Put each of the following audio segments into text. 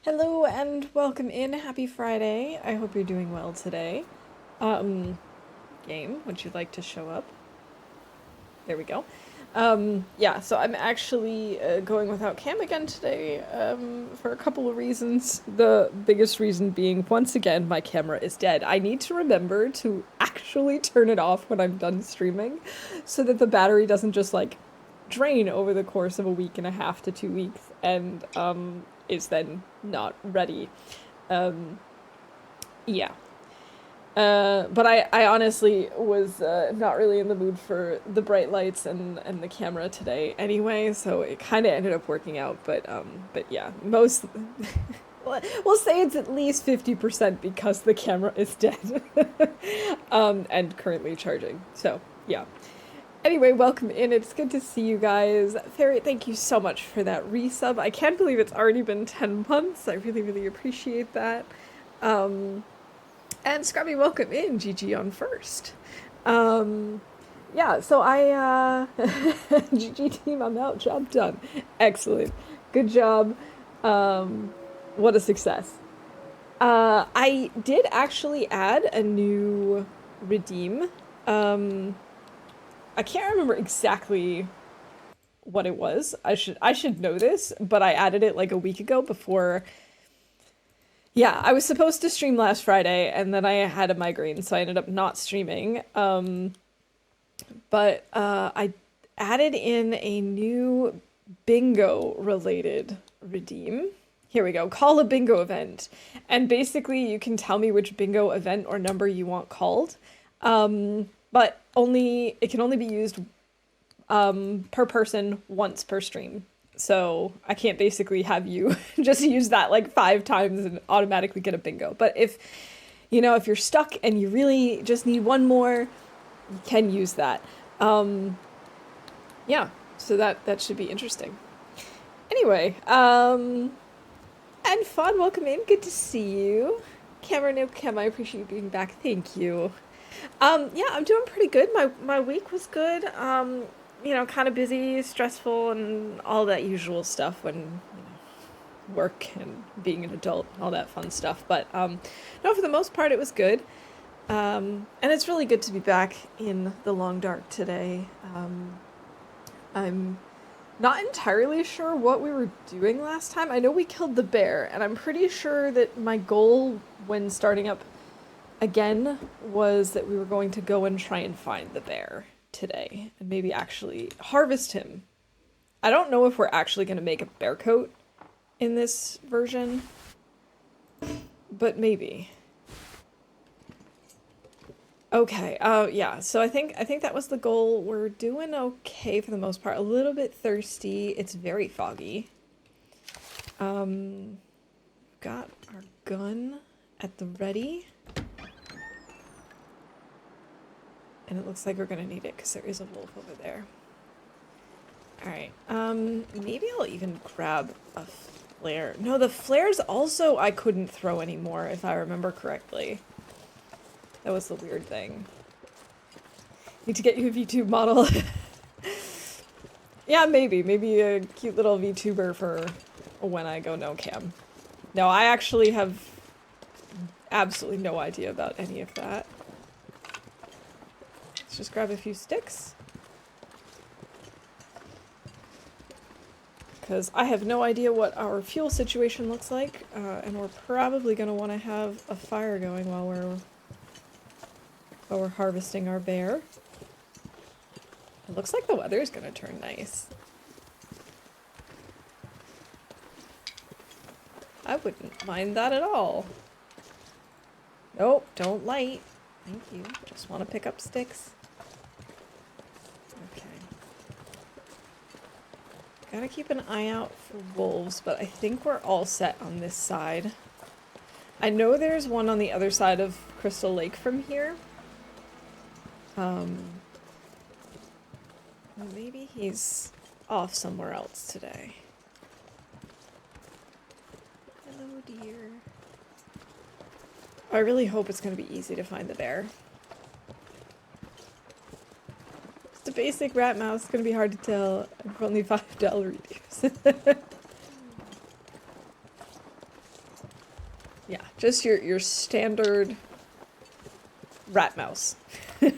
Hello and welcome in. Happy Friday. I hope you're doing well today. Um, Game, would you like to show up? There we go. Yeah, so I'm actually going without Cam again today for a couple of reasons. The biggest reason being, once again, my camera is dead. I need to remember to actually turn it off when I'm done streaming so that the battery doesn't just like drain over the course of a week and a half to 2 weeks and is then not ready. Um, yeah. But I honestly was not really in the mood for the bright lights and the camera today anyway, so it kind of ended up working out. But yeah, most we'll say it's at least 50% because the camera is dead, and currently charging. So yeah. Anyway, welcome in. It's good to see you guys. Fairy, thank you so much for that resub. I can't believe it's already been 10 months. I really, really appreciate that. Um, and Scrubby, welcome in. GG on first. Yeah, so GG team, I'm out. Job done. Excellent. Good job. What a success. I did actually add a new redeem. Um, I can't remember exactly what it was. I should know this, but I added it like a week ago before. Yeah, I was supposed to stream last Friday and then I had a migraine, so I ended up not streaming. But I added in a new bingo related redeem. Here we go. Call a bingo event. And basically you can tell me which bingo event or number you want called. But only it can only be used per person once per stream. So I can't basically have you just use that like 5 times and automatically get a bingo. But if you're stuck and you really just need one more, you can use that. Yeah, so that should be interesting. Anyway, and Fawn, welcome in. Good to see you. Cameron, no Cam, I appreciate you being back. Thank you. Yeah, I'm doing pretty good. My week was good. Kind of busy, stressful, and all that usual stuff when work and being an adult, all that fun stuff. But no, for the most part, it was good. And it's really good to be back in the long dark today. I'm not entirely sure what we were doing last time. I know we killed the bear, and I'm pretty sure that my goal when starting up again was that we were going to go and try and find the bear today and maybe actually harvest him. I don't know if we're actually going to make a bear coat in this version, but maybe. Okay, yeah, so I think that was the goal. We're doing okay for the most part. A little bit thirsty. It's very foggy. Got our gun at the ready. And it looks like we're gonna need it because there is a wolf over there. Alright, maybe I'll even grab a flare. No, the flares also I couldn't throw anymore, if I remember correctly. That was the weird thing. Need to get you a VTube model. Yeah, maybe. Maybe a cute little VTuber for when I go no cam. No, I actually have absolutely no idea about any of that. Let's just grab a few sticks. Because I have no idea what our fuel situation looks like, and we're probably going to want to have a fire going while we're harvesting our bear. It looks like the weather is going to turn nice. I wouldn't mind that at all. Nope, don't light. Thank you. Just want to pick up sticks. Okay. Gotta keep an eye out for wolves, but I think we're all set on this side. I know there's one on the other side of Crystal Lake from here. Maybe he's off somewhere else today. Hello, dear. I really hope it's going to be easy to find the bear. Just a basic rat mouse. It's going to be hard to tell. For only $5 reduce. Just your standard rat mouse. You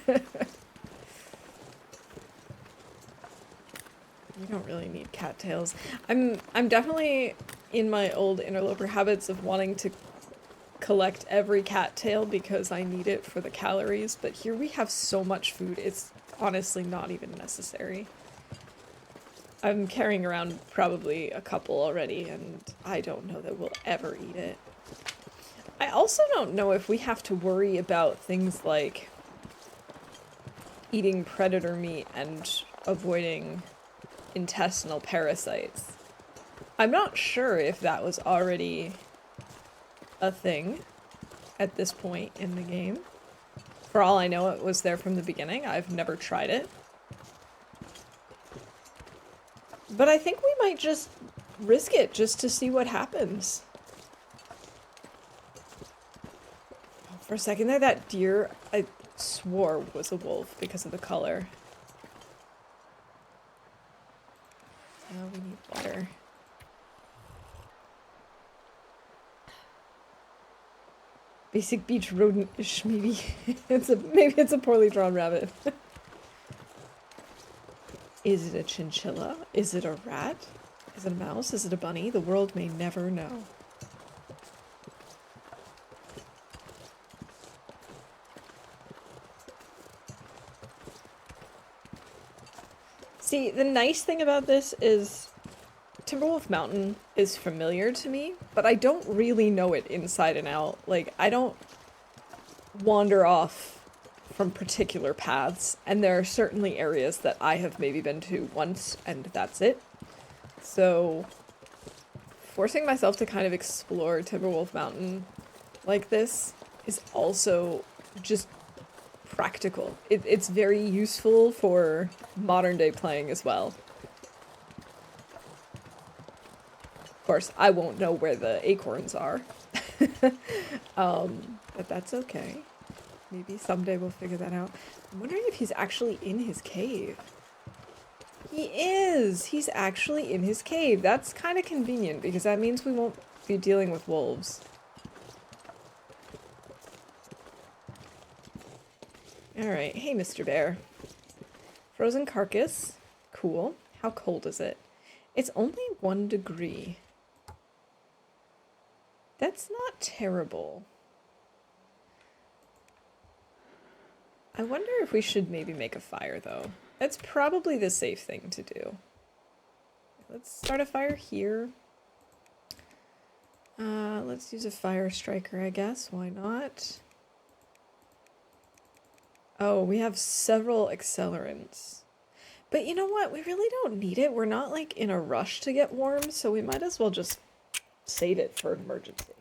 don't really need cattails. I'm definitely in my old interloper habits of wanting to collect every cattail because I need it for the calories, but here we have so much food, it's honestly not even necessary. I'm carrying around probably a couple already, and I don't know that we'll ever eat it. I also don't know if we have to worry about things like eating predator meat and avoiding intestinal parasites. I'm not sure if that was already a thing at this point in the game. For all I know, it was there from the beginning. I've never tried it. But I think we might just risk it just to see what happens. For a second there, that deer, I swore was a wolf because of the color. Oh, we need water. Basic beach rodent-ish, maybe. Maybe it's a poorly drawn rabbit. Is it a chinchilla? Is it a rat? Is it a mouse? Is it a bunny? The world may never know. See, the nice thing about this is Timberwolf Mountain is familiar to me, but I don't really know it inside and out. Like, I don't wander off from particular paths, and there are certainly areas that I have maybe been to once, and that's it. So, forcing myself to kind of explore Timberwolf Mountain like this is also just practical. It's very useful for modern day playing as well. Of course, I won't know where the acorns are. But that's okay. Maybe someday we'll figure that out. I'm wondering if he's actually in his cave. He is! He's actually in his cave. That's kind of convenient because that means we won't be dealing with wolves. Alright, hey Mr. Bear. Frozen carcass. Cool. How cold is it? It's only 1 degree. That's not terrible. I wonder if we should maybe make a fire, though. That's probably the safe thing to do. Let's start a fire here. Let's use a fire striker, I guess. Why not? Oh, we have several accelerants. But you know what? We really don't need it. We're not, like, in a rush to get warm, so we might as well just save it for an emergency.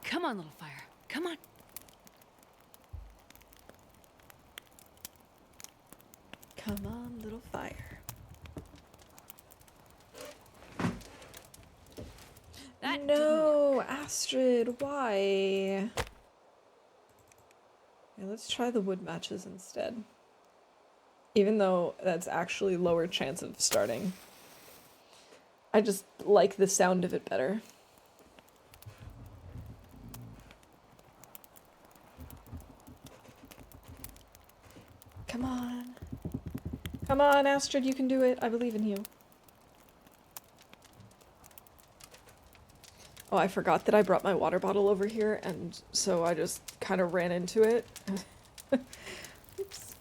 Come on, little fire. Come on. Come on, little fire. That no, Astrid, why? Yeah, let's try the wood matches instead. Even though that's actually lower chance of starting. I just like the sound of it better. Come on. Come on, Astrid, you can do it. I believe in you. Oh, I forgot that I brought my water bottle over here, and so I just kind of ran into it. Oops.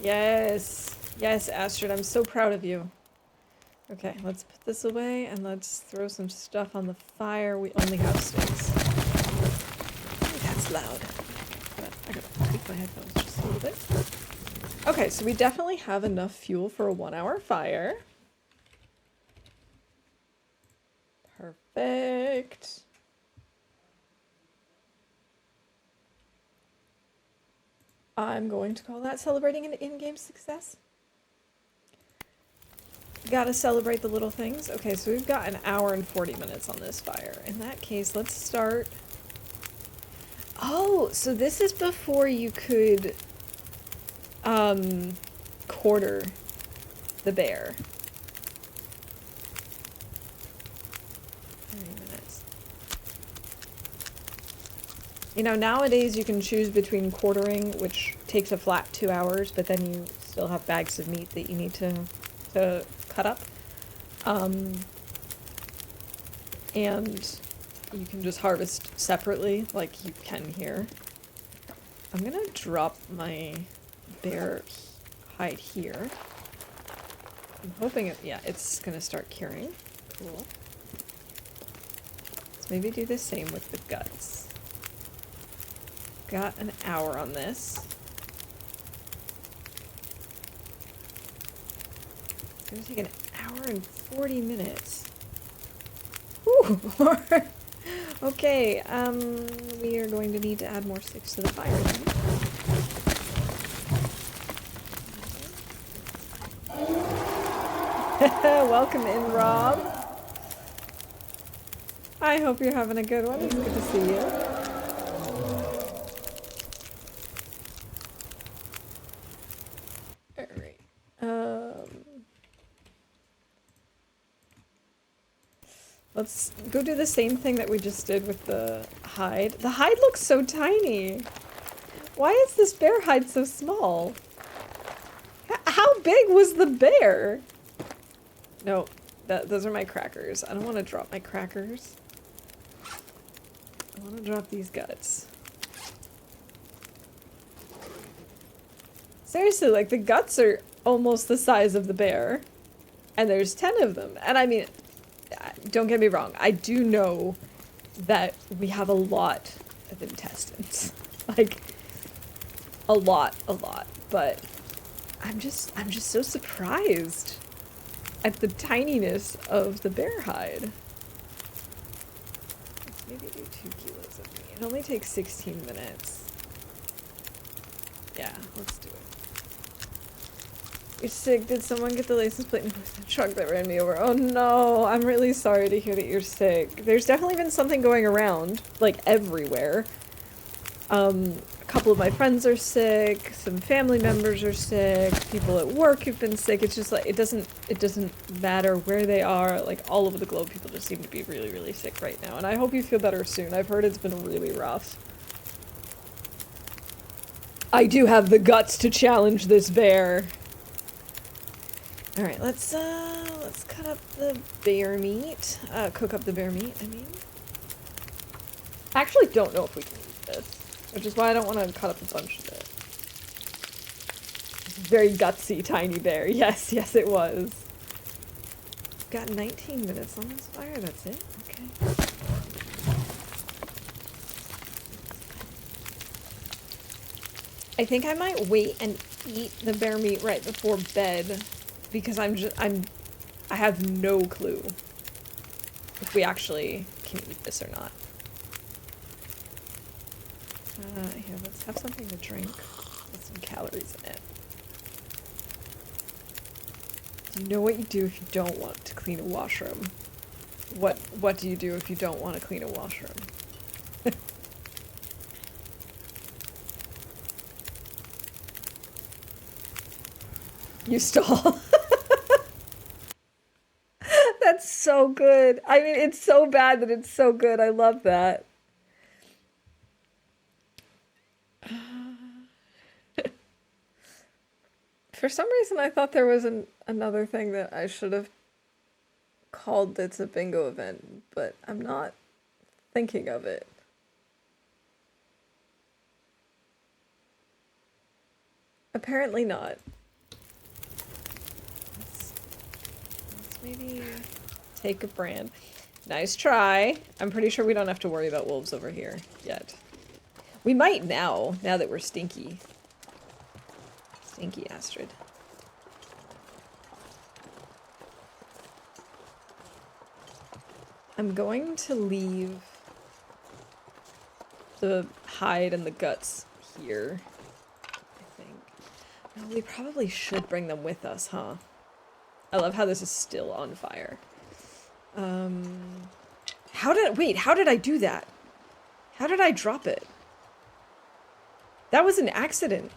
Yes. Yes, Astrid, I'm so proud of you. Okay, let's put this away, and let's throw some stuff on the fire. We only have sticks. Ooh, that's loud. But I gotta tweak my headphones just a little bit. Okay, so we definitely have enough fuel for a 1-hour fire. Perfect. I'm going to call that celebrating an in-game success. Gotta celebrate the little things. Okay, so we've got 1 hour and 40 minutes on this fire. In that case, let's start. Oh, so this is before you could quarter the bear. 30 minutes. You know, nowadays you can choose between quartering, which takes a flat 2 hours, but then you still have bags of meat that you need to cut up. And you can just harvest separately, like you can here. I'm gonna drop my bear hide here. I'm hoping it's gonna start curing. Cool. Let's maybe do the same with the guts. Got an hour on this. It's gonna take an hour and 40 minutes. Ooh! Okay, we are going to need to add more sticks to the fire then. Welcome in, Rob. I hope you're having a good one. It's good to see you. Alright. Let's go do the same thing that we just did with the hide. The hide looks so tiny. Why is this bear hide so small? How big was the bear? No, those are my crackers. I don't want to drop my crackers. I want to drop these guts. Seriously, like the guts are almost the size of the bear. And there's 10 of them. And I mean, don't get me wrong, I do know that we have a lot of intestines. Like, a lot, but I'm just so surprised at the tininess of the bear hide. Let's maybe do 2 kilos of meat. It only takes 16 minutes. Yeah, let's do it. You're sick. Did someone get the license plate in the truck that ran me over? Oh no, I'm really sorry to hear that you're sick. There's definitely been something going around, like everywhere. A couple of my friends are sick, some family members are sick, people at work have been sick. It's just like, it doesn't matter where they are, like all over the globe, people just seem to be really, really sick right now. And I hope you feel better soon. I've heard it's been really rough. I do have the guts to challenge this bear. All right, let's cut up the bear meat. Cook up the bear meat, I mean. I actually don't know if we can eat this, which is why I don't want to cut up a bunch of it. It's a very gutsy, tiny bear. Yes, yes it was. Got 19 minutes on this fire, that's it? Okay. I think I might wait and eat the bear meat right before bed. Because I have no clue if we actually can eat this or not. Here, let's have something to drink with some calories in it. Do you know what you do if you don't want to clean a washroom? What do you do if you don't want to clean a washroom? You stall. That's so good. I mean, it's so bad that it's so good. I love that. For some reason, I thought there was another thing that I should have called that's a bingo event, but I'm not thinking of it. Apparently not. Let's maybe take a brand. Nice try. I'm pretty sure we don't have to worry about wolves over here yet. We might now that we're stinky. Stinky Astrid. I'm going to leave the hide and the guts here, I think. No, we probably should bring them with us, huh? I love how this is still on fire. How did I do that? How did I drop it? That was an accident.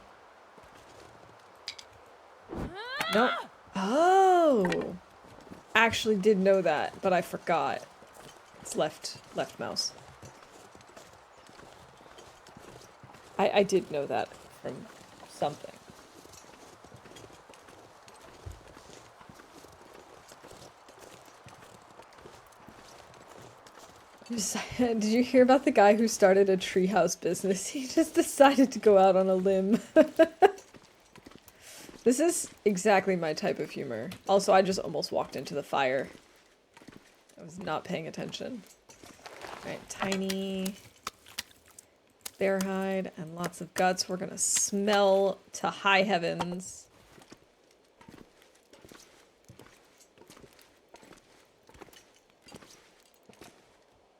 No. Oh! Actually did know that, but I forgot. It's left mouse. I did know that from something. Did you hear about the guy who started a treehouse business? He just decided to go out on a limb. This is exactly my type of humor. Also, I just almost walked into the fire. I was not paying attention. Alright, tiny bear hide and lots of guts. We're gonna smell to high heavens.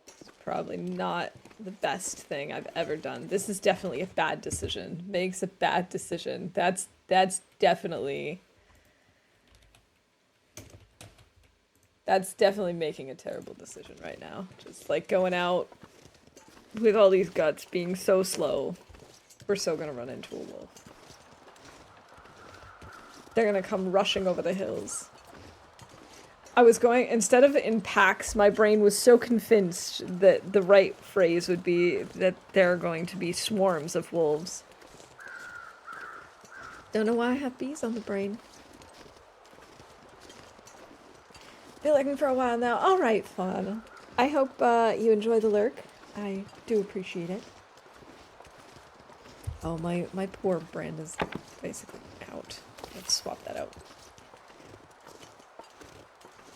It's probably not the best thing I've ever done. This is definitely a bad decision. Makes a bad decision. That's definitely making a terrible decision right now. Just like going out with all these guts being so slow. We're so gonna run into a wolf. They're gonna come rushing over the hills. I was going, instead of in packs, my brain was so convinced that the right phrase would be that there are going to be swarms of wolves. Don't know why I have bees on the brain. Been looking for a while now. Alright, fun. I hope you enjoy the lurk. I do appreciate it. Oh, my poor brand is basically out. Let's swap that out.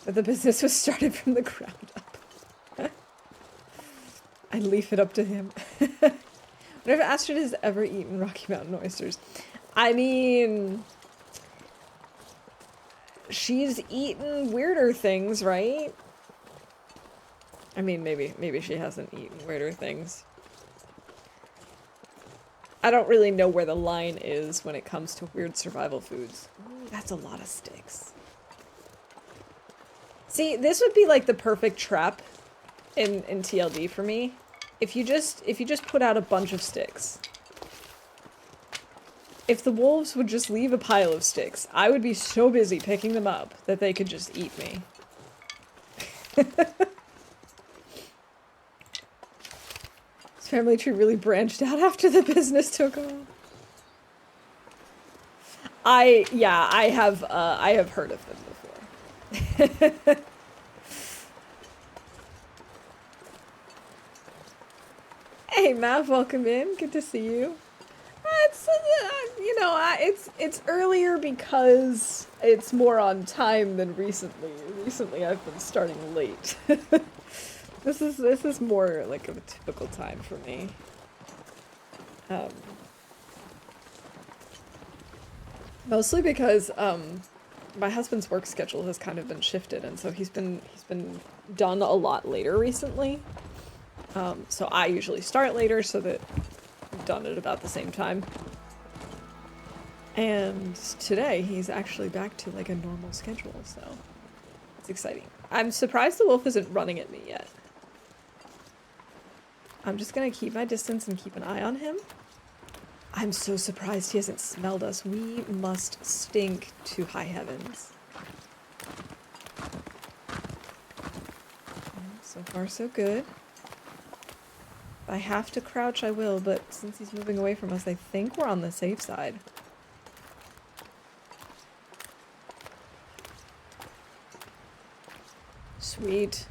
But the business was started from the ground up. I leave it up to him. Wonder if Astrid has ever eaten Rocky Mountain oysters. I mean, she's eaten weirder things, right? I mean, maybe she hasn't eaten weirder things. I don't really know where the line is when it comes to weird survival foods. Ooh, that's a lot of sticks. See, this would be like the perfect trap in TLD for me. If you just put out a bunch of sticks. If the wolves would just leave a pile of sticks, I would be so busy picking them up that they could just eat me. This family tree really branched out after the business took off. I have heard of them before. Hey Mav, welcome in. Good to see you. It's you know, it's earlier because it's more on time than recently. Recently, I've been starting late. This is more like a typical time for me. Mostly because my husband's work schedule has kind of been shifted, and so he's been done a lot later recently. So I usually start later so that I'm done at about the same time. And today he's actually back to like a normal schedule, so it's exciting. I'm surprised the wolf isn't running at me yet. I'm just gonna keep my distance and keep an eye on him. I'm so surprised he hasn't smelled us. We must stink to high heavens. So far, so good. If I have to crouch, I will, but since he's moving away from us, I think we're on the safe side. Sweet.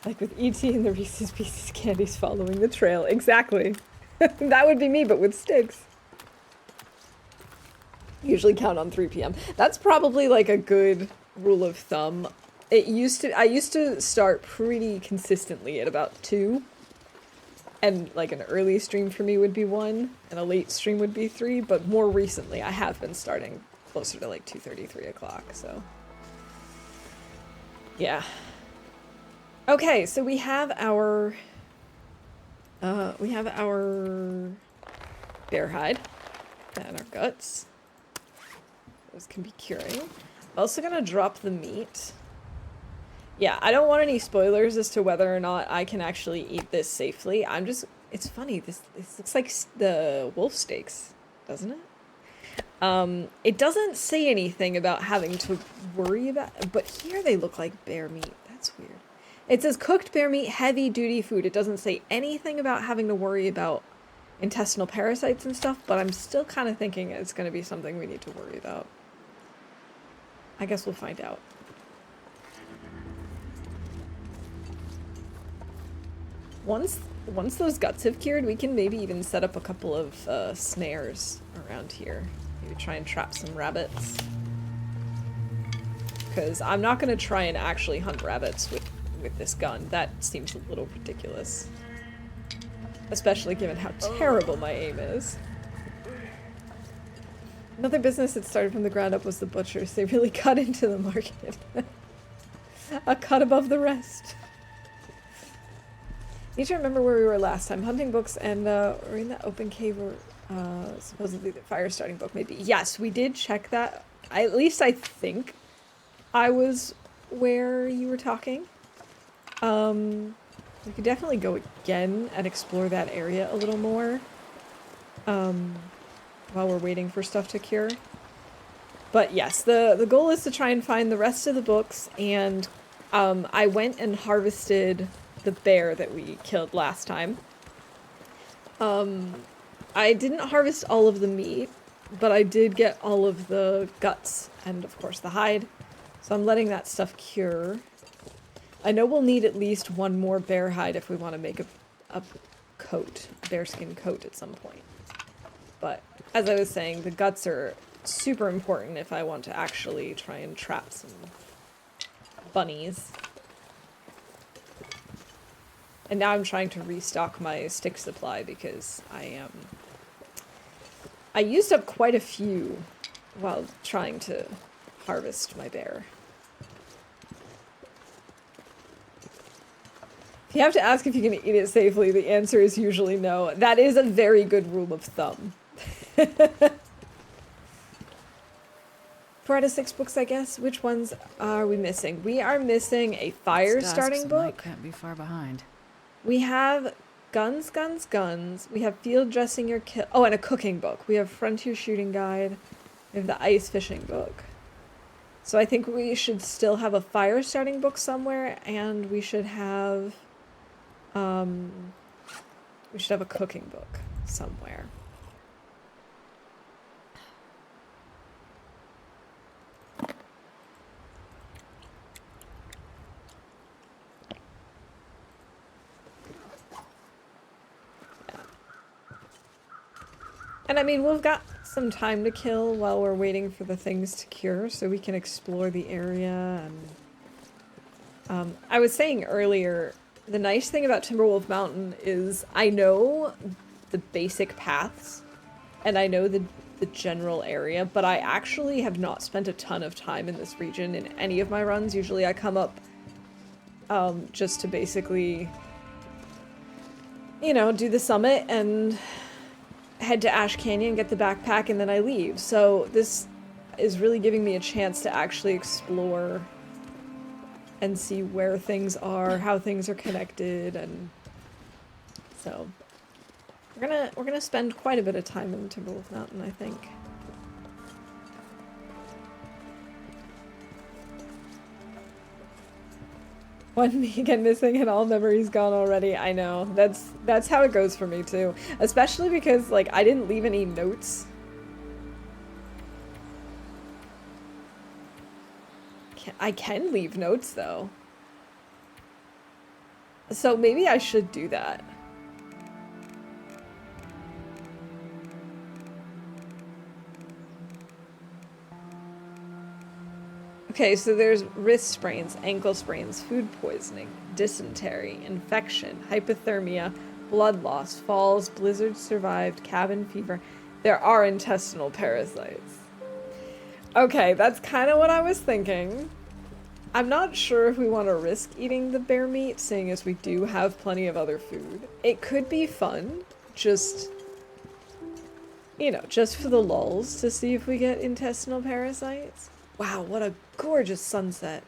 Like with E.T. and the Reese's Pieces candies following the trail. Exactly. That would be me, but with sticks. Usually count on 3 p.m. That's probably like a good rule of thumb. I used to start pretty consistently at about 2. And like an early stream for me would be 1, and a late stream would be 3, but more recently I have been starting closer to like 2:30, 3 o'clock, so. Yeah. Okay, so we have our bear hide and our guts. Those can be curing. I'm also gonna drop the meat. Yeah, I don't want any spoilers as to whether or not I can actually eat this safely. I'm just It's funny, this looks like the wolf steaks, doesn't it? It doesn't say anything about having to worry about, but here they look like bear meat. That's weird. It says cooked bear meat, heavy duty food. It doesn't say anything about having to worry about intestinal parasites and stuff, but I'm still kind of thinking it's going to be something we need to worry about. I guess we'll find out. Once those guts have cured, we can maybe even set up a couple of snares around here. Maybe try and trap some rabbits. Because I'm not going to try and actually hunt rabbits with this gun. That seems a little ridiculous. Especially given how terrible my aim is. Another business that started from the ground up was the butchers. They really cut into the market. A cut above the rest. Need to remember where we were last time. Hunting books and we're in that open cave where supposedly the fire starting book maybe. Yes, we did check that. At least I think I was where you were talking. We could definitely go again and explore that area a little more. While we're waiting for stuff to cure. But yes, the goal is to try and find the rest of the books, and I went and harvested the bear that we killed last time. I didn't harvest all of the meat, but I did get all of the guts and of course the hide. So I'm letting that stuff cure. I know we'll need at least one more bear hide if we want to make a coat, bearskin coat at some point. But as I was saying, the guts are super important if I want to actually try and trap some bunnies. And now I'm trying to restock my stick supply because I used up quite a few while trying to harvest my bear. If you have to ask if you can eat it safely, the answer is usually no. That is a very good rule of thumb. 4 out of 6 books, I guess. Which ones are we missing? We are missing a fire starting book. Can't be far behind. We have guns, guns, guns. We have field dressing your kill. Oh, and a cooking book. We have frontier shooting guide. We have the ice fishing book. So I think we should still have a fire starting book somewhere, and we should have a cooking book somewhere. And I mean, we've got some time to kill while we're waiting for the things to cure, so we can explore the area. And I was saying earlier, the nice thing about Timberwolf Mountain is I know the basic paths, and I know the general area, but I actually have not spent a ton of time in this region in any of my runs. Usually I come up just to basically, you know, do the summit and head to Ash Canyon, get the backpack, and then I leave. So this is really giving me a chance to actually explore and see where things are, how things are connected, and so we're gonna spend quite a bit of time in Timberwolf Mountain, I think. One weekend missing and all memories gone already. I know. That's how it goes for me too. Especially because, like, I didn't leave any notes. I can leave notes though. So maybe I should do that. Okay, so there's wrist sprains, ankle sprains, food poisoning, dysentery, infection, hypothermia, blood loss, falls, blizzards survived, cabin fever. There are intestinal parasites. Okay, that's kind of what I was thinking. I'm not sure if we want to risk eating the bear meat, seeing as we do have plenty of other food. It could be fun, just, you know, just for the lulz to see if we get intestinal parasites. Wow, what a gorgeous sunset.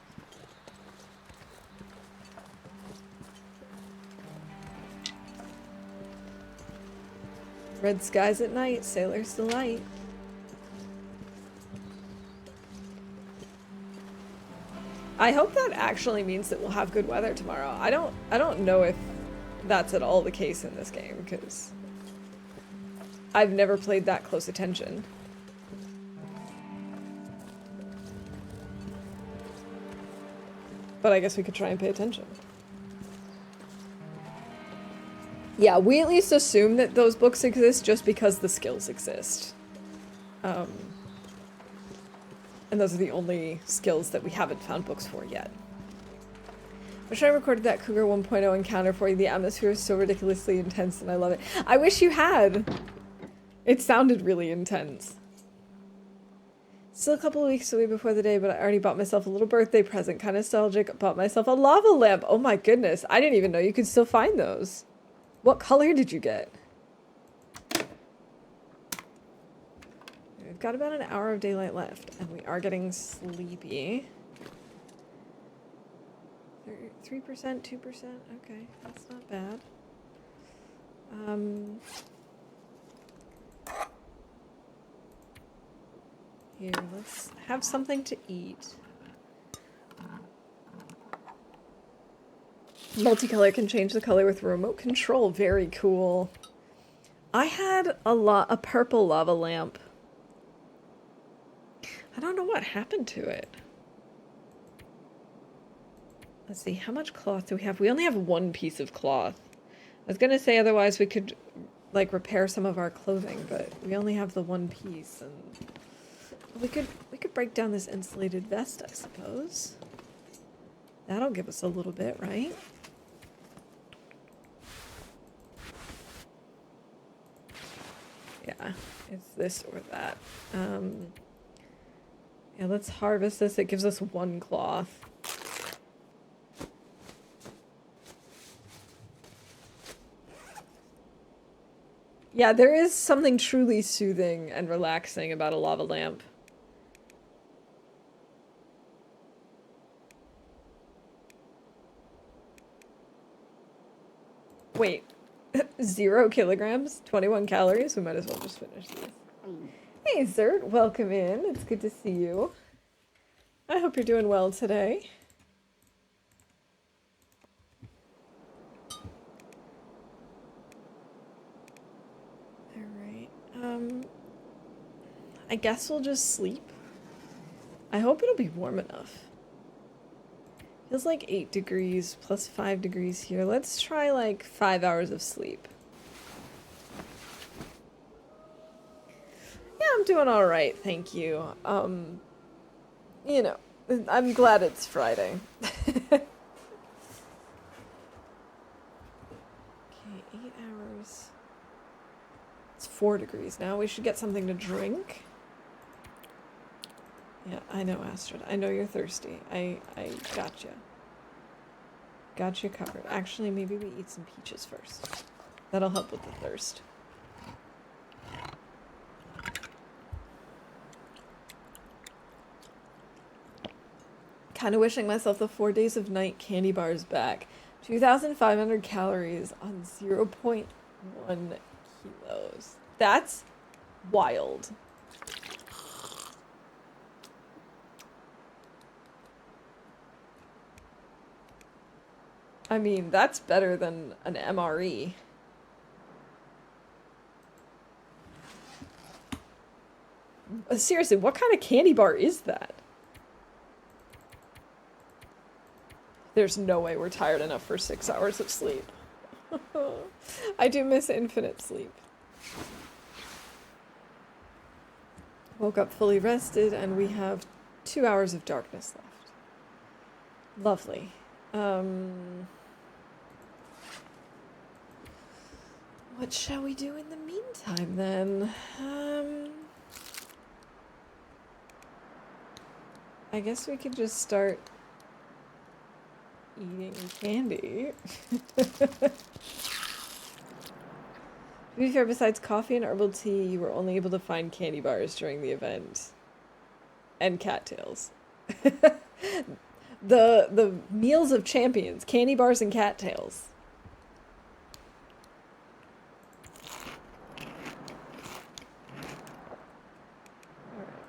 Red skies at night, sailor's delight. I hope that actually means that we'll have good weather tomorrow. I don't know if that's at all the case in this game, because I've never played that close attention. But I guess we could try and pay attention. Yeah, we at least assume that those books exist just because the skills exist. And those are the only skills that we haven't found books for yet. I wish I recorded that Cougar 1.0 encounter for you. The atmosphere is so ridiculously intense and I love it. I wish you had! It sounded really intense. Still a couple of weeks away before the day, but I already bought myself a little birthday present. Kind of nostalgic. Bought myself a lava lamp. Oh my goodness. I didn't even know you could still find those. What color did you get? We've got about an hour of daylight left, and we are getting sleepy. 3%, 2%? Okay, that's not bad. Here, let's have something to eat. Multicolor can change the color with remote control. Very cool. I had a purple lava lamp. I don't know what happened to it. Let's see, how much cloth do we have? We only have one piece of cloth. I was gonna say otherwise we could, like, repair some of our clothing, but we only have the one piece, and we could break down this insulated vest, I suppose. That'll give us a little bit, right? Yeah, it's this or that. Yeah, let's harvest this. It gives us one cloth. Yeah, there is something truly soothing and relaxing about a lava lamp. Wait, 0 kilograms, 21 calories? We might as well just finish these. Hey, Zert, welcome in. It's good to see you. I hope you're doing well today. Alright, I guess we'll just sleep. I hope it'll be warm enough. Feels like 8 degrees plus 5 degrees here. Let's try like 5 hours of sleep. Yeah, I'm doing all right, thank you. You know, I'm glad it's Friday. Okay, 8 hours. It's 4 degrees now. We should get something to drink. Yeah, I know, Astrid. I know you're thirsty. I gotcha. Got you covered. Actually, maybe we eat some peaches first. That'll help with the thirst. Kind of wishing myself the 4 days of night candy bars back. 2,500 calories on 0.1 kilos. That's wild. I mean, that's better than an MRE. Seriously, what kind of candy bar is that? There's no way we're tired enough for 6 hours of sleep. I do miss infinite sleep. Woke up fully rested, and we have 2 hours of darkness left. Lovely. What shall we do in the meantime, then? I guess we could just start eating candy. To be fair, besides coffee and herbal tea, you were only able to find candy bars during the event. And cattails. The meals of champions, candy bars and cattails.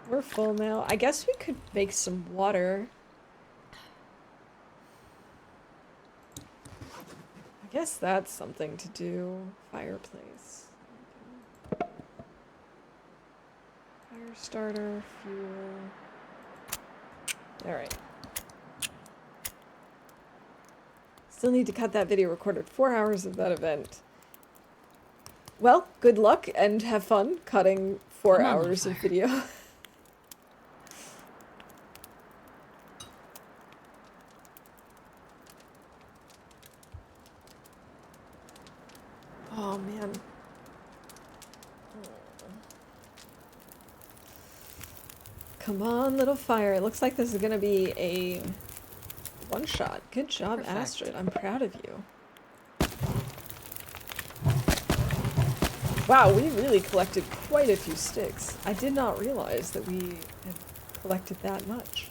We're full now. I guess we could make some water. I guess that's something to do. Fireplace. Fire starter, fuel. Alright. Still need to cut that video. Recorded 4 hours of that event. Well, good luck and have fun cutting 4 hours of video. Oh man. Come on, little fire. It looks like this is gonna be a one-shot. Good job, Perfect. Astrid. I'm proud of you. Wow, we really collected quite a few sticks. I did not realize that we had collected that much.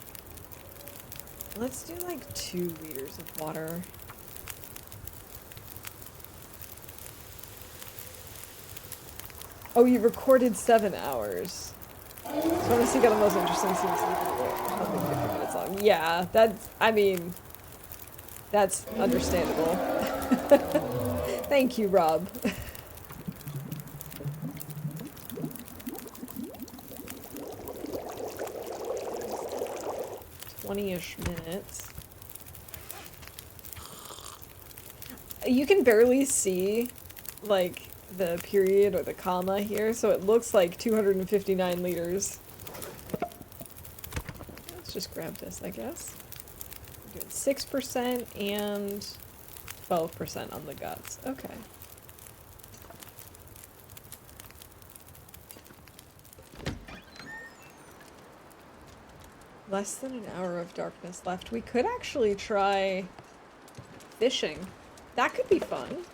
Let's do like 2 liters of water. Oh, you recorded 7 hours. So honestly, got the most interesting scenes in the video. Probably 50 minutes long. Yeah, that's, I mean, that's understandable. Thank you, Rob. 20-ish minutes. You can barely see, like, the period or the comma here, so it looks like 259 liters. Let's just grab this, I guess. We're doing 6% and 12% on the guts. Okay. Less than an hour of darkness left. We could actually try fishing. That could be fun.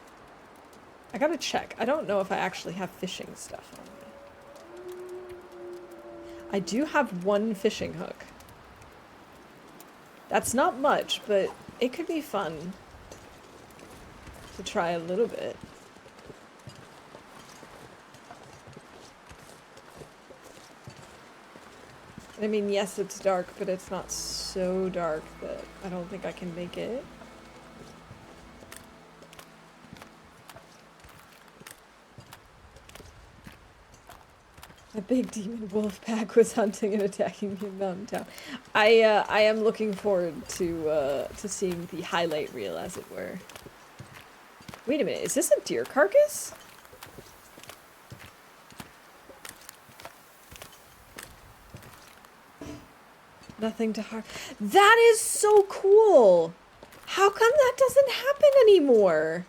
I gotta check. I don't know if I actually have fishing stuff on me. I do have 1 fishing hook. That's not much, but it could be fun to try a little bit. I mean, yes, it's dark, but it's not so dark that I don't think I can make it. A big demon wolf pack was hunting and attacking me in Mountain Town. I am looking forward to seeing the highlight reel, as it were. Wait a minute, is this a deer carcass? Nothing to harm. That is so cool! How come that doesn't happen anymore?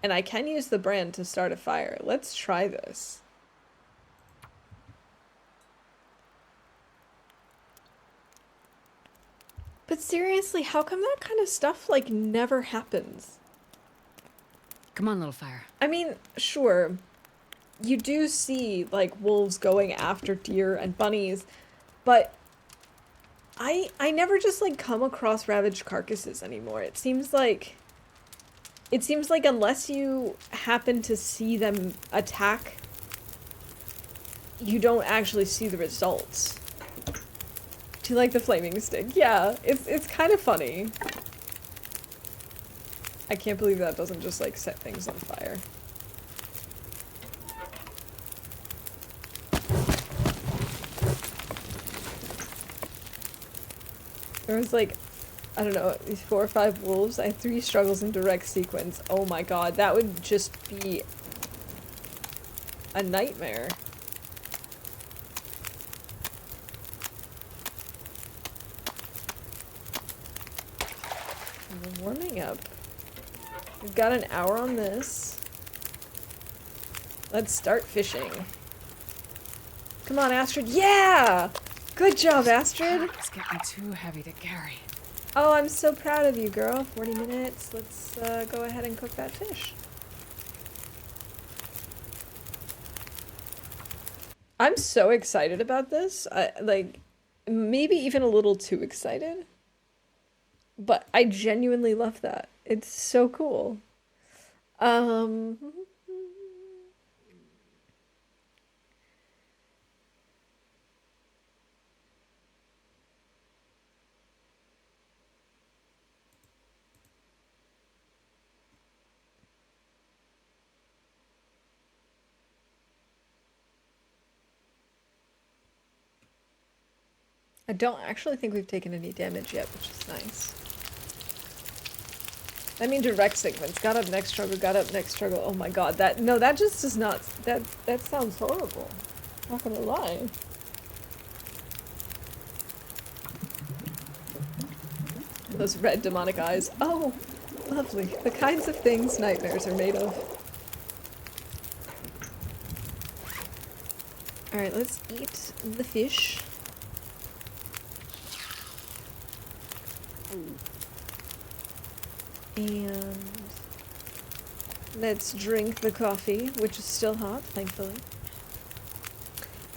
And I can use the brand to start a fire. Let's try this. But seriously, how come that kind of stuff, like, never happens? Come on, little fire. I mean, sure. You do see, like, wolves going after deer and bunnies, but I never just, like, come across ravaged carcasses anymore. It seems like unless you happen to see them attack, you don't actually see the results. Do you like the flaming stick? Yeah, it's kind of funny. I can't believe that doesn't just, like, set things on fire. There was, like, I don't know, 4 or 5 wolves. I had 3 struggles in direct sequence. Oh my god, that would just be a nightmare. We're warming up. We've got an hour on this. Let's start fishing. Come on, Astrid. Yeah! Good job, Astrid. It's getting too heavy to carry. Oh, I'm so proud of you, girl. 40 minutes. Let's go ahead and cook that fish. I'm so excited about this. Like, maybe even a little too excited. But I genuinely love that. It's so cool. I don't actually think we've taken any damage yet, which is nice. I mean direct segments. Got up, next struggle, got up, next struggle. Oh my god, that just does not, that sounds horrible. Not gonna lie. Those red demonic eyes. Oh, lovely. The kinds of things nightmares are made of. Alright, let's eat the fish. And let's drink the coffee, which is still hot, thankfully.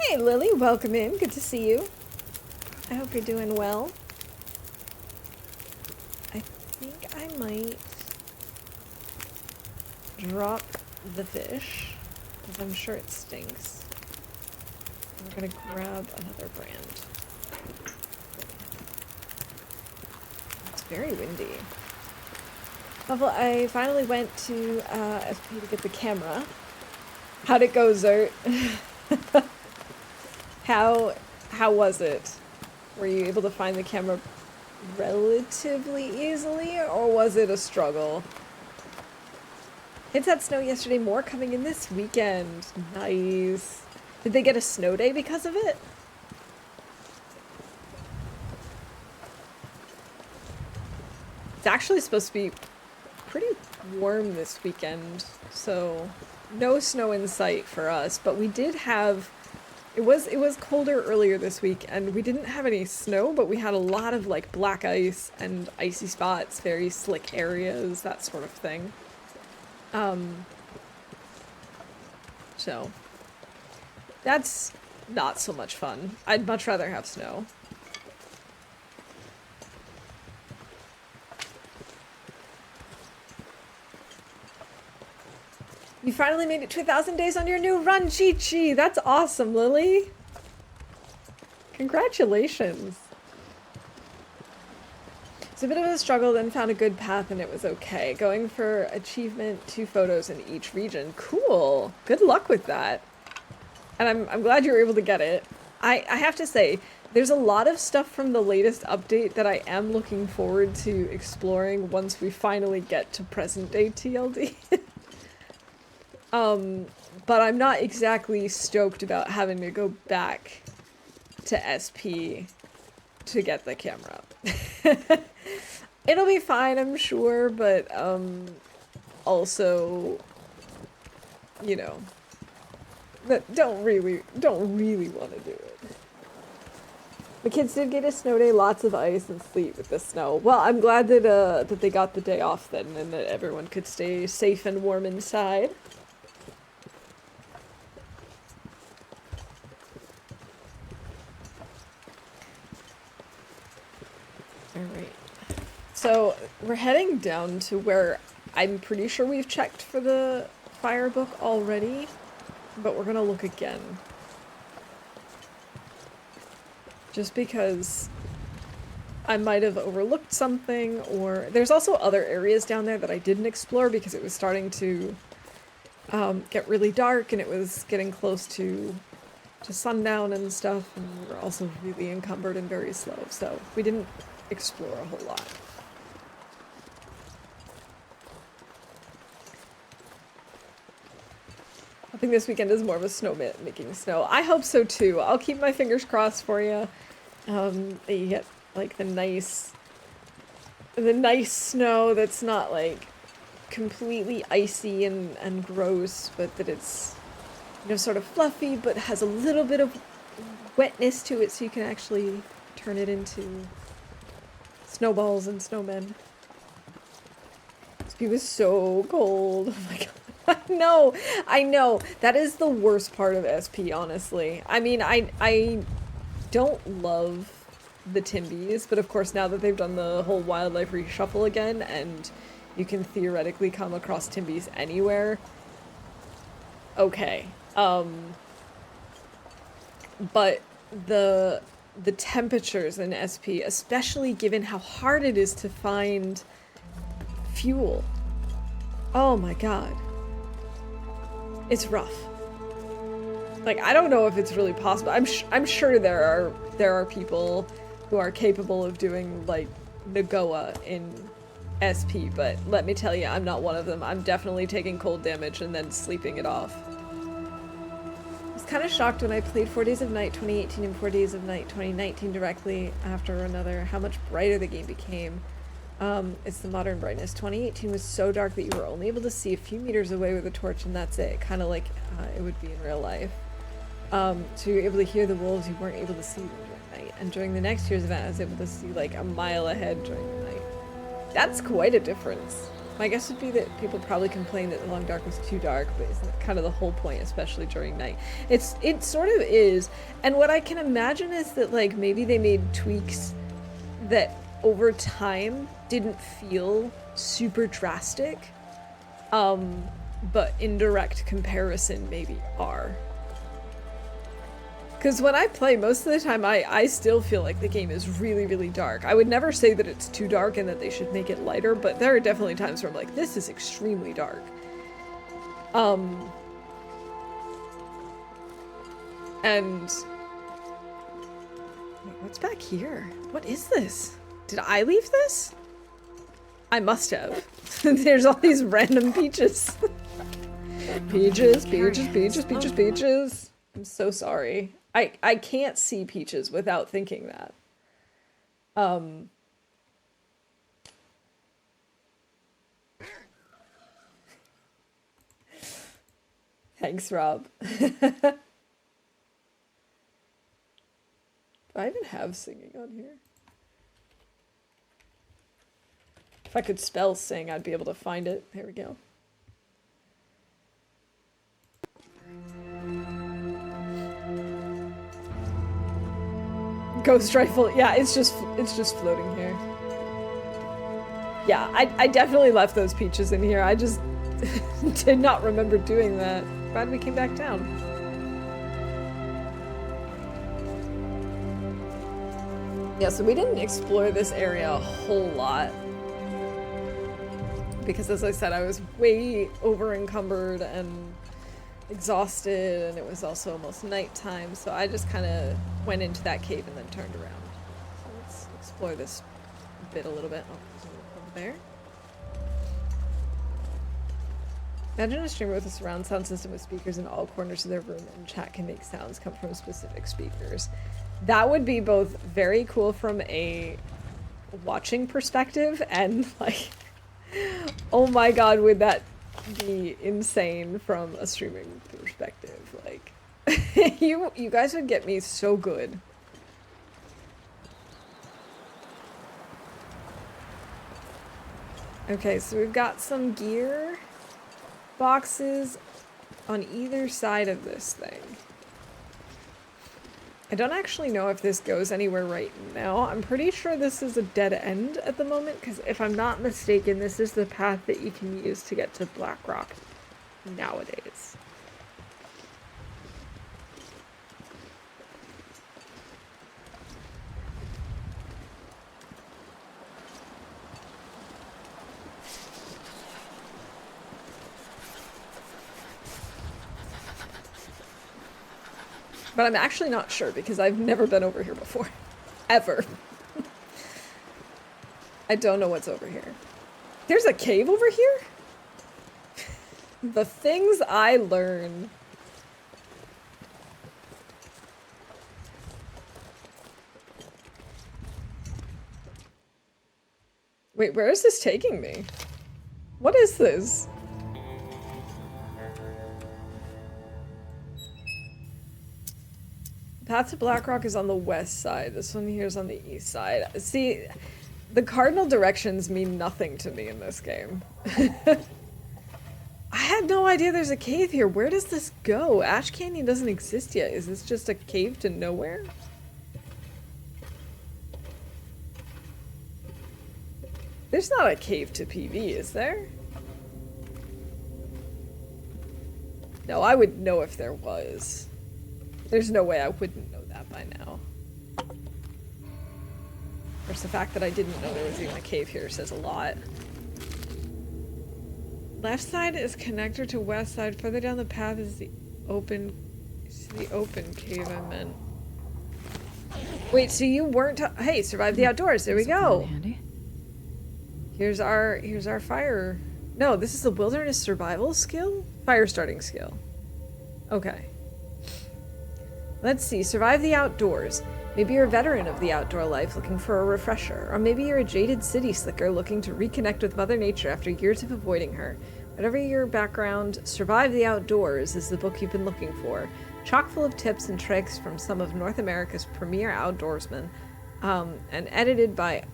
Hey Lily, welcome in. Good to see you. I hope you're doing well. I think I might drop the fish, because I'm sure it stinks. We're gonna grab another brand. It's very windy. Well, I finally went to SP to get the camera. How'd it go, Zert? How was it? Were you able to find the camera relatively easily, or was it a struggle? Hits had snow yesterday, more coming in this weekend. Nice. Did they get a snow day because of it? It's actually supposed to be pretty warm this weekend, so no snow in sight for us, but we did have, it was colder earlier this week, and we didn't have any snow, but we had a lot of like black ice and icy spots, very slick areas, that sort of thing. So that's not so much fun. I'd much rather have snow. You finally made it to 1,000 days on your new run, Chi-Chi! That's awesome, Lily! Congratulations! It's a bit of a struggle, then found a good path and it was okay. Going for achievement, 2 photos in each region. Cool! Good luck with that! And I'm glad you were able to get it. I have to say, there's a lot of stuff from the latest update that I am looking forward to exploring once we finally get to present day TLD. But I'm not exactly stoked about having to go back to SP to get the camera. It'll be fine, I'm sure, but, also, you know, that don't really want to do it. The kids did get a snow day, lots of ice and sleet with the snow. Well, I'm glad that, that they got the day off then and that everyone could stay safe and warm inside. Alright, so we're heading down to where I'm pretty sure we've checked for the fire book already, but we're gonna look again. Just because I might have overlooked something, or there's also other areas down there that I didn't explore because it was starting to get really dark and it was getting close to sundown and stuff, and we were also really encumbered and very slow, so we didn't explore a whole lot. I think this weekend is more of a snowman making snow. I hope so too. I'll keep my fingers crossed for you. That you get like the nice snow that's not like completely icy and gross, but that it's, you know, sort of fluffy but has a little bit of wetness to it, so you can actually turn it into snowballs and snowmen. It was so cold. Oh my god. I know. That is the worst part of SP, honestly. I mean, I don't love the Timbies, but of course now that they've done the whole wildlife reshuffle again, and you can theoretically come across Timbies anywhere. Okay. But the temperatures in SP, especially given how hard it is to find fuel. Oh my god. It's rough. Like, I don't know if it's really possible. I'm sure there are people who are capable of doing, like, Nagoa in SP, but let me tell you, I'm not one of them. I'm definitely taking cold damage and then sleeping it off. I was kind of shocked when I played 4 Days of Night 2018 and 4 Days of Night 2019 directly after another, how much brighter the game became. It's the modern brightness. 2018 was so dark that you were only able to see a few meters away with a torch, and that's it. Kind of like it would be in real life. So you were able to hear the wolves, you weren't able to see them during night. And during the next year's event, I was able to see like a mile ahead during the night. That's quite a difference. My guess would be that people probably complain that the long dark was too dark, but isn't that kind of the whole point, especially during night? It sort of is. And what I can imagine is that like maybe they made tweaks that over time didn't feel super drastic, but in direct comparison maybe are. Because when I play, most of the time I still feel like the game is really, really dark. I would never say that it's too dark and that they should make it lighter, but there are definitely times where I'm like, this is extremely dark. And... wait, what's back here? What is this? Did I leave this? I must have. There's all these random peaches. Peaches, peaches, peaches, peaches, peaches. I'm so sorry. I can't see peaches without thinking that. Thanks, Rob. Do I even have singing on here? If I could spell sing, I'd be able to find it. There we go. Ghost rifle, yeah, it's just floating here. Yeah, I definitely left those peaches in here. I just did not remember doing that. Glad we came back down. Yeah, so we didn't explore this area a whole lot. Because as I said, I was way over encumbered and exhausted, and it was also almost nighttime, so I just kind of went into that cave and then turned around. So let's explore this bit a little bit. Oh, there's a little over there. Imagine a streamer with a surround sound system with speakers in all corners of their room, and chat can make sounds come from specific speakers. That would be both very cool from a watching perspective and like, oh my god, would that be insane from a streaming perspective. Like you guys would get me so good. Okay, so we've got some gear boxes on either side of this thing. I don't actually know if this goes anywhere right now. I'm pretty sure this is a dead end at the moment, because if I'm not mistaken, this is the path that you can use to get to Blackrock nowadays. But I'm actually not sure because I've never been over here before. Ever. I don't know what's over here. There's a cave over here? The things I learn. Wait, where is this taking me? What is this? Path to Blackrock is on the west side. This one here is on the east side. See, the cardinal directions mean nothing to me in this game. I had no idea there's a cave here. Where does this go? Ash Canyon doesn't exist yet. Is this just a cave to nowhere? There's not a cave to PV, is there? No, I would know if there was. There's no way I wouldn't know that by now. Of course, the fact that I didn't know there was even a cave here says a lot. Left side is connector to west side. Further down the path is the open cave I meant. Wait, so you weren't... Hey, survive the outdoors. There we This'll come in go. handy. Here's our fire... No, this is the wilderness survival skill? Fire starting skill. Okay. Let's see. Survive the outdoors. Maybe you're a veteran of the outdoor life looking for a refresher. Or maybe you're a jaded city slicker looking to reconnect with Mother Nature after years of avoiding her. Whatever your background, Survive the Outdoors is the book you've been looking for. Chock full of tips and tricks from some of North America's premier outdoorsmen, and edited by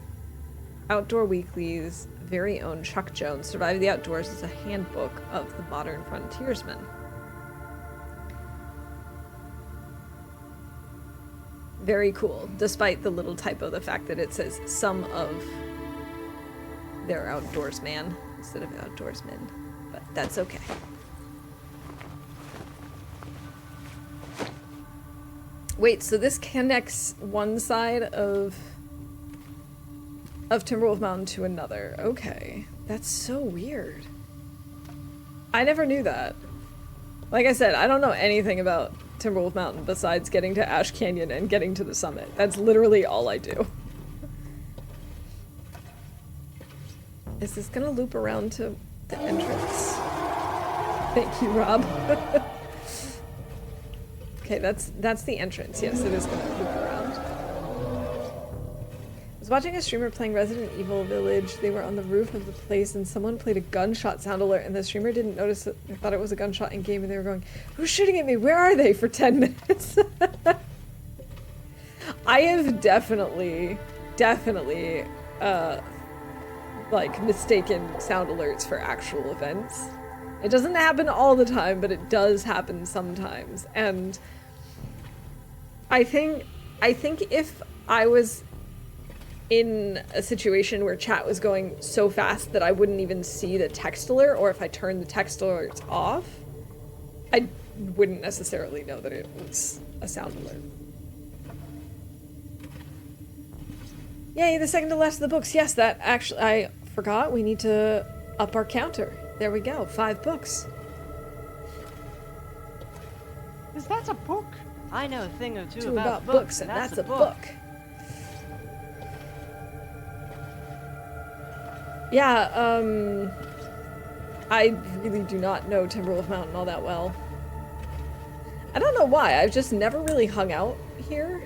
Outdoor Weekly's very own Chuck Jones. Survive the Outdoors is a handbook of the modern frontiersman. Very cool, despite the little typo, the fact that it says some of their outdoorsman instead of outdoorsmen, but that's okay. Wait, so this connects one side of Timberwolf Mountain to another. Okay, that's so weird. I never knew that. Like I said, I don't know anything about Timberwolf Mountain besides getting to Ash Canyon and getting to the summit. That's literally all I do. Is this gonna loop around to the entrance? Thank you, Rob. Okay, that's the entrance. Yes, it is gonna loop around. I was watching a streamer playing Resident Evil Village. They were on the roof of the place and someone played a gunshot sound alert and the streamer didn't notice it. They thought it was a gunshot in game and they were going, "Who's shooting at me? Where are they?" for 10 minutes. I have definitely, like, mistaken sound alerts for actual events. It doesn't happen all the time, but it does happen sometimes. And I think if I was in a situation where chat was going so fast that I wouldn't even see the text alert, or if I turned the text alerts off, I wouldn't necessarily know that it was a sound alert. Yay, the second to last of the books. Yes, that actually, I forgot we need to up our counter. There we go, 5 books. Is that a book? I know a thing or two Two about books, and that's a book. Yeah, I really do not know Timberwolf Mountain all that well. I don't know why, I've just never really hung out here.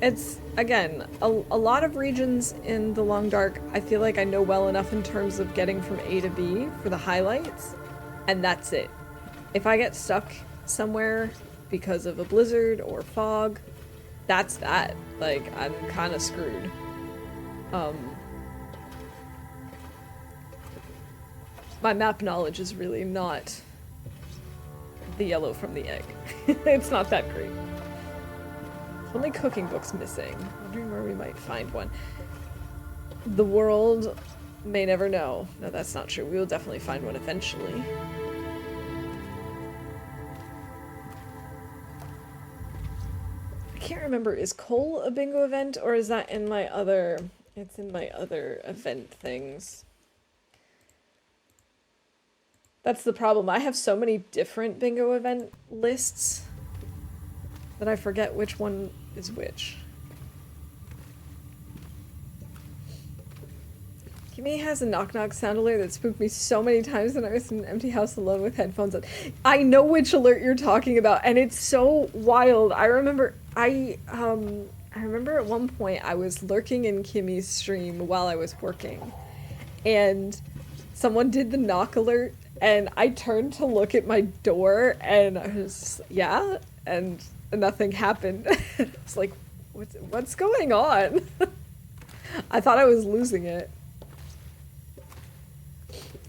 It's, again, a lot of regions in the Long Dark I feel like I know well enough in terms of getting from A to B for the highlights, and that's it. If I get stuck somewhere because of a blizzard or fog, that's that. Like, I'm kind of screwed. My map knowledge is really not the yellow from the egg. It's not that great. Only cooking books missing. Wondering where we might find one. The world may never know. No, that's not true. We will definitely find one eventually. I can't remember. Is coal a bingo event, or is that in my other... It's in my other event things. That's the problem. I have so many different bingo event lists that I forget which one is which. Kimmy has a knock-knock sound alert that spooked me so many times when I was in an empty house alone with headphones on. I know which alert you're talking about, and it's so wild. I remember at one point I was lurking in Kimmy's stream while I was working, and someone did the knock alert, and I turned to look at my door, and I was, yeah, and nothing happened. I was like, what's going on? I thought I was losing it.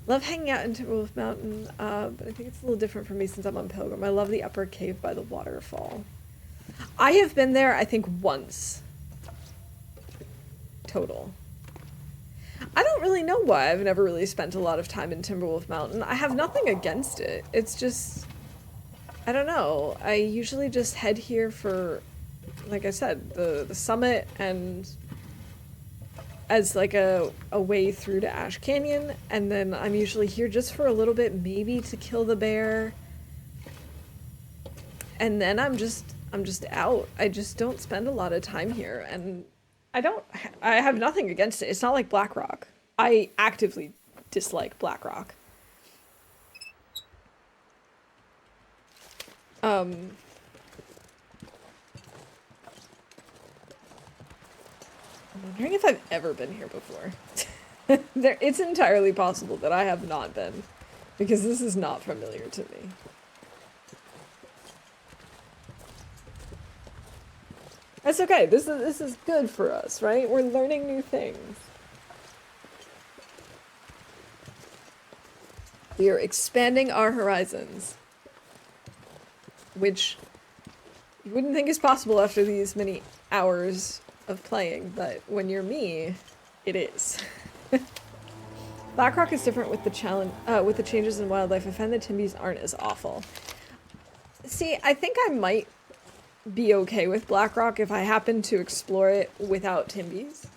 Love hanging out in Timberwolf Mountain, but I think it's a little different for me since I'm on Pilgrim. I love the upper cave by the waterfall. I have been there, I think, once. Total. I don't really know why I've never really spent a lot of time in Timberwolf Mountain. I have nothing against it. It's just... I don't know. I usually just head here for, like I said, the summit and as like a way through to Ash Canyon, and then I'm usually here just for a little bit, maybe to kill the bear. And then I'm I'm just out. I just don't spend a lot of time here, and I have nothing against it. It's not like Blackrock. I actively dislike Blackrock. I'm wondering if I've ever been here before. It's entirely possible that I have not been, because this is not familiar to me. That's okay. This is good for us, right? We're learning new things. We are expanding our horizons, which you wouldn't think is possible after these many hours of playing, but when you're me, it is. Blackrock is different with the with the changes in wildlife. I find the Timbies aren't as awful. See, I think I might be okay with Blackrock if I happen to explore it without Timbies.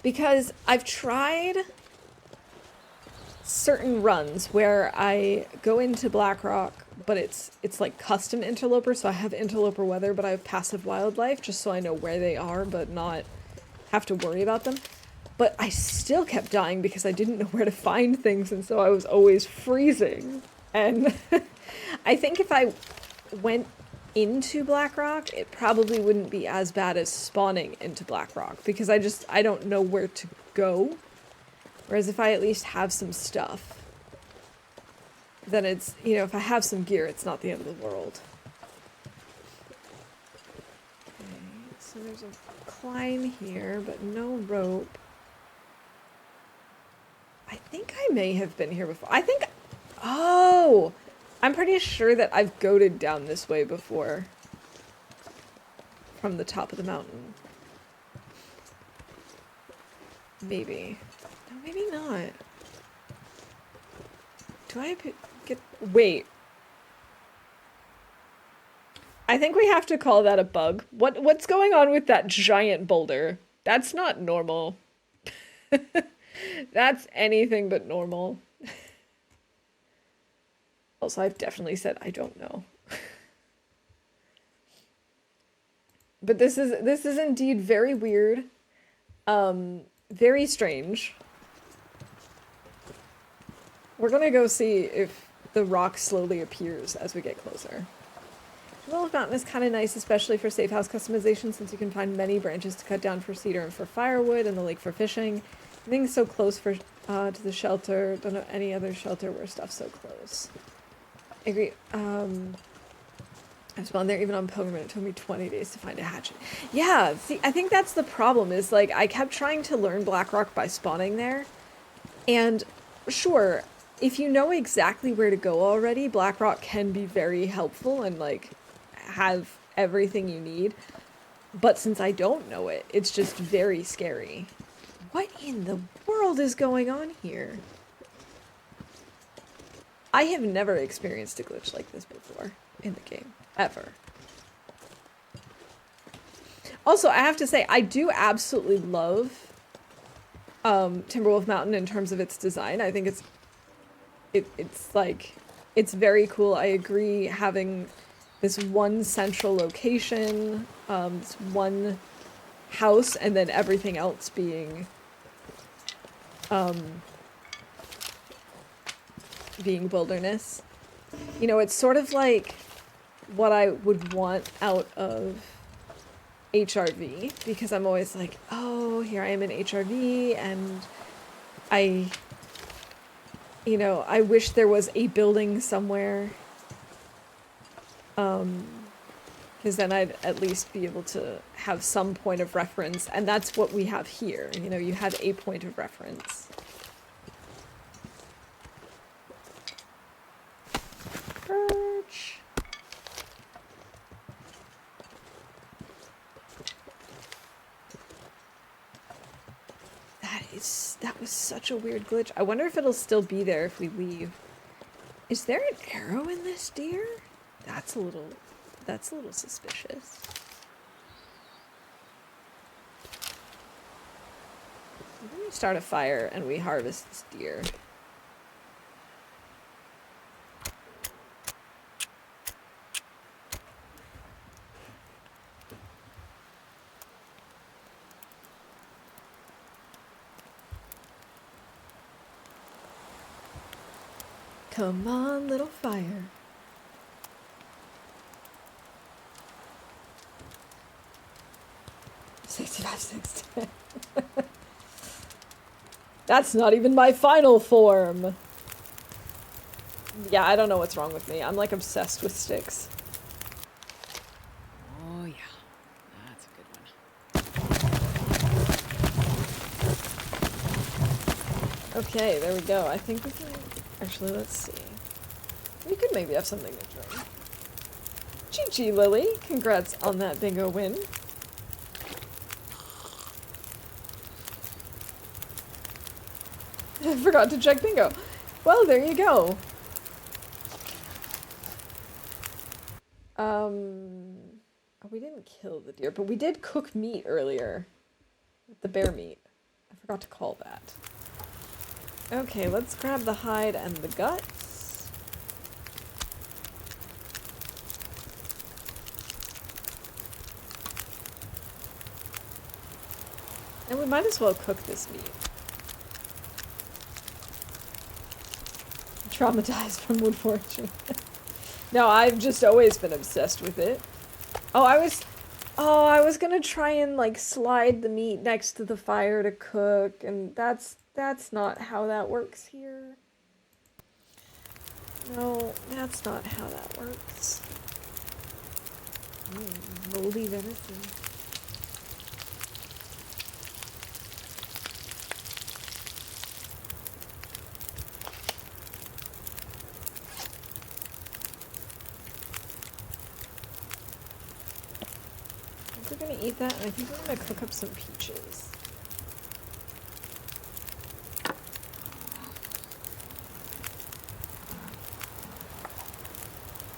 Because I've tried certain runs where I go into Blackrock, but it's like custom interloper, so I have interloper weather, but I have passive wildlife, just so I know where they are, but not have to worry about them. But I still kept dying because I didn't know where to find things, and so I was always freezing. And I think if I went into Blackrock, it probably wouldn't be as bad as spawning into Blackrock, because I don't know where to go. Whereas if I at least have some stuff, then it's, you know, if I have some gear, it's not the end of the world. Okay, so there's a climb here, but no rope. I think I may have been here before. Oh! I'm pretty sure that I've goated down this way before. From the top of the mountain. Maybe. No, maybe not. Do I get... Wait. I think we have to call that a bug. What's going on with that giant boulder? That's not normal. That's anything but normal. Also, I've definitely said I don't know. But this is indeed very weird. Very strange. We're gonna go see if the rock slowly appears as we get closer. Well, Mountain is kind of nice, especially for safe house customization, since you can find many branches to cut down for cedar and for firewood, and the lake for fishing. Everything's so close for to the shelter. Don't know any other shelter where stuff's so close. I agree. I spawned there even on Pilgrim. It took me 20 days to find a hatchet. Yeah, see, I think that's the problem, is like I kept trying to learn Blackrock by spawning there. And sure, if you know exactly where to go already, Blackrock can be very helpful and like have everything you need. But since I don't know it, it's just very scary. What in the world is going on here? I have never experienced a glitch like this before in the game, ever. Also, I have to say, I do absolutely love Timberwolf Mountain in terms of its design. I think it's very cool. I agree, having this one central location, this one house, and then everything else being wilderness. You know, it's sort of like what I would want out of HRV, because I'm always like, oh, here I am in HRV, and I wish there was a building somewhere, because then I'd at least be able to have some point of reference, and that's what we have here. You know, you have a point of reference. Perch. That was such a weird glitch. I wonder if it'll still be there if we leave. Is there an arrow in this deer? That's a little suspicious. Let me start a fire and we harvest this deer. Come on, little fire. Six. That's not even my final form. Yeah, I don't know what's wrong with me. I'm like obsessed with sticks. Oh, yeah. That's a good one. Okay, there we go. I think we can... Actually, let's see. We could maybe have something to drink. GG, Lily. Congrats on that bingo win. I forgot to check bingo. Well, there you go. Oh, we didn't kill the deer, but we did cook meat earlier. The bear meat. I forgot to call that. Okay, let's grab the hide and the guts. And we might as well cook this meat. Traumatized from wood foraging. No, I've just always been obsessed with it. Oh, I was gonna try and like slide the meat next to the fire to cook, and that's not how that works here. No, that's not how that works. Moldy venison. We're gonna eat that, and I think we're gonna cook up some peaches.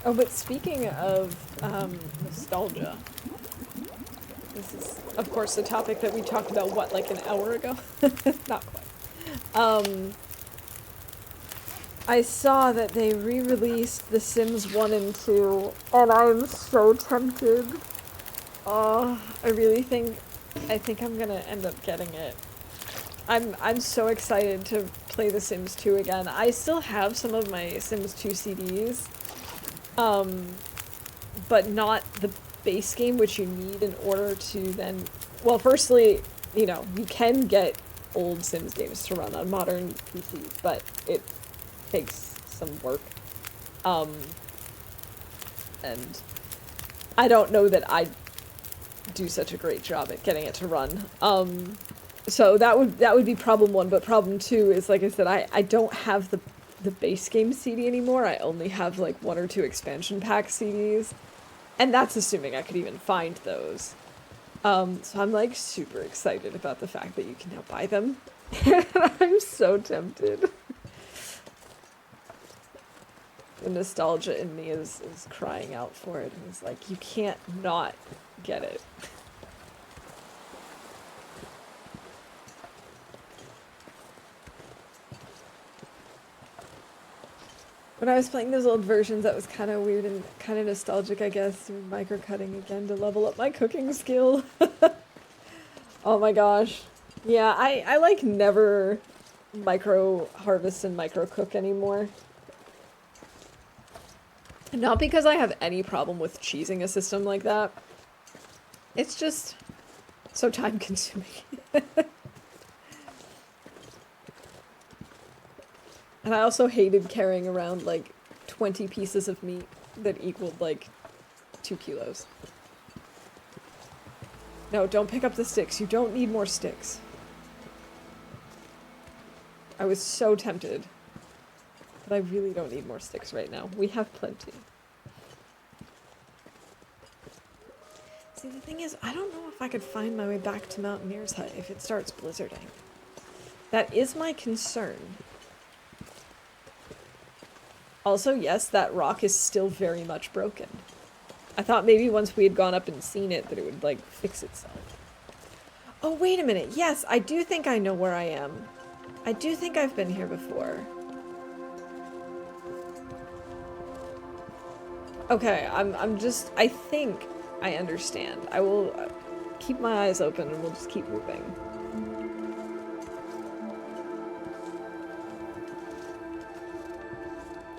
Oh, but speaking of nostalgia, this is, of course, the topic that we talked about, what, like an hour ago? Not quite. I saw that they re-released The Sims 1 and 2, and I'm so tempted. Oh, I think I'm gonna end up getting it. I'm so excited to play The Sims 2 again. I still have some of my Sims 2 CDs, but not the base game, which you need in order to then... Well, firstly, you know, you can get old Sims games to run on modern PCs, but it takes some work. And I don't know that I do such a great job at getting it to run. So that would be problem one, but problem two is, like I said, I don't have the base game CD anymore. I only have like 1 or 2 expansion pack CDs, and that's assuming I could even find those. So I'm like super excited about the fact that you can now buy them. I'm so tempted. The nostalgia in me is crying out for it. It's like, you can't not get it. When I was playing those old versions, that was kind of weird and kind of nostalgic, I guess. Micro-cutting again to level up my cooking skill. Oh my gosh. Yeah, I like never micro-harvest and micro-cook anymore. Not because I have any problem with cheesing a system like that. It's just so time-consuming. And I also hated carrying around, like, 20 pieces of meat that equaled, like, 2 kilos. No, don't pick up the sticks. You don't need more sticks. I was so tempted. But I really don't need more sticks right now. We have plenty. See, the thing is, I don't know if I could find my way back to Mountaineer's Hut if it starts blizzarding. That is my concern. Also, yes, that rock is still very much broken. I thought maybe once we had gone up and seen it that it would, like, fix itself. Oh, wait a minute. Yes, I do think I know where I am. I do think I've been here before. Okay, I think I understand. I will keep my eyes open and we'll just keep moving.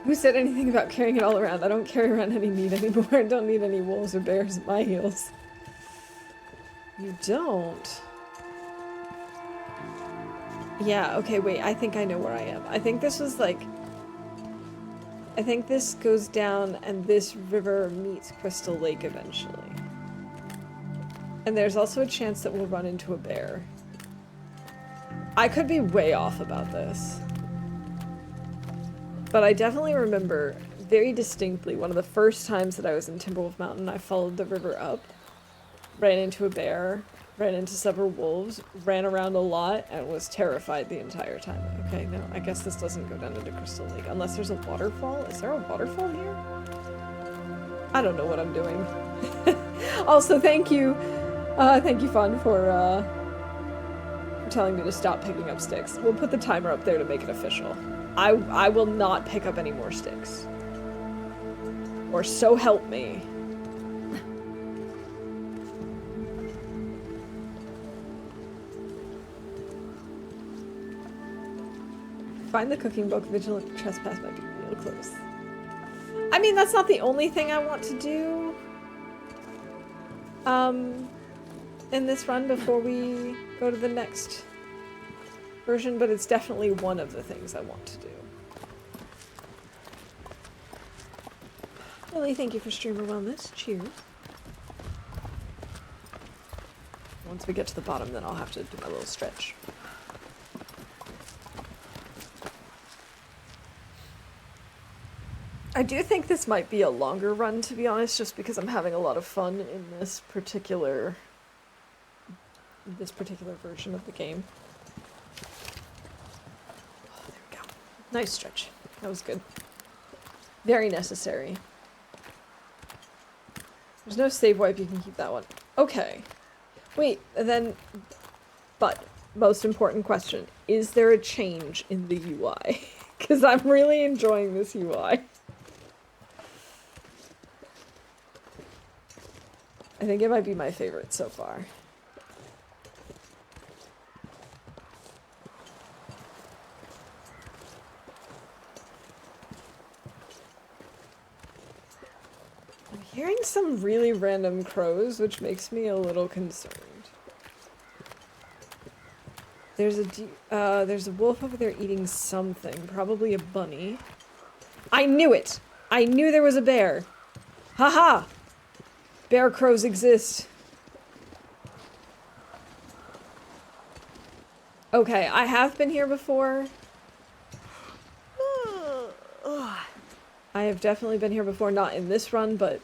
Who said anything about carrying it all around? I don't carry around any meat anymore. I don't need any wolves or bears at my heels. You don't? Yeah, okay, wait, I think I know where I am. I think this was like... I think this goes down and this river meets Crystal Lake eventually. And there's also a chance that we'll run into a bear. I could be way off about this. But I definitely remember very distinctly one of the first times that I was in Timberwolf Mountain, I followed the river up, ran into a bear, ran into several wolves, ran around a lot, and was terrified the entire time. Okay, no, I guess this doesn't go down into Crystal Lake, unless there's a waterfall. Is there a waterfall here? I don't know what I'm doing. Also, thank you, Fun, for telling me to stop picking up sticks. We'll put the timer up there to make it official. I will not pick up any more sticks. Or so help me. Find the cooking book. Vigilant trespass might be real close. I mean, that's not the only thing I want to do. In this run before we go to the next version, but it's definitely one of the things I want to do. Lily, thank you for streamer wellness. Cheers. Once we get to the bottom, then I'll have to do my little stretch. I do think this might be a longer run, to be honest, just because I'm having a lot of fun in this particular version of the game. Oh, there we go. Nice stretch. That was good. Very necessary. There's no save wipe, you can keep that one. Okay. Wait, then... But, most important question. Is there a change in the UI? Because I'm really enjoying this UI. I think it might be my favorite so far. I'm hearing some really random crows, which makes me a little concerned. There's a wolf over there eating something, probably a bunny. I knew it! I knew there was a bear! Haha! Bear crows exist. Okay, I have been here before. I have definitely been here before, not in this run, but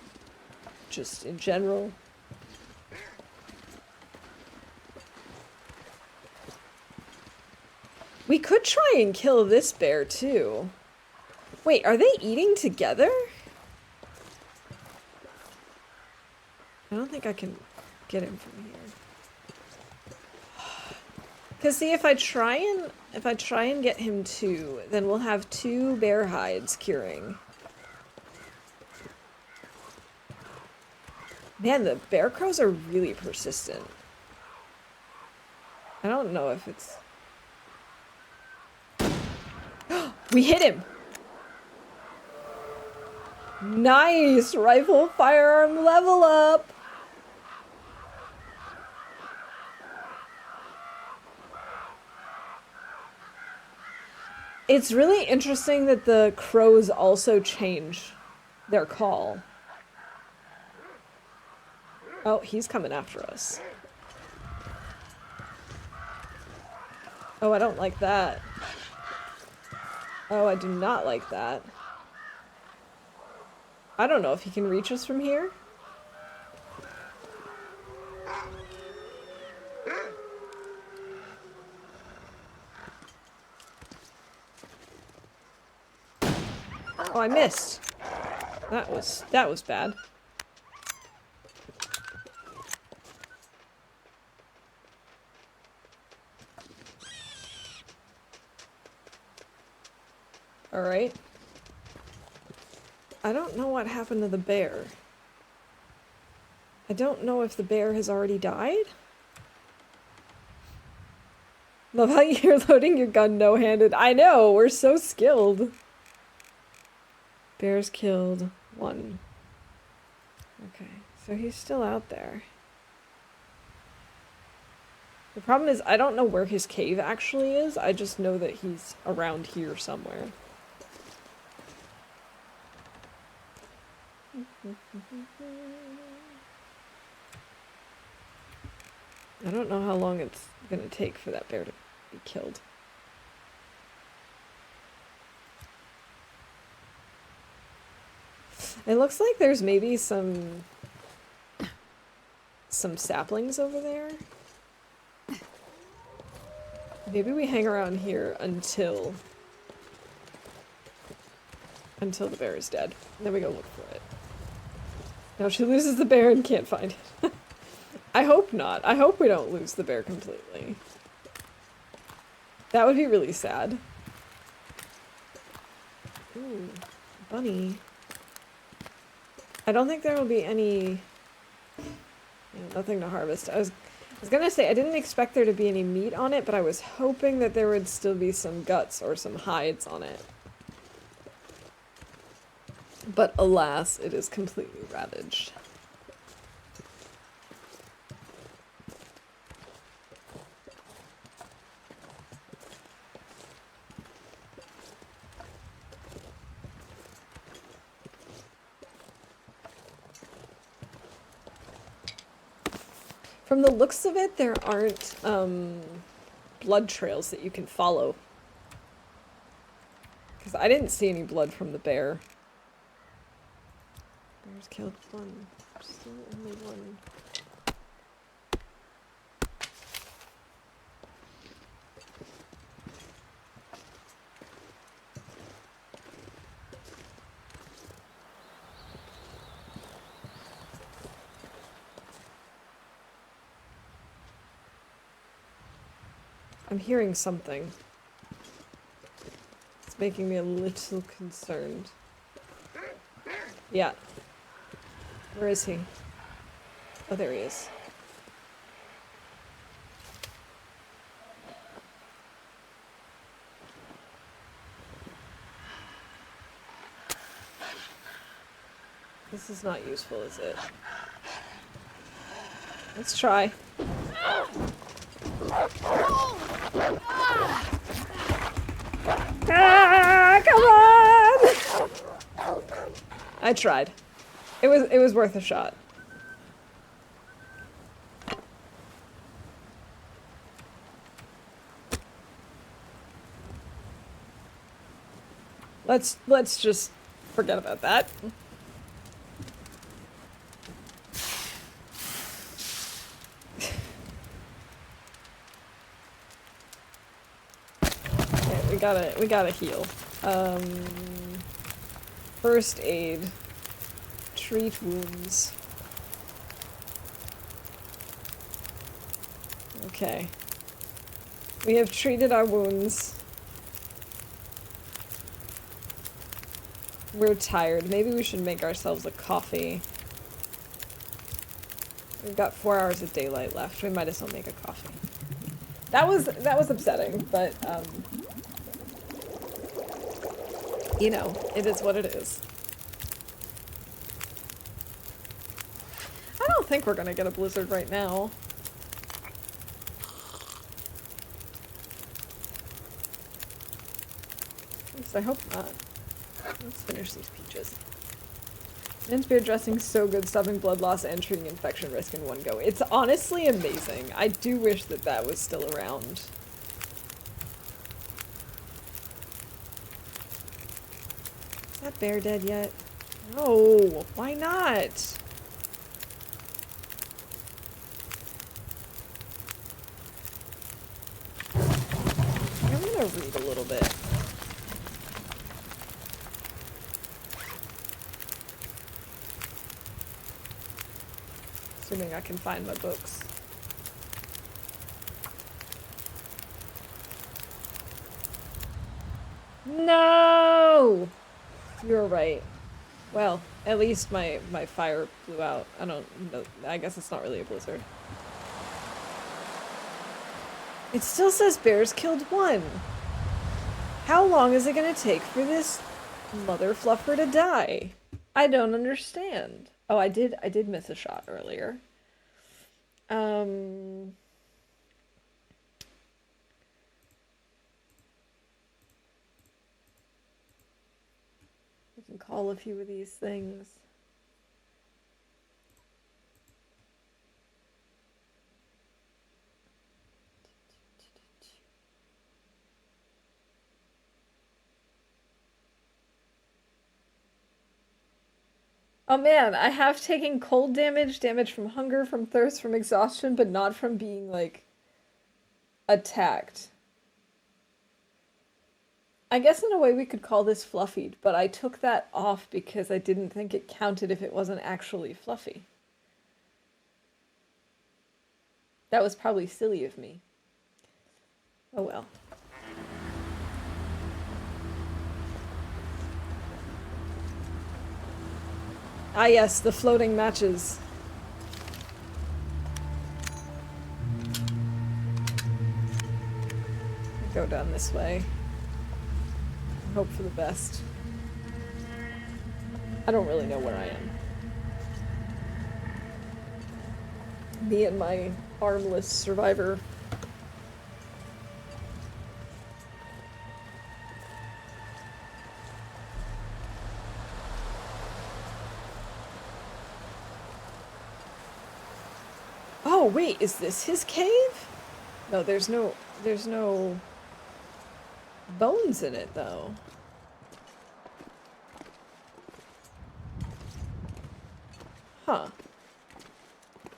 just in general. We could try and kill this bear, too. Wait, are they eating together? I don't think I can get him from here. Cause see, if I try and get him too, then we'll have 2 bear hides curing. Man, the bear crows are really persistent. I don't know if it's... We hit him! Nice! Rifle firearm level up! It's really interesting that the crows also change their call. Oh, he's coming after us. Oh, I don't like that. Oh, I do not like that. I don't know if he can reach us from here. Oh, I missed. That was bad. All right. I don't know what happened to the bear. I don't know if the bear has already died. Love how you're loading your gun no-handed. I know, we're so skilled. Bears killed 1. Okay, so he's still out there. The problem is I don't know where his cave actually is. I just know that he's around here somewhere. I don't know how long it's gonna take for that bear to be killed. It looks like there's maybe some saplings over there. Maybe we hang around here until the bear is dead. And then we go look for it. Now she loses the bear and can't find it. I hope not. I hope we don't lose the bear completely. That would be really sad. Ooh, bunny. I don't think there will be any... Yeah, nothing to harvest. I was gonna say, I didn't expect there to be any meat on it, but I was hoping that there would still be some guts or some hides on it. But alas, it is completely ravaged. From the looks of it, there aren't blood trails that you can follow. Because I didn't see any blood from the bear. Bears killed 1. Still only 1. I'm hearing something. It's making me a little concerned. Yeah. Where is he? Oh, there he is. This is not useful, is it? Let's try. Ah, come on! I tried. It was worth a shot. Let's just forget about that. Okay, we gotta heal. First aid. Treat wounds. Okay. We have treated our wounds. We're tired. Maybe we should make ourselves a coffee. We've got 4 hours of daylight left. We might as well make a coffee. That was upsetting, but you know, it is what it is. I don't think we're gonna get a blizzard right now. At least I hope not. Let's finish these peaches. Mint beer dressing so good, stopping blood loss and treating infection risk in one go. It's honestly amazing. I do wish that that was still around. Is that bear dead yet? No, why not? I'm gonna read a little bit. Assuming I can find my books. No! You're right. Well, at least my fire blew out. I don't know. I guess it's not really a blizzard. It still says bears killed 1. How long is it gonna take for this Mother Fluffer to die. I don't understand. Oh, I did miss a shot earlier. Um... I can call a few of these things. Oh man, I have taken cold damage, damage from hunger, from thirst, from exhaustion, but not from being, like, attacked. I guess in a way we could call this fluffied, but I took that off because I didn't think it counted if it wasn't actually fluffy. That was probably silly of me. Oh well. Ah yes, the floating matches. Go down this way. Hope for the best. I don't really know where I am. Me and my armless survivor. Oh wait, is this his cave? No, there's no bones in it though. Huh.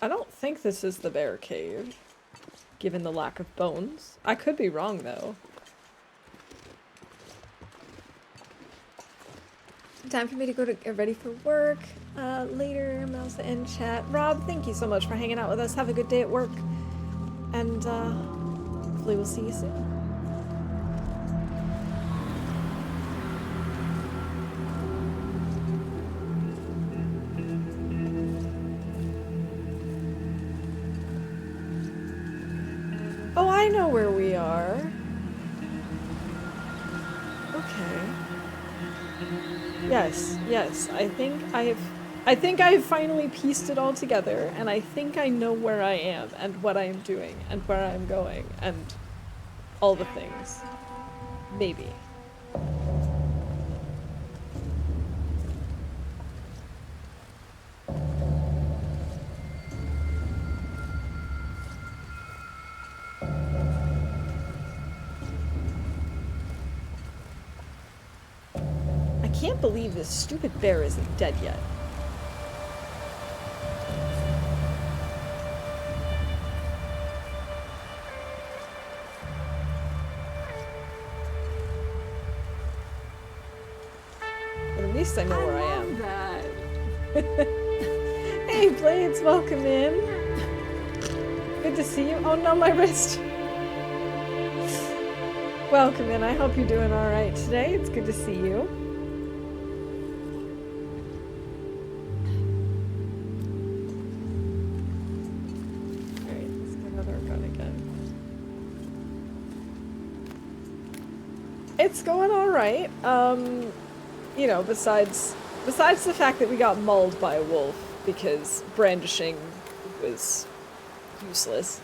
I don't think this is the bear cave, given the lack of bones. I could be wrong though. Time for me to go to get ready for work. Later, mouse and chat. Rob, thank you so much for hanging out with us. Have a good day at work. And hopefully we'll see you soon. Oh, I know where we are. Okay. Yes, yes. I think I have finally pieced it all together, and I think I know where I am and what I am doing and where I'm going and all the things. Maybe. I can't believe this stupid bear isn't dead yet. But at least I know where I am. Hey Blades, welcome in. Good to see you. Oh no, my wrist. Welcome in. I hope you're doing alright today. It's good to see you. Alright, let's get another gun again. It's going alright. You know, besides the fact that we got mauled by a wolf because brandishing was useless.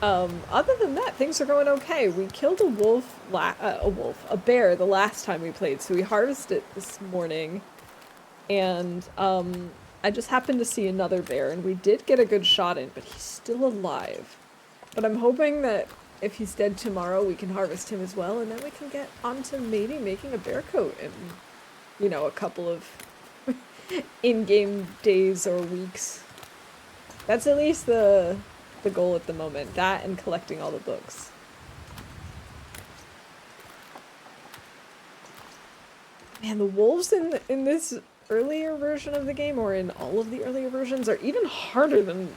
Other than that, things are going okay. We killed a bear the last time we played, so we harvested it this morning. And, I just happened to see another bear, and we did get a good shot in, but he's still alive. But I'm hoping that if he's dead tomorrow, we can harvest him as well, and then we can get onto maybe making a bear coat in, you know, a couple of in-game days or weeks. That's at least the goal at the moment. That and collecting all the books. Man, the wolves in this earlier version of the game, or in all of the earlier versions, are even harder than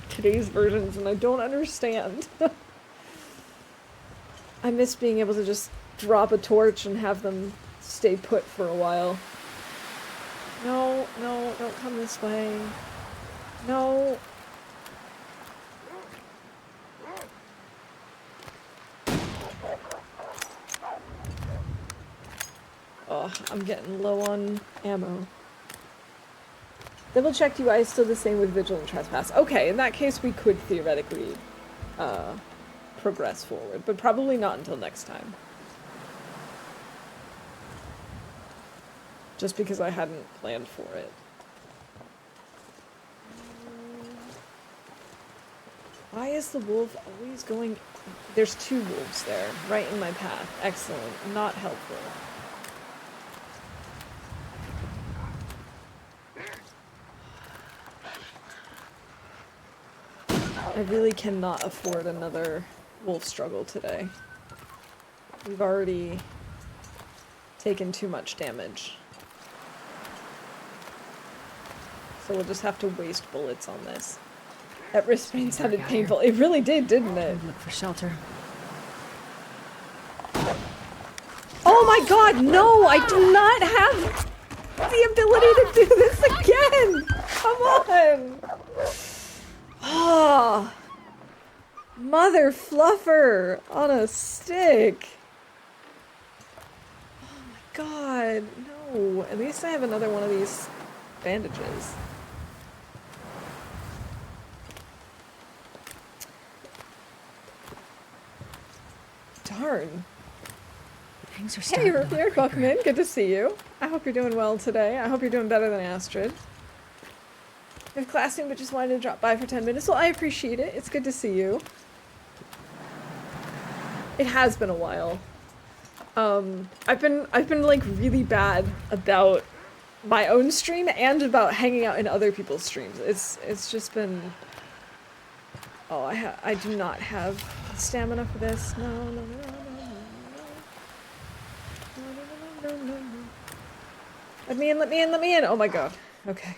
today's versions, and I don't understand. I miss being able to just drop a torch and have them stay put for a while. No, no, don't come this way. No. Ugh. I'm getting low on ammo. Double checked UI is still the same with Vigilant Trespass. Okay, in that case we could theoretically progress forward, but probably not until next time. Just because I hadn't planned for it. Why is the wolf always going... There's 2 wolves there, right in my path. Excellent. Not helpful. I really cannot afford another wolf struggle today. We've already taken too much damage. So we'll just have to waste bullets on this. That wristband sounded painful. It really did, didn't it? Look for shelter. Oh my god, no! I do not have the ability to do this again! Come on! Ah, mother fluffer on a stick. Oh my god, no. At least I have another one of these bandages. Darn. Things are Hey, starting to look Rupier, welcome creepier. in. Good to see you. I hope you're doing well today. I hope you're doing better than Astrid. I have class soon, but just wanted to drop by for 10 minutes. Well, I appreciate it. It's good to see you. It has been a while. I've been like really bad about my own stream and about hanging out in other people's streams. It's just been... Oh, I do not have stamina for this. No, no, no, no, no, no, no, no, no, no. Let me in, let me in, let me in! Oh my god. Okay.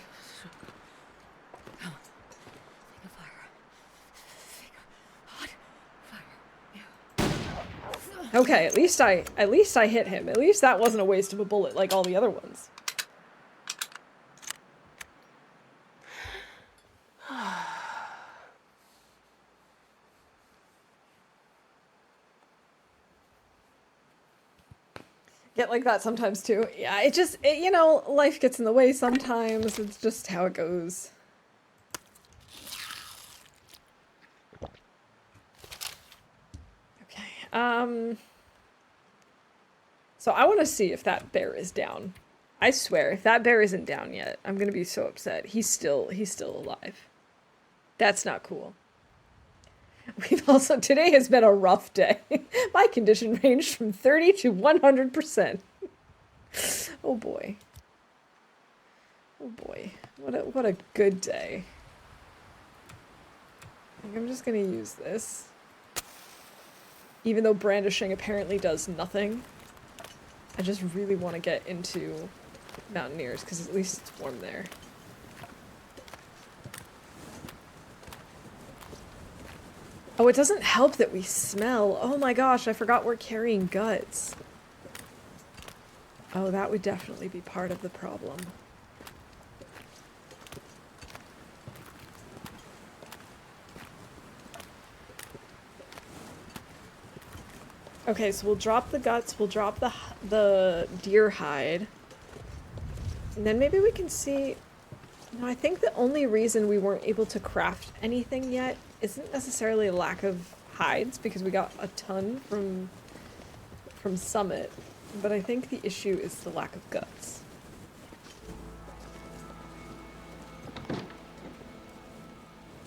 Okay, at least I hit him. At least that wasn't a waste of a bullet like all the other ones. Get like that sometimes too. Yeah, you know, life gets in the way sometimes. It's just how it goes. Okay, so I want to see if that bear is down. I swear, if that bear isn't down yet, I'm gonna be so upset. He's still alive. That's not cool. We've also, today has been a rough day. My condition ranged from 30 to 100%. Oh boy. Oh boy. What a good day. I think I'm just gonna use this. Even though brandishing apparently does nothing. I just really want to get into Mountaineers, because at least it's warm there. Oh, it doesn't help that we smell. Oh my gosh, I forgot we're carrying guts. Oh, that would definitely be part of the problem. Okay, so we'll drop the guts, we'll drop the deer hide. And then maybe we can see... No, I think the only reason we weren't able to craft anything yet isn't necessarily a lack of hides, because we got a ton from Summit, but I think the issue is the lack of guts.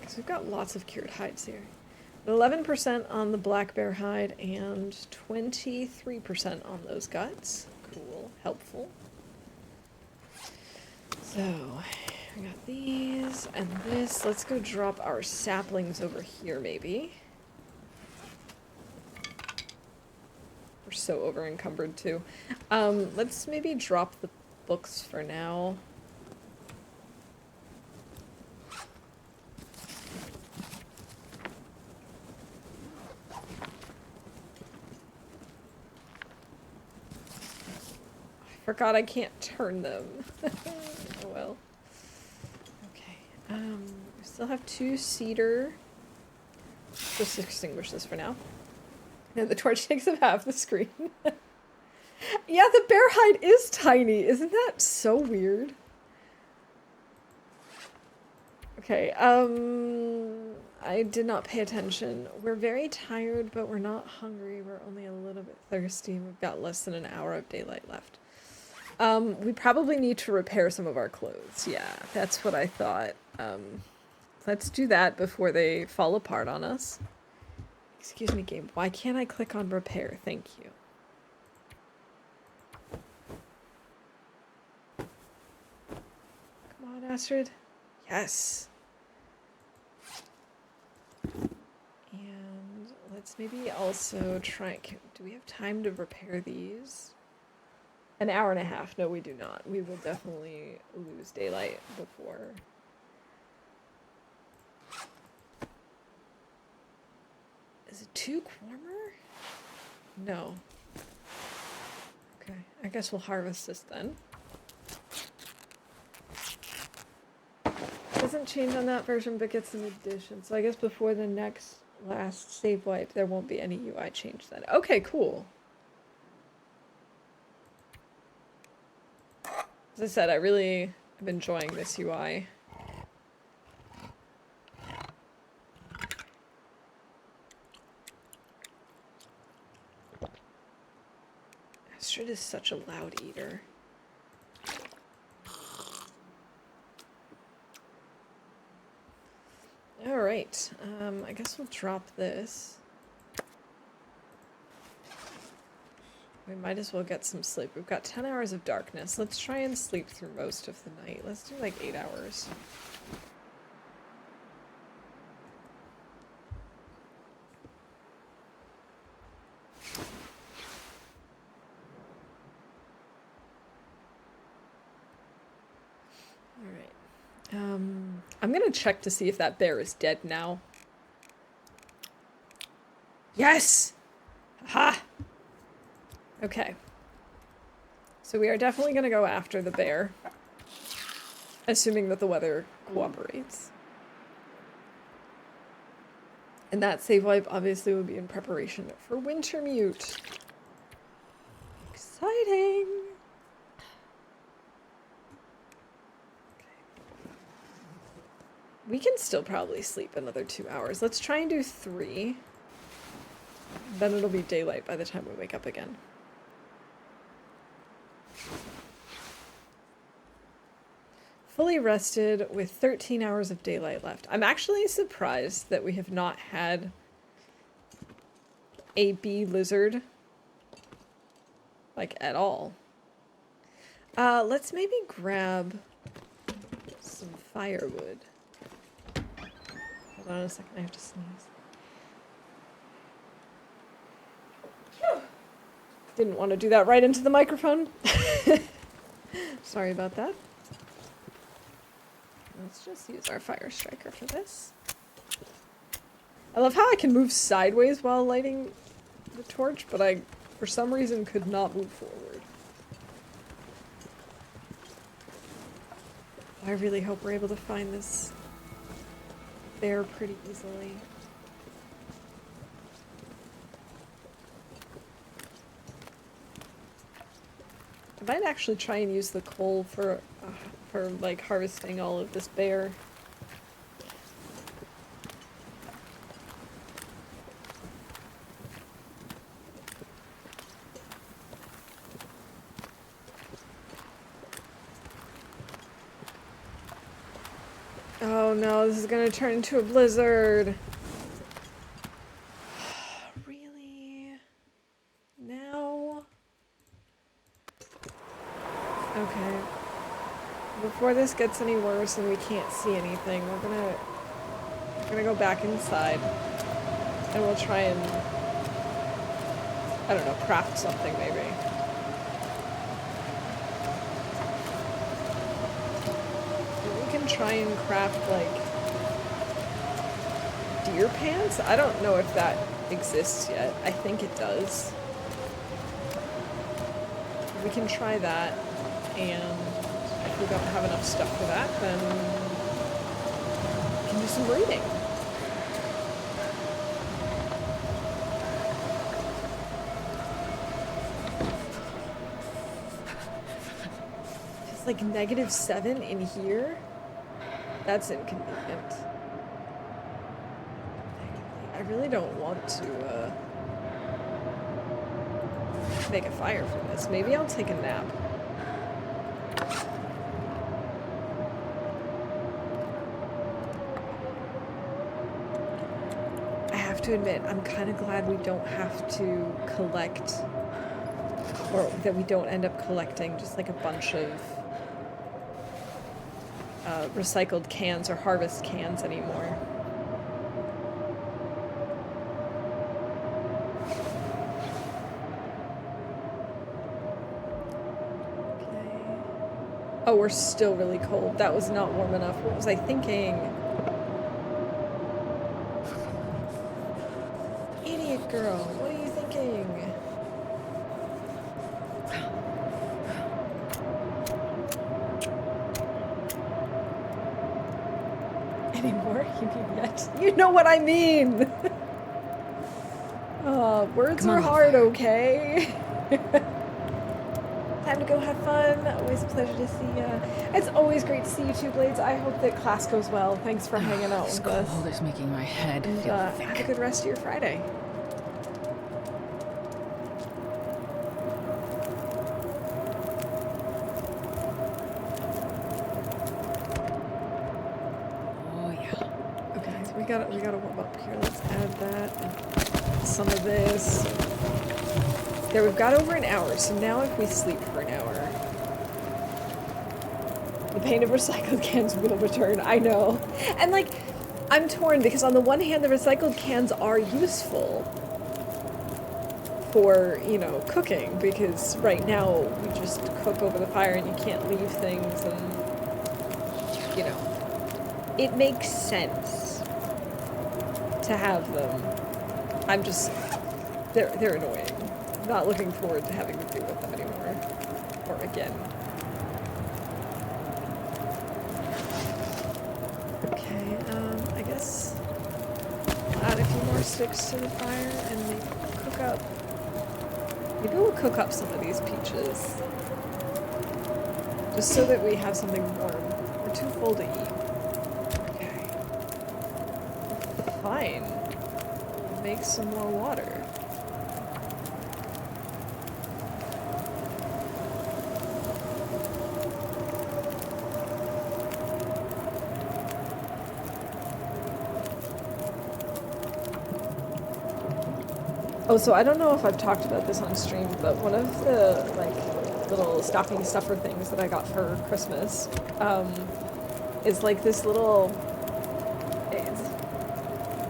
Because we've got lots of cured hides here. 11% on the black bear hide and 23% on those guts. Cool, helpful. So... I got these and this. Let's go drop our saplings over here, maybe. We're so over encumbered too. Let's maybe drop the books for now. I forgot I can't turn them. Oh well. We still have 2 cedar. Just extinguish this for now. And the torch takes up half the screen. Yeah, the bear hide is tiny. Isn't that so weird? Okay, I did not pay attention. We're very tired, but we're not hungry. We're only a little bit thirsty. We've got less than an hour of daylight left. We probably need to repair some of our clothes. Yeah, that's what I thought. Let's do that before they fall apart on us. Excuse me, game. Why can't I click on repair? Thank you. Come on, Astrid. Yes. And let's maybe also try... do we have time to repair these? An hour and a half. No, we do not. We will definitely lose daylight before... Is it too warmer? No. Okay, I guess we'll harvest this then. Doesn't change on that version, but gets an addition. So I guess before the last save wipe, there won't be any UI change then. Okay, cool. As I said, I really am enjoying this UI. Astrid is such a loud eater. Alright, I guess we'll drop this. We might as well get some sleep. We've got 10 hours of darkness. Let's try and sleep through most of the night. Let's do like 8 hours. I'm gonna check to see if that bear is dead now. Yes! Ha! Okay. So we are definitely gonna go after the bear. Assuming that the weather cooperates. And that save wipe obviously will be in preparation for Wintermute. Exciting! We can still probably sleep another 2 hours. Let's try and do 3. Then it'll be daylight by the time we wake up again. Fully rested with 13 hours of daylight left. I'm actually surprised that we have not had a bee lizard, like, at all. Let's maybe grab some firewood. Hold on a second, I have to sneeze. Didn't want to do that right into the microphone. Sorry about that. Let's just use our fire striker for this. I love how I can move sideways while lighting the torch, but I, for some reason, could not move forward. I really hope we're able to find this bear pretty easily. I might actually try and use the coal for like harvesting all of this bear. Oh no, this is gonna turn into a blizzard. Really? Now? Okay. Before this gets any worse and we can't see anything, we're gonna go back inside. And we'll try and, I don't know, craft something maybe. We can try and craft, like, deer pants? I don't know if that exists yet. I think it does. We can try that, and if we don't have enough stuff for that, then we can do some breeding. It's like -7 in here? That's inconvenient. I really don't want to, make a fire for this. Maybe I'll take a nap. I have to admit, I'm kind of glad we don't have to collect, or that we don't end up collecting just like a bunch of recycled cans or harvest cans anymore. Okay. Oh, we're still really cold. That was not warm enough. What was I thinking? Idiot girl, what are you thinking? Anymore? You mean yet? You know what I mean! Words are hard, okay? Time to go have fun. Always a pleasure to see ya. It's always great to see you too, Blades. I hope that class goes well. Thanks for hanging out with us. This cold is making my head And feel have thick. a good rest of your Friday. Oh yeah. Okay, so we gotta warm up here. Let's add that and some of this. There, we've got over an hour, so now if we sleep for an hour, the pain of recycled cans will return. I know. And like, I'm torn because on the one hand, the recycled cans are useful for, you know, cooking, because right now we just cook over the fire and you can't leave things, and, you know, it makes sense to have them. I'm just, they're annoying. Not looking forward to having to deal with them anymore. Or again. Okay, I guess I'll add a few more sticks to the fire and maybe cook up. Maybe we'll cook up some of these peaches. Just so that we have something warm. We're too full to eat. Okay. Fine. We'll make some more water. Oh, so I don't know if I've talked about this on stream, but one of the, like, little stocking stuffer things that I got for Christmas, is like this little,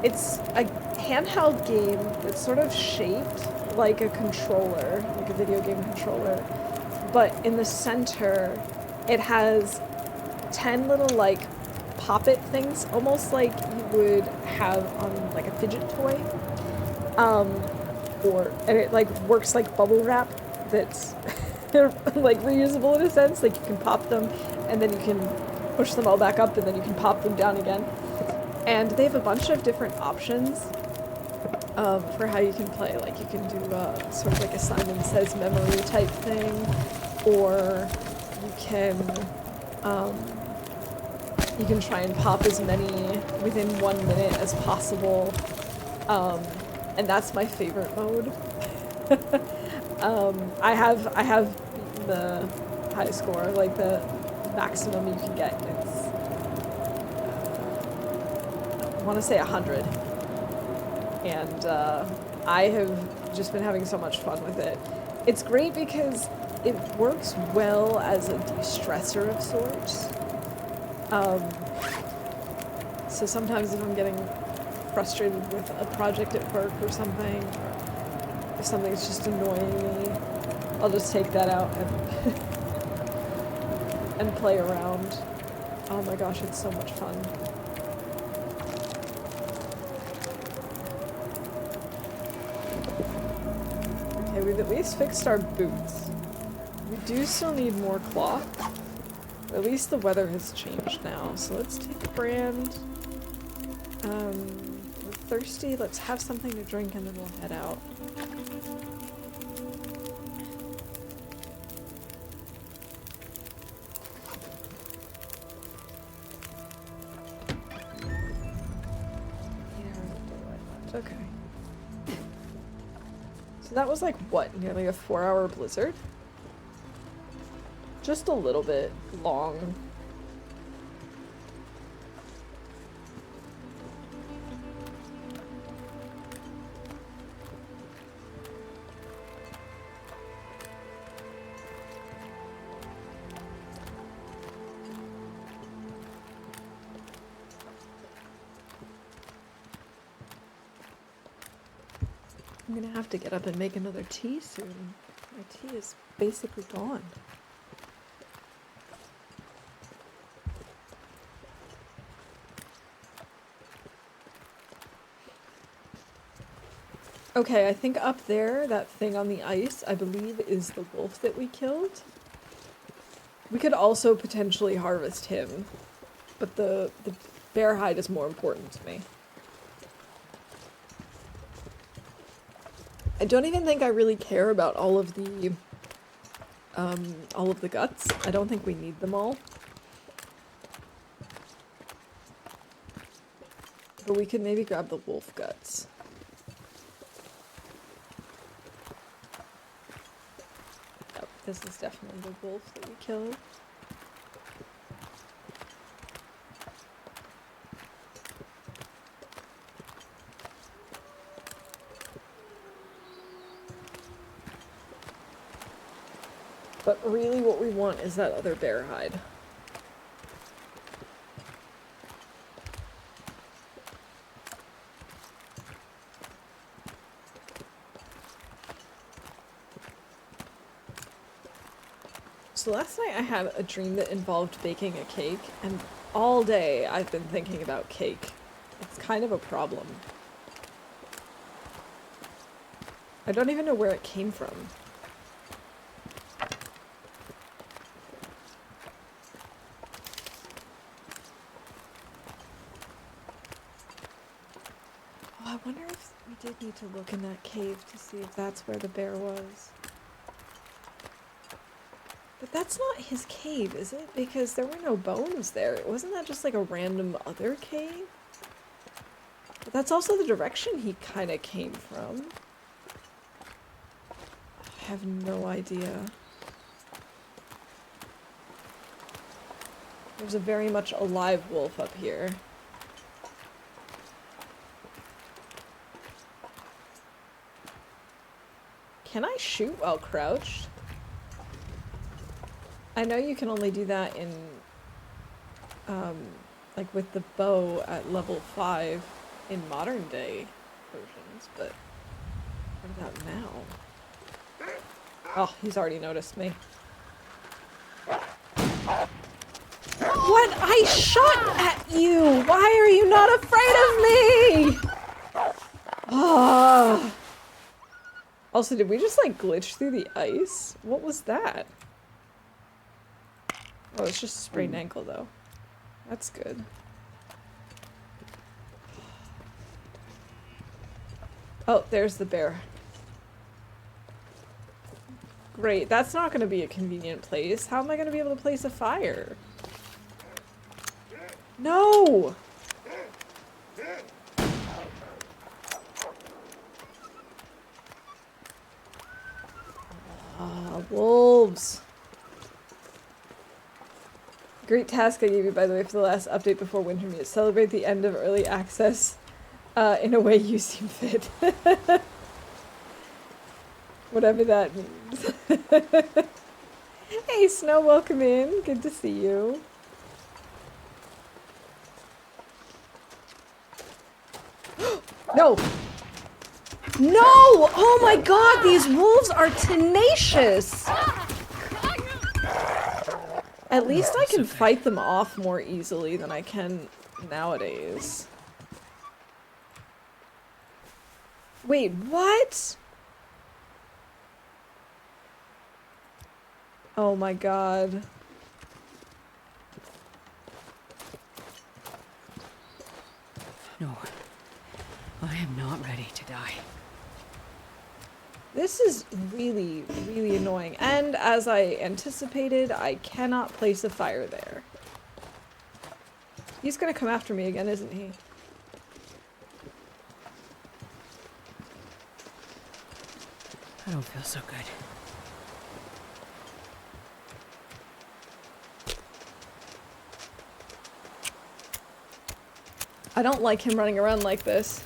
it's a handheld game that's sort of shaped like a controller, like a video game controller, but in the center, it has 10 little, like, pop-it things, almost like you would have on, like, a fidget toy. And it like works like bubble wrap that's like reusable in a sense. Like you can pop them and then you can push them all back up and then you can pop them down again. And they have a bunch of different options for how you can play. Like you can do sort of like a Simon Says memory type thing, or you can try and pop as many within 1 minute as possible. And that's my favorite mode. I have beaten the high score, like the maximum you can get. It's I want to say 100, and I have just been having so much fun with it. It's great because it works well as a de-stressor of sorts. So sometimes if I'm getting frustrated with a project at work or something, or if something's just annoying me, I'll just take that out and play around. Oh my gosh, it's so much fun. Okay, we've at least fixed our boots. We do still need more cloth. At least the weather has changed now, so let's take a brand. We're thirsty, let's have something to drink and then we'll head out. So that was like, what, nearly a 4-hour blizzard? Just a little bit long. I'm gonna have to get up and make another tea soon. My tea is basically gone. Okay, I think up there, that thing on the ice, I believe is the wolf that we killed. We could also potentially harvest him, but the bear hide is more important to me. I don't even think I really care about all of the guts. I don't think we need them all. But we could maybe grab the wolf guts. Yep, this is definitely the wolf that we killed. But really what we want is that other bear hide. So last night I had a dream that involved baking a cake, and all day I've been thinking about cake. It's kind of a problem. I don't even know where it came from. I wonder if we did need to look in that cave to see if that's where the bear was. But that's not his cave, is it? Because there were no bones there. Wasn't that just like a random other cave? But that's also the direction he kind of came from. I have no idea. There's a very much alive wolf up here. Can I shoot while crouched? I know you can only do that in, like with the bow at level 5 in modern day versions, but what about now? Oh, he's already noticed me. What? I shot at you! Why are you not afraid of me? Ah. Also, did we just like glitch through the ice? What was that? Oh, it's just a sprained ankle though. That's good. Oh, there's the bear. Great, that's not gonna be a convenient place. How am I gonna be able to place a fire? No! Ah, wolves. Great task I gave you, by the way, for the last update before Wintermute. Celebrate the end of early access in a way you seem fit. Whatever that means. Hey, Snow, welcome in. Good to see you. No! No! Oh my god, these wolves are tenacious! At least I can fight them off more easily than I can nowadays. Wait, what? Oh my god. No. I am not ready to die. This is really, really annoying. And as I anticipated, I cannot place a fire there. He's gonna come after me again, isn't he? I don't feel so good. I don't like him running around like this.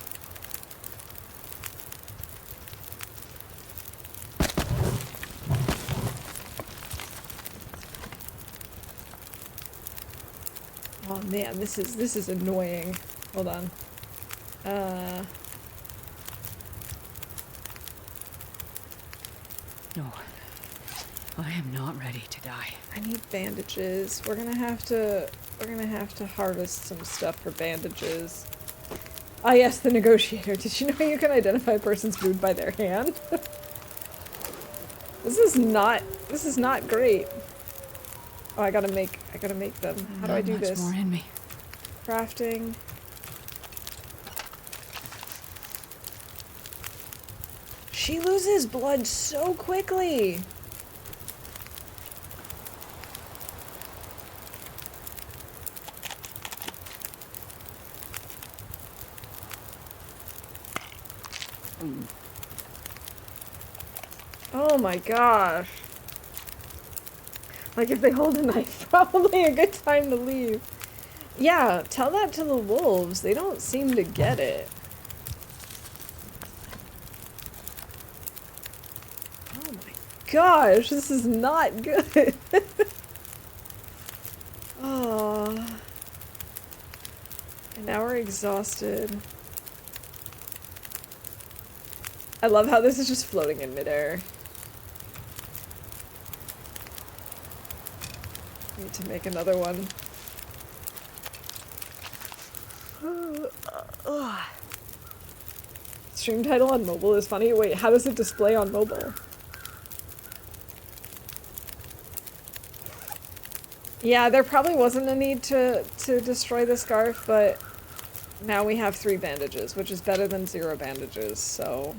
Oh man, this is annoying. Hold on. No. I am not ready to die. I need bandages. We're gonna have to harvest some stuff for bandages. Ah yes, the negotiator. Did you know you can identify a person's mood by their hand? This is not great. Oh, I gotta make them. How do I do this? Not much more in me. Crafting. She loses blood so quickly. Oh my gosh. Like if they hold a knife, probably a good time to leave. Yeah, tell that to the wolves. They don't seem to get it. Oh my gosh, this is not good. Oh. And now we're exhausted. I love how this is just floating in midair. Need to make another one. Stream title on mobile is funny. Wait, how does it display on mobile? Yeah, there probably wasn't a need to destroy the scarf, but now we have 3 bandages, which is better than 0 bandages, so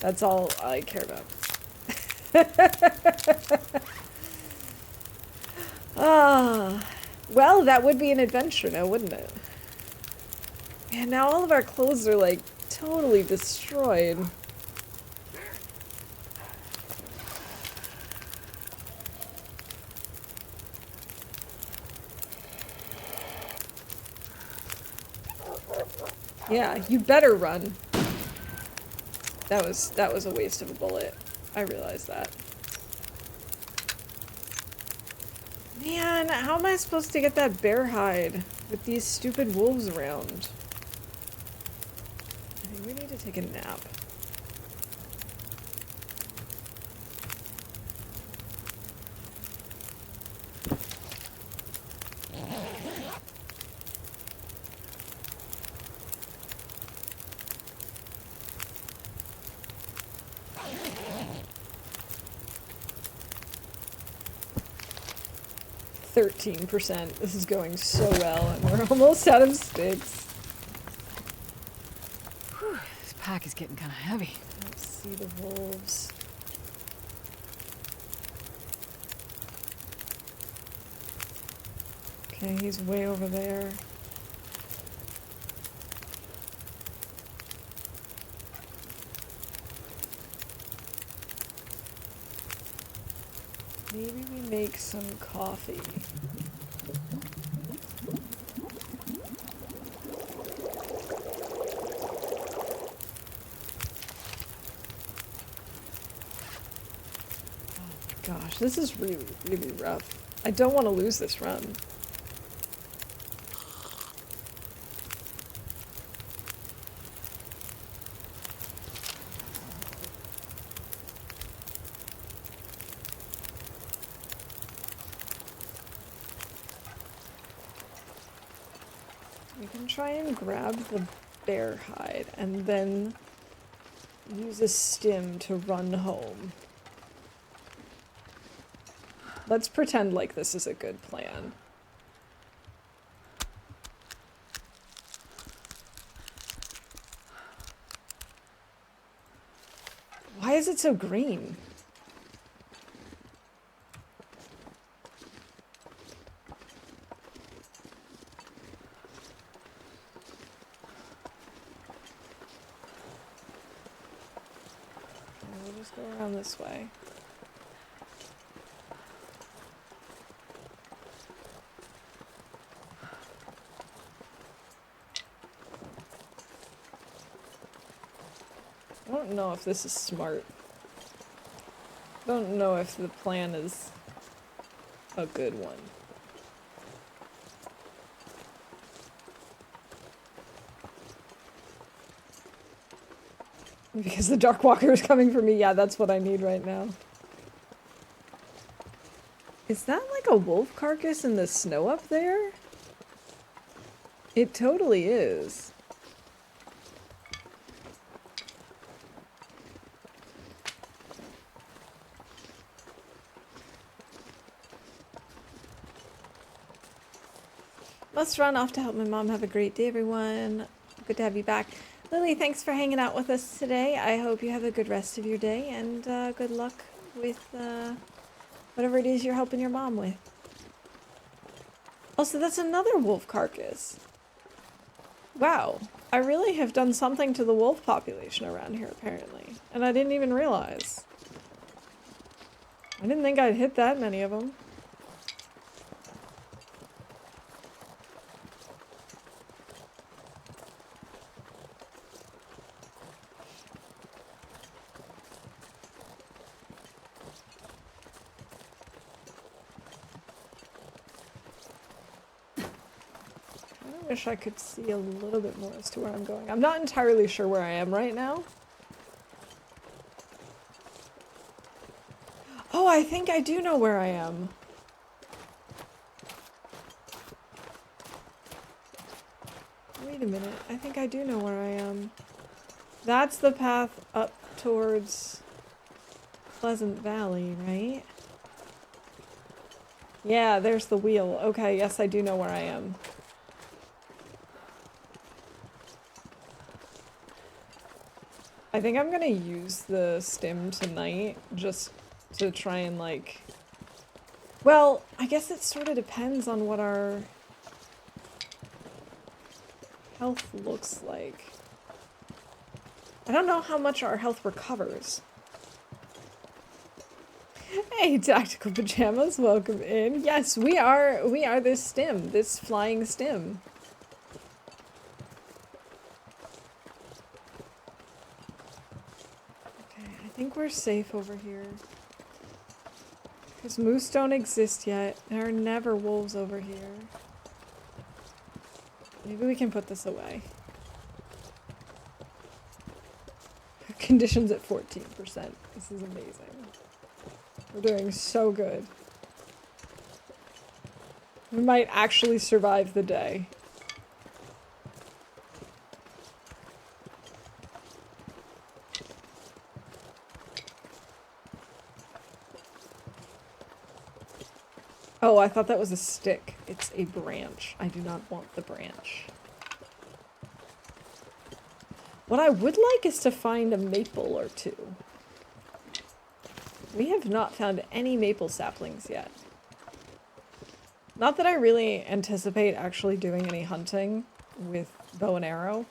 that's all I care about. Ah, well, that would be an adventure now, wouldn't it? Man, now all of our clothes are like totally destroyed. Yeah, you better run. That was a waste of a bullet. I realized that. Man, how am I supposed to get that bear hide with these stupid wolves around? I think we need to take a nap. %. This is going so well, and we're almost out of sticks. Whew, this pack is getting kind of heavy. Let's see the wolves. Okay, he's way over there. Maybe we make some coffee. Oh my gosh, this is really, really rough. I don't want to lose this run. We can try and grab the bear hide and then use a stim to run home. Let's pretend like this is a good plan. Why is it so green? just go around this way. I don't know if this is smart. I don't know if the plan is a good one. Because the Dark Walker is coming for me. Yeah, that's what I need right now. Is that like a wolf carcass in the snow up there? It totally is. Must run off to help my mom. Have a great day, everyone. Good to have you back. Lily, thanks for hanging out with us today. I hope you have a good rest of your day, and good luck with whatever it is you're helping your mom with. Also, that's another wolf carcass. Wow, I really have done something to the wolf population around here, apparently. And I didn't even realize. I didn't think I'd hit that many of them. I wish I could see a little bit more as to where I'm going. I'm not entirely sure where I am right now. Oh, I think I do know where I am. Wait a minute. I think I do know where I am. That's the path up towards Pleasant Valley, right? Yeah, there's the wheel. Okay, yes, I do know where I am. I think I'm gonna use the stim tonight just to try and like... Well, I guess it sort of depends on what our health looks like. I don't know how much our health recovers. Hey, Tactical Pajamas, welcome in. Yes, we are this stim, this flying stim. I think we're safe over here. Because moose don't exist yet. There are never wolves over here. Maybe we can put this away. Conditions at 14%. This is amazing. We're doing so good. We might actually survive the day. Oh, I thought that was a stick. It's a branch. I do not want the branch. What I would like is to find a maple or two. We have not found any maple saplings yet. Not that I really anticipate actually doing any hunting with bow and arrow,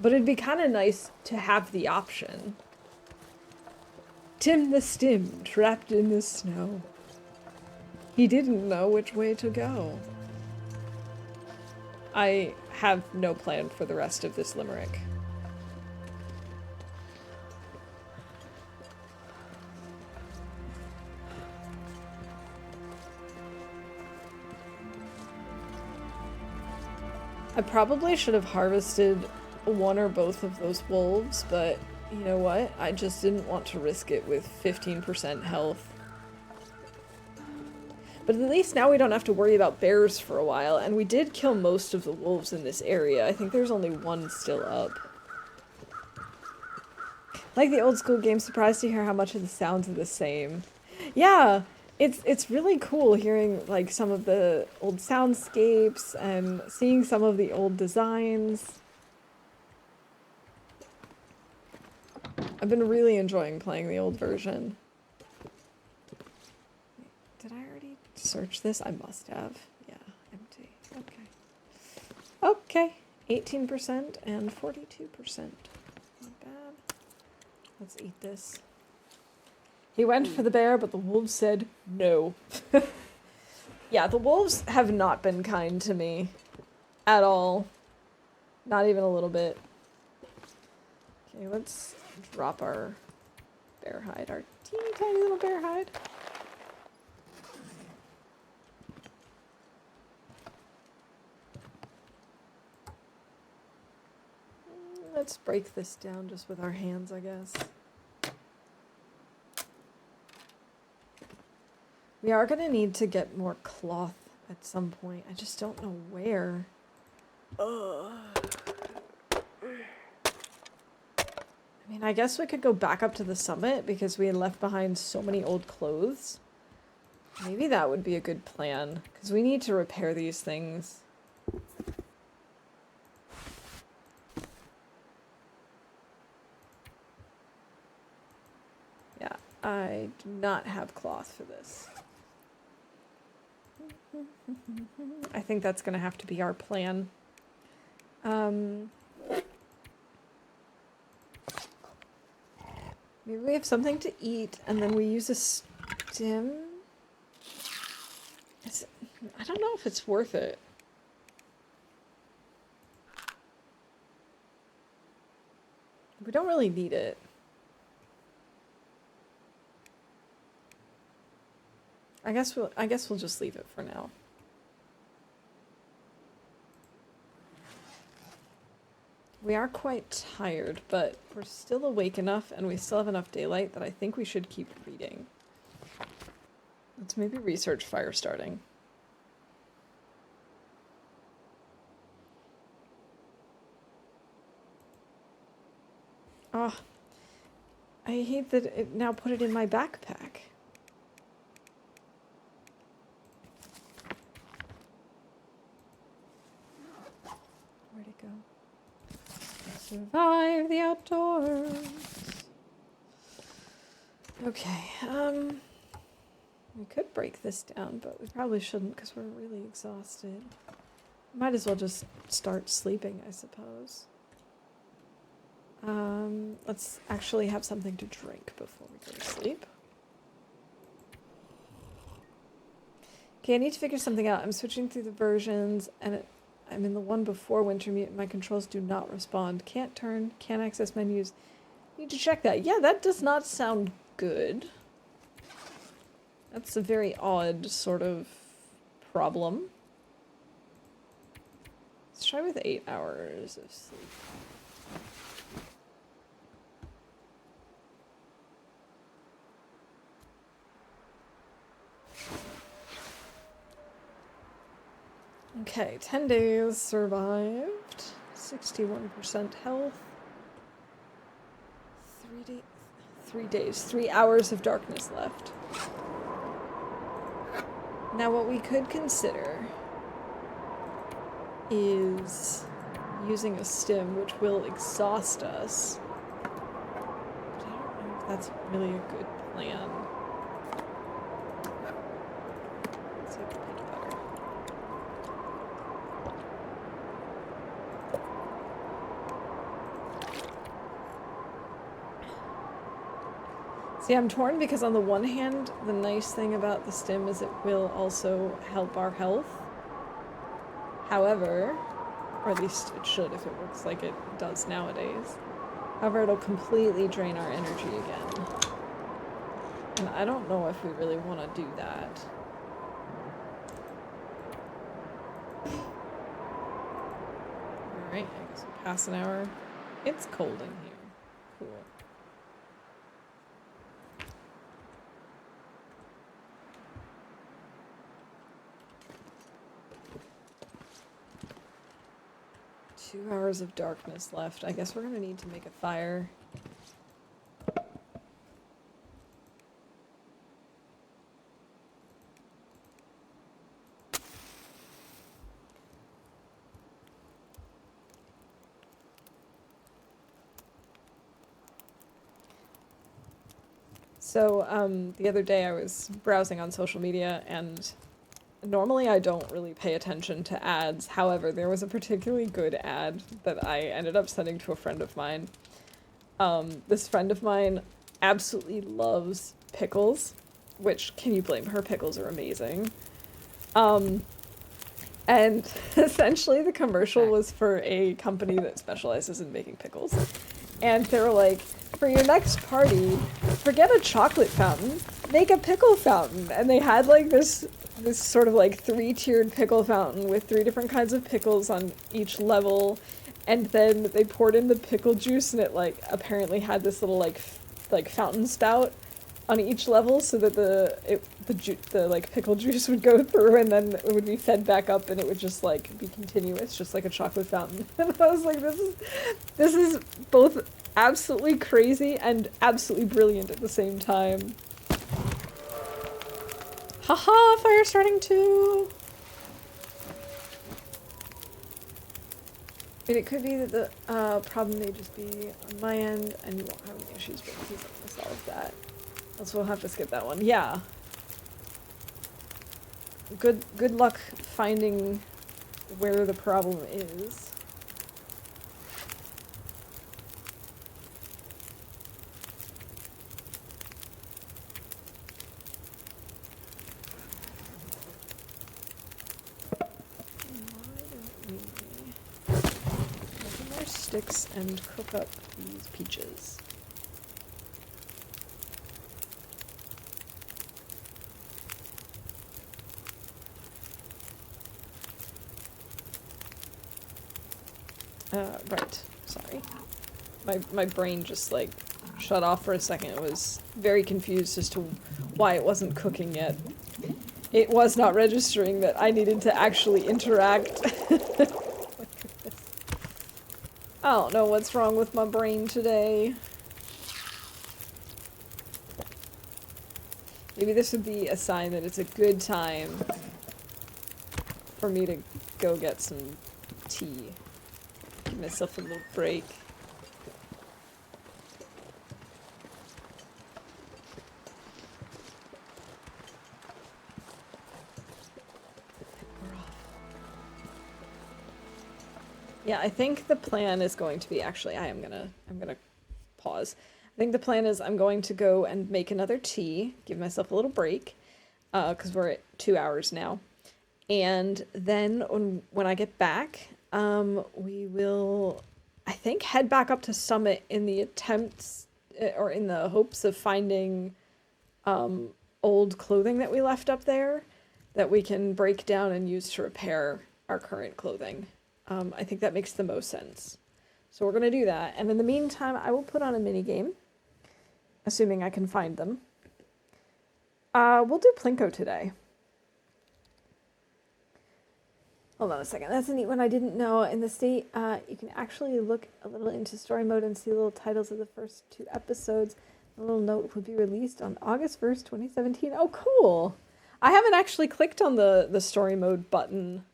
but it'd be kind of nice to have the option. Tim the Stim, trapped in the snow. He didn't know which way to go. I have no plan for the rest of this limerick. I probably should have harvested one or both of those wolves, but you know what? I just didn't want to risk it with 15% health. But at least now we don't have to worry about bears for a while, and we did kill most of the wolves in this area. I think there's only one still up. Like the old school game, surprised to hear how much of the sounds are the same. Yeah, it's really cool hearing like some of the old soundscapes and seeing some of the old designs. I've been really enjoying playing the old version. Did I already search this? I must have. Yeah, empty. Okay. Okay. 18% and 42%. Not bad. Let's eat this. He went for the bear, but the wolves said no. Yeah, the wolves have not been kind to me. At all. Not even a little bit. Okay, let's drop our bear hide. Our teeny tiny little bear hide. Let's break this down just with our hands, I guess. We are going to need to get more cloth at some point. I just don't know where. Ugh. I mean, I guess we could go back up to the summit because we had left behind so many old clothes. Maybe that would be a good plan because we need to repair these things. Yeah, I do not have cloth for this. I think that's going to have to be our plan. Maybe we have something to eat and then we use a stim. I don't know if it's worth it. We don't really need it. I guess we'll just leave it for now. We are quite tired, but we're still awake enough and we still have enough daylight that I think we should keep reading. Let's maybe research fire starting. Oh, I hate that it now put it in my backpack. Where'd it go? Survive the outdoors. Okay, we could break this down, but we probably shouldn't because we're really exhausted. Might as well just start sleeping, I suppose. Let's actually have something to drink before we go to sleep. Okay, I need to figure something out. I'm switching through the versions, and I'm in the one before Wintermute. My controls do not respond. Can't turn, can't access menus. Need to check that. Yeah, that does not sound good. That's a very odd sort of problem. Let's try with 8 hours of sleep. Okay, 10 days survived. 61% health. 3 days. 3 hours of darkness left. Now what we could consider is using a stim, which will exhaust us. But I don't know if that's really a good plan. Let's see if we can make it better. See, I'm torn because on the one hand, the nice thing about the stim is it will also help our health. However, or at least it should if it works like it does nowadays. However, it'll completely drain our energy again. And I don't know if we really want to do that. Alright, I guess we'll pass an hour. It's cold in here. Cool. Two hours of darkness left. I guess we're gonna need to make a fire. So, the other day I was browsing on social media and normally I don't really pay attention to ads. However, there was a particularly good ad that I ended up sending to a friend of mine. This friend of mine absolutely loves pickles, which, can you blame her? Pickles are amazing. And essentially the commercial was for a company that specializes in making pickles. And they were like, for your next party, forget a chocolate fountain, make a pickle fountain. And they had like this sort of like 3-tiered pickle fountain with 3 different kinds of pickles on each level. And then they poured in the pickle juice, and it like apparently had this little like fountain spout on each level, so that the like pickle juice would go through, and then it would be fed back up, and it would just like be continuous, just like a chocolate fountain. And I was like, this is both absolutely crazy and absolutely brilliant at the same time. Haha, fire starting too. And it could be that the problem may just be on my end, and you won't have any issues, but he's not gonna solve that. Else we'll have to skip that one. Yeah. Good luck finding where the problem is. More sticks and cook up these peaches. Right. Sorry. My brain just like shut off for a second. It was very confused as to why it wasn't cooking yet. It was not registering that I needed to actually interact. I don't know what's wrong with my brain today. Maybe this would be a sign that it's a good time for me to go get some tea. Give myself a little break. Yeah, I think the plan is going to be, actually, I'm gonna pause. I think the plan is I'm going to go and make another tea, give myself a little break, because we're at 2 hours now. And then when I get back, we will, I think, head back up to Summit in the attempts, or in the hopes of finding old clothing that we left up there that we can break down and use to repair our current clothing. I think that makes the most sense. So we're going to do that. And in the meantime, I will put on a mini game, assuming I can find them. We'll do Plinko today. Hold on a second. That's a neat one I didn't know. In the state, you can actually look a little into story mode and see little titles of the first 2 episodes. A little note would be released on August 1st, 2017. Oh, cool. I haven't actually clicked on the story mode button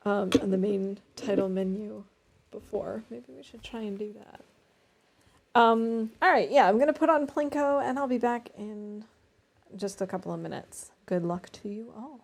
on the main title menu before. Maybe we should try and do that. Alright, yeah, I'm gonna put on Plinko, and I'll be back in just a couple of minutes. Good luck to you all.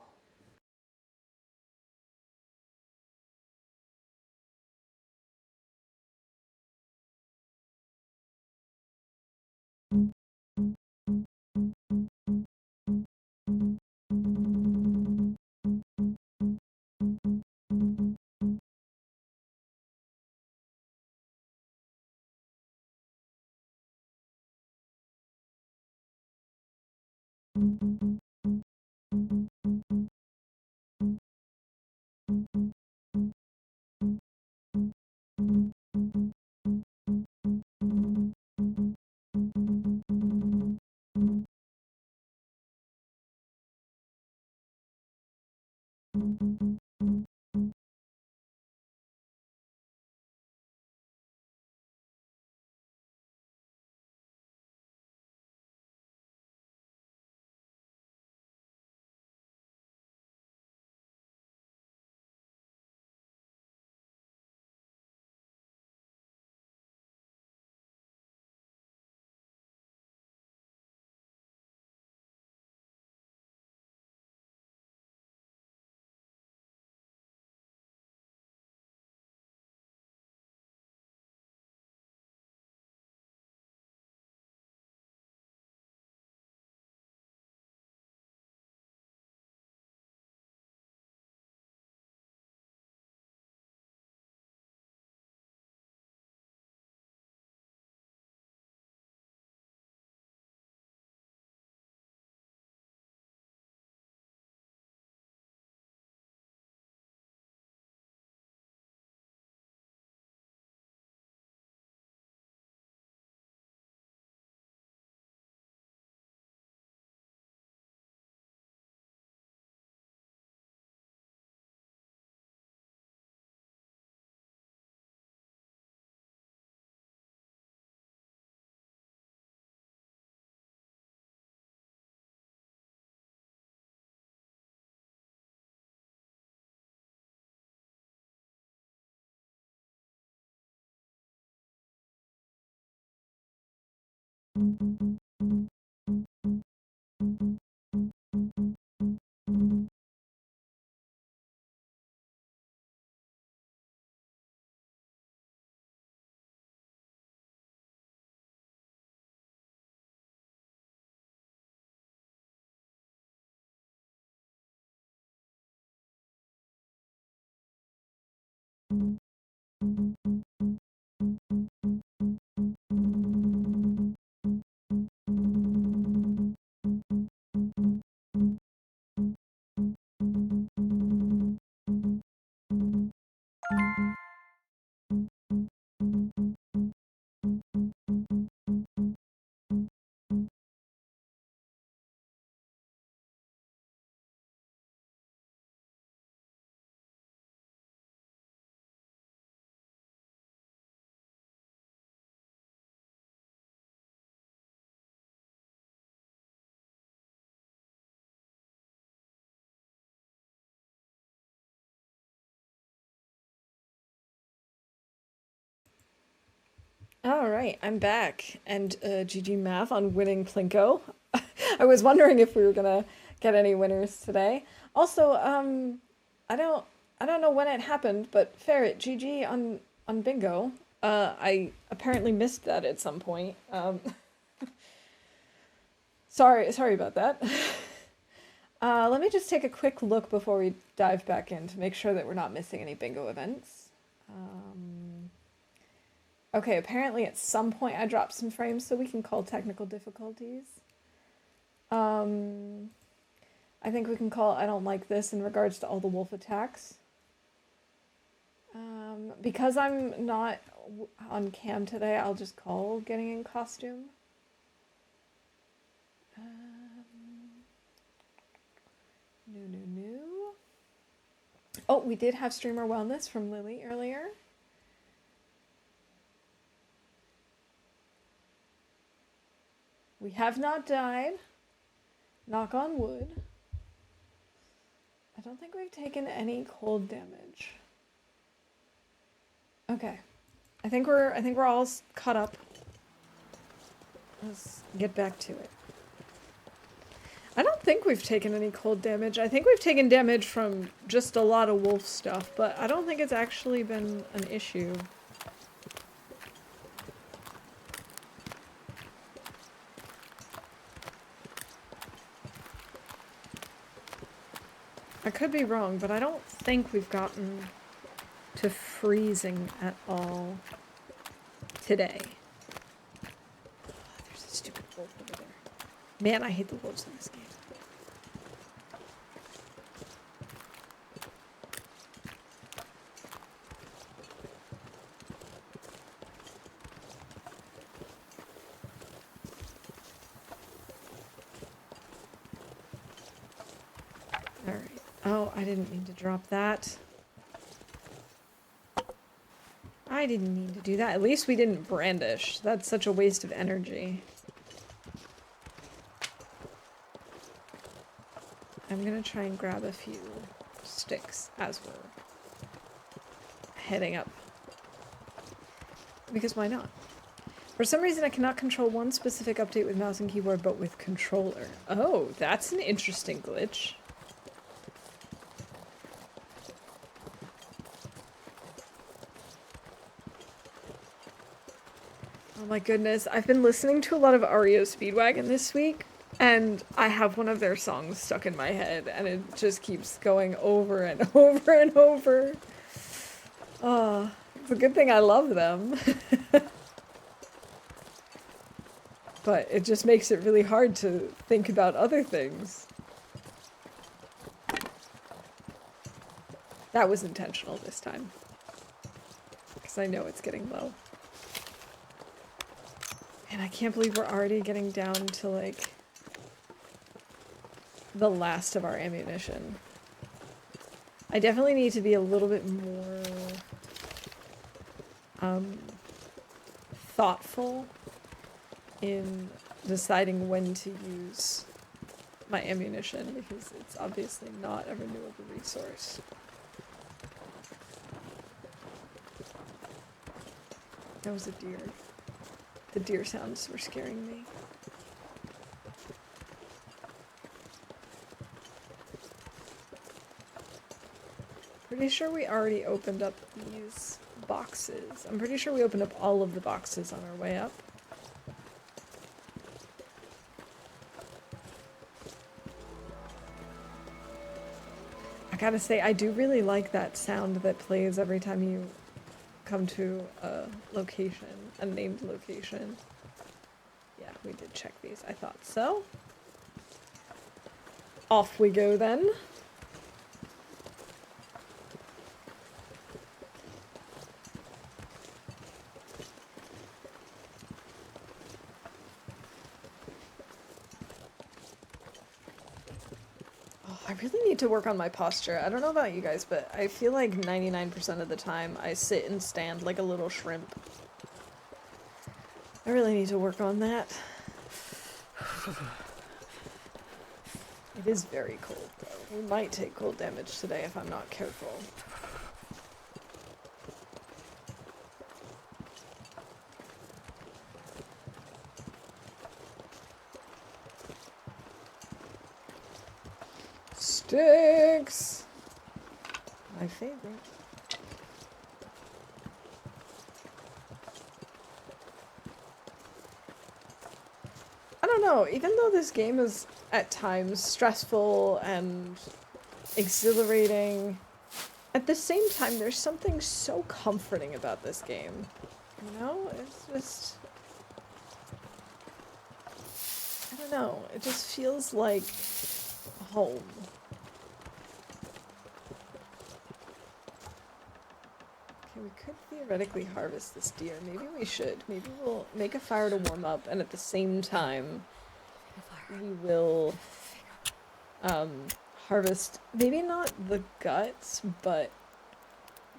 All right, I'm back, and GG math on winning Plinko. I was wondering if we were gonna get any winners today. Also, I don't, I don't know when it happened, but Ferret, GG on bingo. I apparently missed that at some point. Sorry about that. Let me just take a quick look before we dive back in to make sure that we're not missing any bingo events. Okay, apparently at some point I dropped some frames, so we can call technical difficulties. I think we can call I don't like this in regards to all the wolf attacks. Because I'm not on cam today, I'll just call getting in costume. No. Oh, we did have streamer wellness from Lily earlier. We have not died. Knock on wood. I don't think we've taken any cold damage. Okay. I think we're all caught up. Let's get back to it. I don't think we've taken any cold damage. I think we've taken damage from just a lot of wolf stuff, but I don't think it's actually been an issue. I could be wrong, but I don't think we've gotten to freezing at all today. Oh, there's a stupid wolf over there. Man, I hate the wolves in this game. Alright. Oh, I didn't mean to drop that. I didn't mean to do that. At least we didn't brandish. That's such a waste of energy. I'm gonna try and grab a few sticks as we're heading up. Because why not? For some reason I cannot control one specific update with mouse and keyboard, but with controller. Oh, that's an interesting glitch. Oh my goodness, I've been listening to a lot of REO Speedwagon this week, and I have one of their songs stuck in my head, and it just keeps going over and over and over. Oh, it's a good thing I love them. But it just makes it really hard to think about other things. That was intentional this time. Because I know it's getting low. And I can't believe we're already getting down to, like, the last of our ammunition. I definitely need to be a little bit more thoughtful in deciding when to use my ammunition, because it's obviously not a renewable resource. That was a deer. The deer sounds were scaring me. Pretty sure we already opened up these boxes. I'm pretty sure we opened up all of the boxes on our way up. I gotta say, I do really like that sound that plays every time you come to a location, a named location. Yeah, we did check these. I thought so. Off we go then. Oh, I really need to work on my posture. I don't know about you guys, but I feel like 99% of the time I sit and stand like a little shrimp. I really need to work on that. It is very cold, though. We might take cold damage today if I'm not careful. Sticks! My favorite. I don't know, even though this game is at times stressful and exhilarating, at the same time there's something so comforting about this game. You know? It's just... I don't know, it just feels like home. Okay, we could theoretically harvest this deer. Maybe we should. Maybe we'll make a fire to warm up, and at the same time, we will harvest maybe not the guts, but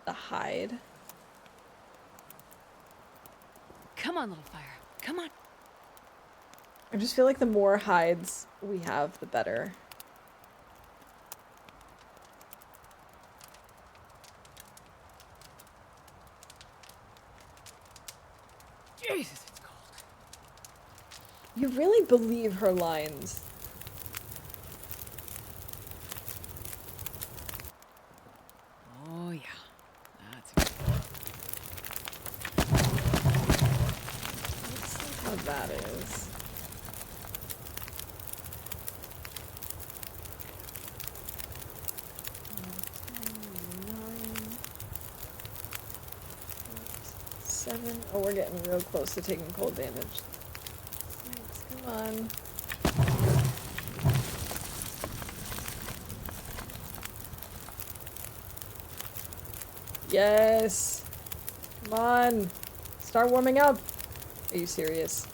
the hide. Come on, little fire. Come on. I just feel like the more hides we have, the better. Jesus, it's cold. You really believe her lines. Oh, yeah. That's Let's see how that is. Seven. Oh, we're getting real close to taking cold damage. 6, come on. Yes! Come on! Start warming up! Are you serious?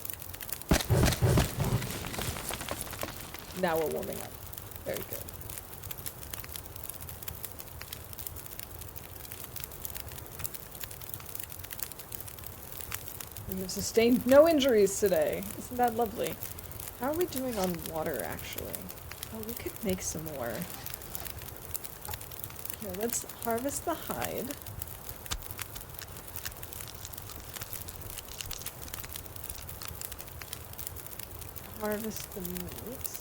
Now we're warming up. Very good. We have sustained no injuries today. Isn't that lovely? How are we doing on water, actually? Oh, we could make some more. Here, let's harvest the hide. Harvest the meat.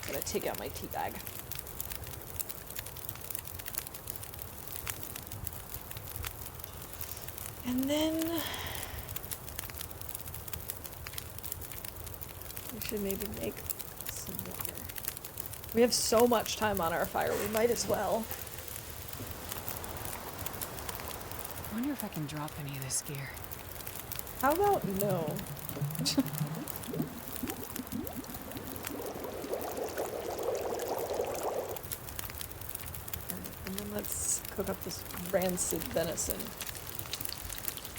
Gotta take out my tea bag. And then we should maybe make some water. We have so much time on our fire, we might as well. I wonder if I can drop any of this gear. How about no? And then let's cook up this rancid venison.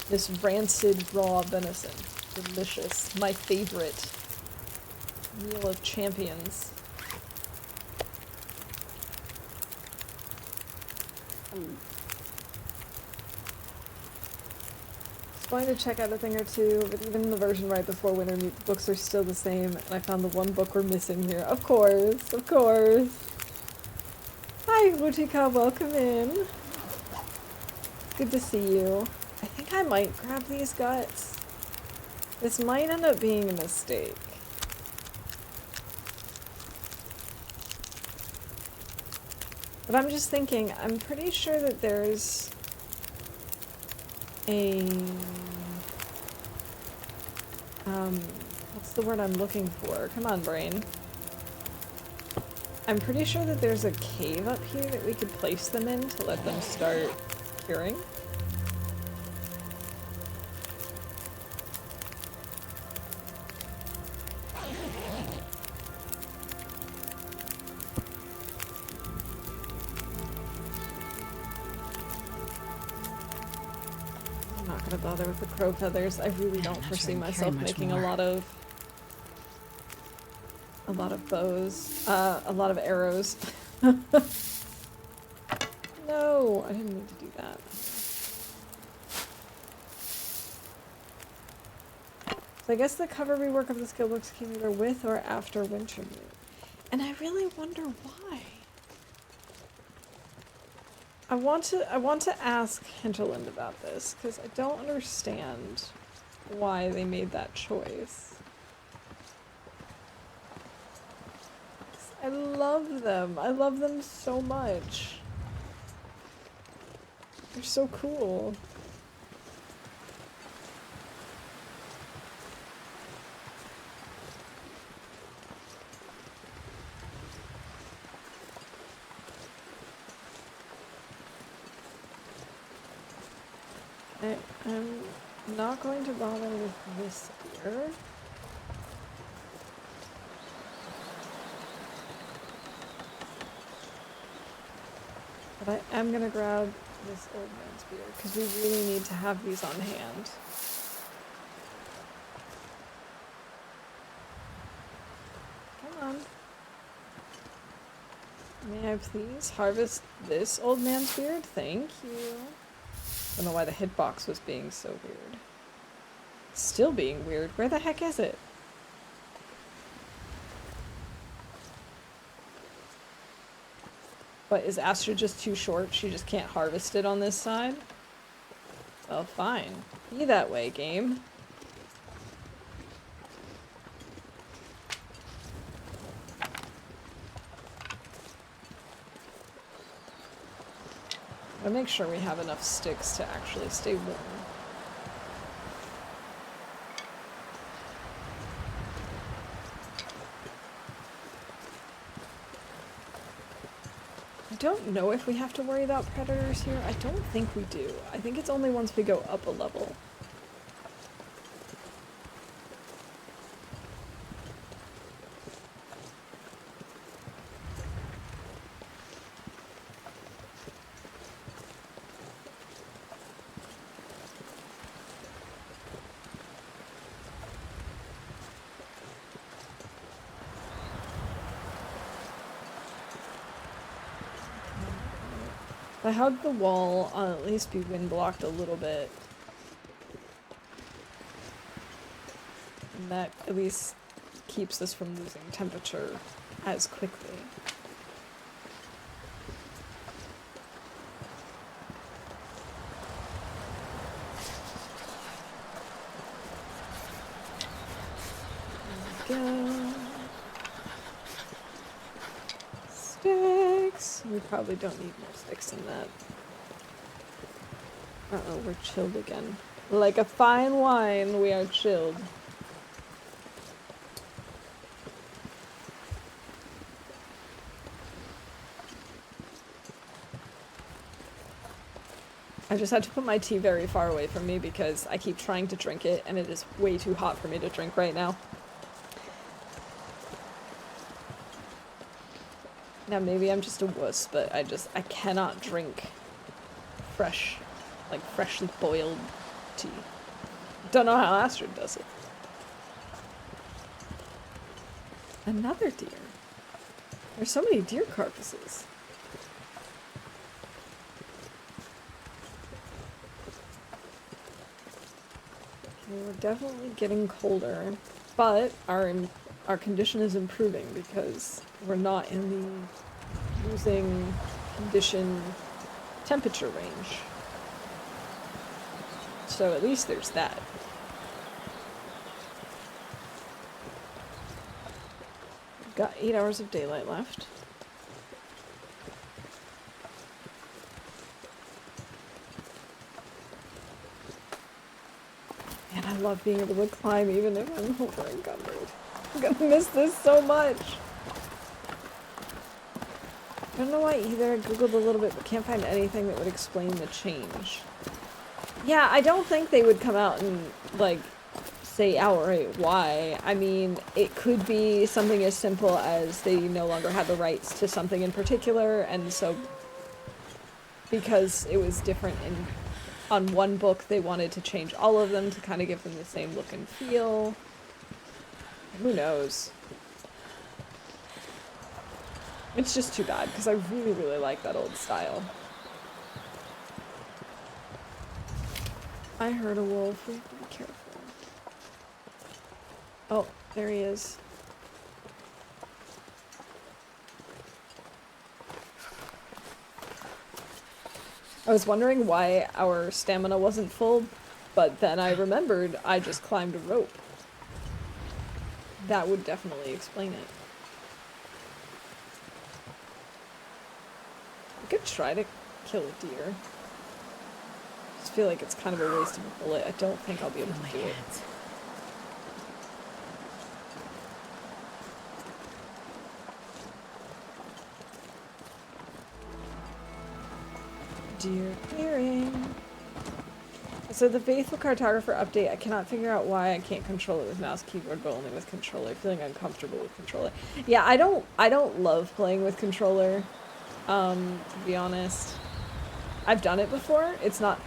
This rancid raw venison. Delicious. My favorite meal of champions. Ooh. Going to check out a thing or two, but even in the version right before Wintermute, the books are still the same, and I found the one book we're missing here. Of course, of course. Hi, Wutika, welcome in. Good to see you. I think I might grab these guts. This might end up being a mistake. But I'm just thinking, I'm pretty sure that there's a what's the word I'm looking for? Come on, brain. I'm pretty sure that there's a cave up here that we could place them in to let them start curing. I'm not gonna bother with the crow feathers. I really don't foresee myself making a lot of bows, a lot of arrows. No, I didn't mean to do that. So I guess the cover rework of the skill books came either with or after Wintermoon. And I really wonder why. I want to ask Hinterland about this, because I don't understand why they made that choice. I love them. I love them so much. They're so cool. I'm not going to bother with this here. But I am gonna grab this old man's beard, because we really need to have these on hand. Come on. May I please harvest this old man's beard? Thank you. I don't know why the hitbox was being so weird. Still being weird. Where the heck is it? But is Astra just too short? She just can't harvest it on this side? Well, fine. Be that way, game. I'll make sure we have enough sticks to actually stay warm. I don't know if we have to worry about predators here. I don't think we do. I think it's only once we go up a level. If I hug the wall, I'll at least be wind blocked a little bit. And that at least keeps us from losing temperature as quickly. There we go. Sticks! We probably don't need more sticks than that. Uh-oh, we're chilled again. Like a fine wine, we are chilled. I just had to put my tea very far away from me because I keep trying to drink it and it is way too hot for me to drink right now. Now maybe I'm just a wuss, but I cannot drink fresh, like freshly boiled tea. Don't know how Astrid does it. Another deer. There's so many deer carcasses. Okay, we're definitely getting colder, but our condition is improving because we're not in the losing condition temperature range. So at least there's that. We've got 8 hours of daylight left. Man, I love being able to climb even if I'm over encumbered. I'm gonna miss this so much. I don't know why either. I googled a little bit, but can't find anything that would explain the change. Yeah, I don't think they would come out and, like, say outright why. I mean, it could be something as simple as they no longer had the rights to something in particular, and so because it was different on one book, they wanted to change all of them to kind of give them the same look and feel. Who knows? It's just too bad, because I really, really like that old style. I heard a wolf. We have to be careful. Oh, there he is. I was wondering why our stamina wasn't full, but then I remembered I just climbed a rope. That would definitely explain it. I could try to kill a deer. I just feel like it's kind of a waste of a bullet. I don't think I'll be able to do it. Deer clearing. So the Faithful Cartographer update, I cannot figure out why I can't control it with mouse keyboard, but only with controller. Feeling uncomfortable with controller. Yeah, I don't love playing with controller, to be honest. I've done it before. It's not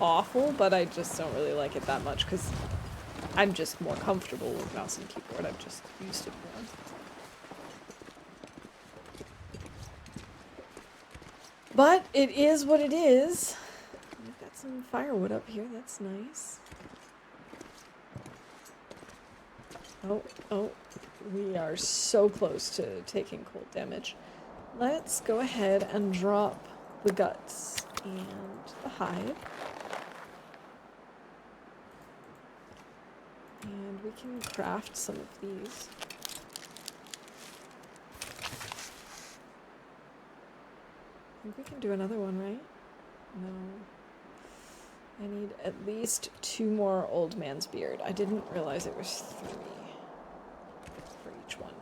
awful, but I just don't really like it that much because I'm just more comfortable with mouse and keyboard. I've just used it more. But it is what it is. We've got some firewood up here. That's nice. Oh, we are so close to taking cold damage. Let's go ahead and drop the guts and the hide. And we can craft some of these. I think we can do another one, right? No. I need at least 2 more old man's beard. I didn't realize it was 3 for each one.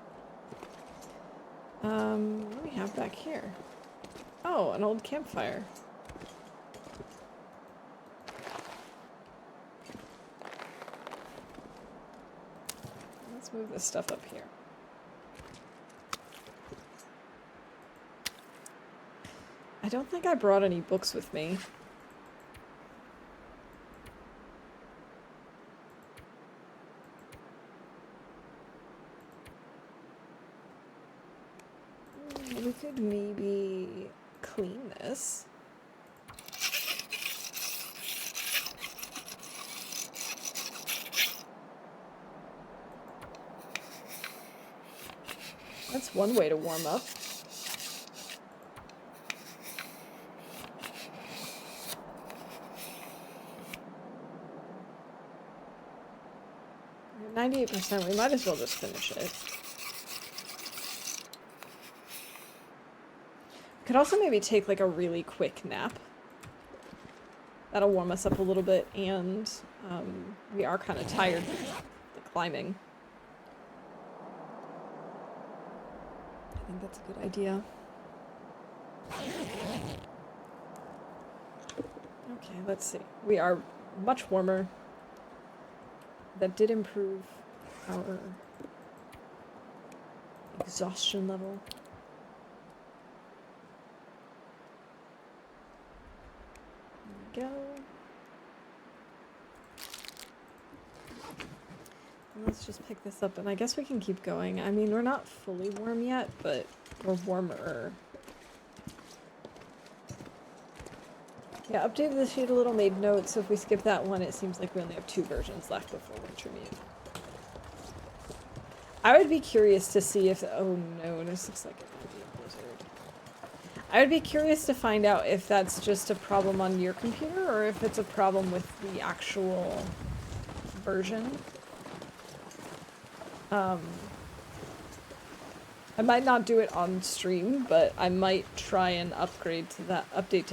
What do we have back here? Oh, an old campfire. Let's move this stuff up here. I don't think I brought any books with me. We could maybe clean this. That's one way to warm up. We're at 98%, we might as well just finish it. Could also maybe take like a really quick nap. That'll warm us up a little bit, and we are kind of tired from the climbing. I think that's a good idea. Okay, let's see. We are much warmer. That did improve our exhaustion level. There we go. And let's just pick this up, and I guess we can keep going. I mean, we're not fully warm yet, but we're warmer. Yeah, updated the sheet a little, made notes, so if we skip that one, it seems like we only have 2 versions left before Wintermute. I would be curious to see if... Oh no, this looks like it might be a blizzard. I would be curious to find out if that's just a problem on your computer, or if it's a problem with the actual version. I might not do it on stream, but I might try and update to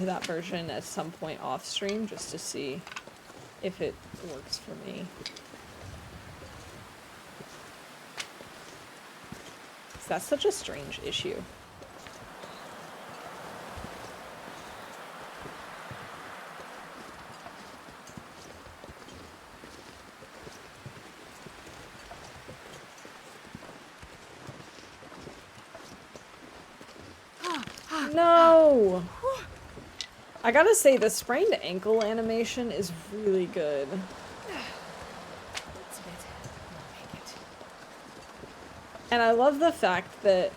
that version at some point off stream just to see if it works for me. That's such a strange issue. No! I gotta say, the sprained ankle animation is really good. That's it. I'll make it. And I love the fact that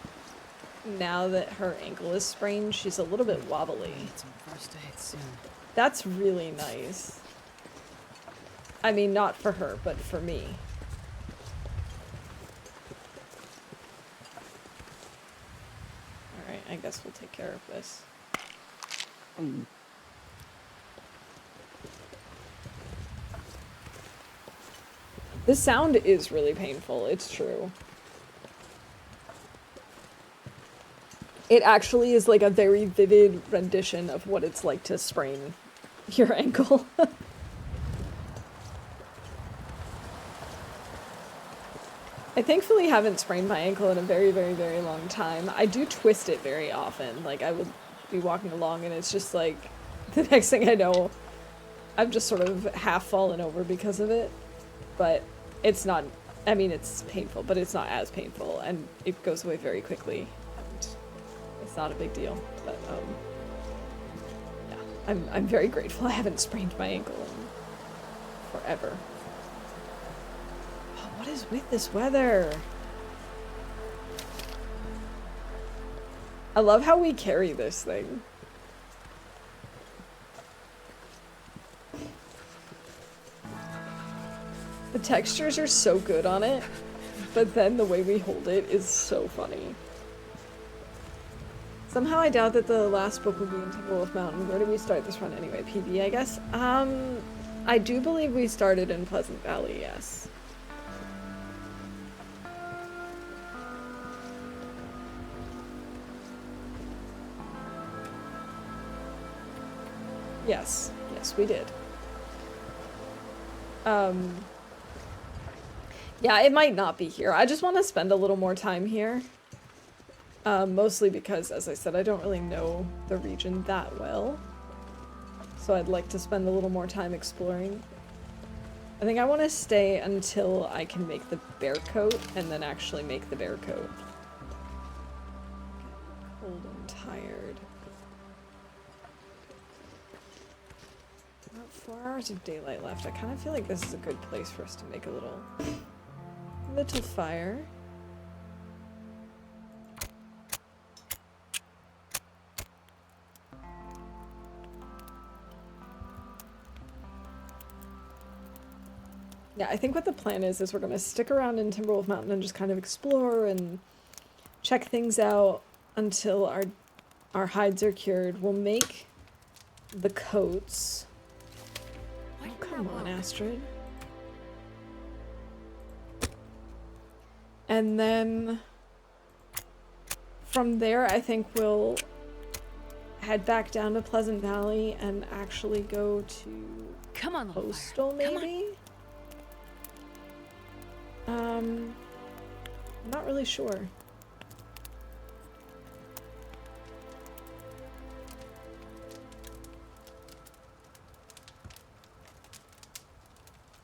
now that her ankle is sprained, she's a little bit wobbly. Need some first aid soon. That's really nice. I mean, not for her, but for me. Alright, I guess we'll take care of this. The sound is really painful, it's true. It actually is like a very vivid rendition of what it's like to sprain your ankle. I thankfully haven't sprained my ankle in a very, very, very long time. I do twist it very often. Like, I would be walking along and it's just like, the next thing I know, I've just sort of half fallen over because of it. But it's not, I mean, it's painful, but it's not as painful, and it goes away very quickly. And it's not a big deal, but, yeah. I'm very grateful I haven't sprained my ankle in forever. What is with this weather? I love how we carry this thing. The textures are so good on it, but then the way we hold it is so funny. Somehow I doubt that the last book will be in Timberwolf Mountain. Where did we start this run anyway? PB, I guess? I do believe we started in Pleasant Valley, yes. Yes. Yes, we did. Yeah, it might not be here. I just want to spend a little more time here. Mostly because, as I said, I don't really know the region that well. So I'd like to spend a little more time exploring. I think I want to stay until I can make the bear coat, and then actually make the bear coat. Cold and tired. About 4 hours of daylight left. I kind of feel like this is a good place for us to make a little fire. Yeah, I think what the plan is we're gonna stick around in Timberwolf Mountain and just kind of explore and check things out until our hides are cured. We'll make the coats. Oh, come on, Astrid. And then from there, I think we'll head back down to Pleasant Valley and actually go to Coastal, maybe? I'm not really sure.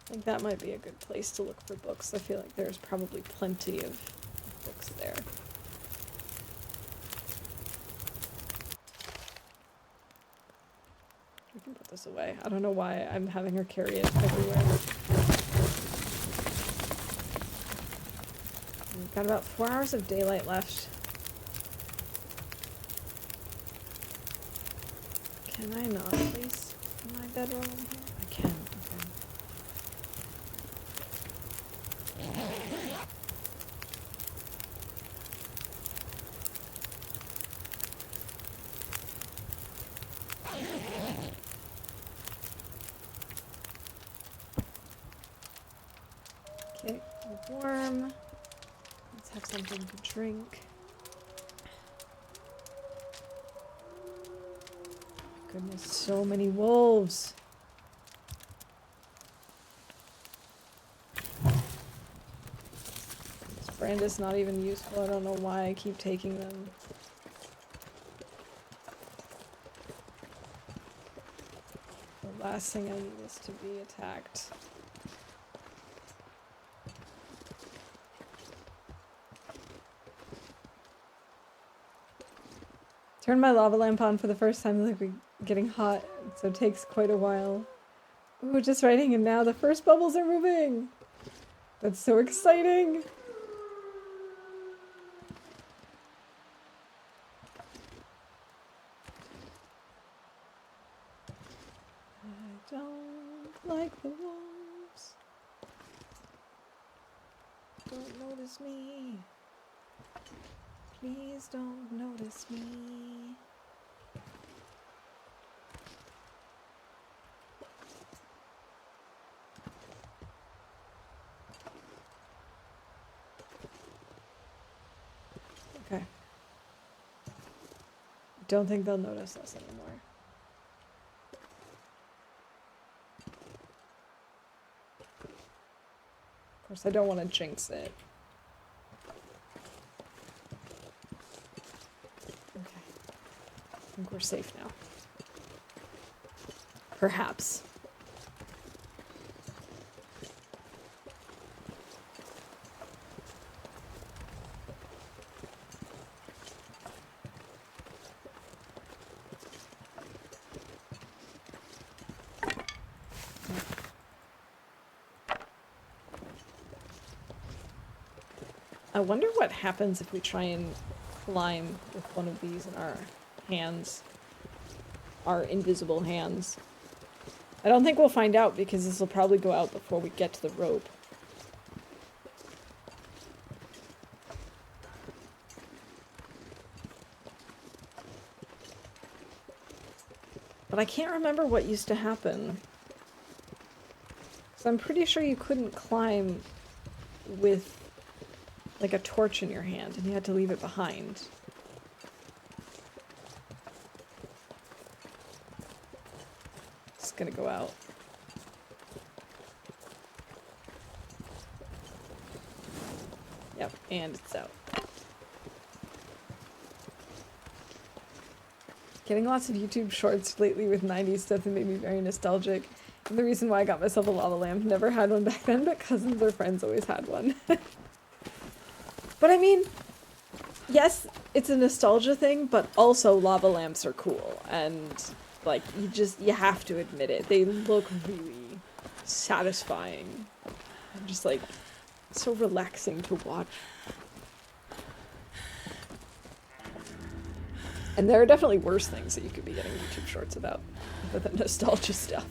I think that might be a good place to look for books. I feel like there's probably plenty of books there. We can put this away. I don't know why I'm having her carry it everywhere. We've got about 4 hours of daylight left. Can I not place my bedroll in here? I can. Okay. Okay, warm. Let's have something to drink. Goodness, so many wolves. This brand is not even useful. I don't know why I keep taking them. The last thing I need is to be attacked. Turn my lava lamp on for the first time, like we're getting hot, so it takes quite a while. Ooh, just writing, and now the first bubbles are moving! That's so exciting! I don't like the wolves. Don't notice me. Please don't notice me. Okay. Don't think they'll notice us anymore. Of course, I don't want to jinx it. Okay. I think we're safe now. Perhaps. I wonder what happens if we try and climb with one of these in our hands. Our invisible hands. I don't think we'll find out because this will probably go out before we get to the rope. But I can't remember what used to happen. So I'm pretty sure you couldn't climb with like a torch in your hand and you had to leave it behind. It's gonna go out. Yep, and it's out. Getting lots of YouTube shorts lately with 90s stuff that made me very nostalgic. And the reason why I got myself a lava lamp, never had one back then, but cousins or friends always had one. But I mean, yes, it's a nostalgia thing, but also lava lamps are cool. And, like, you have to admit it. They look really satisfying. And just, like, so relaxing to watch. And there are definitely worse things that you could be getting YouTube shorts about other than nostalgia stuff.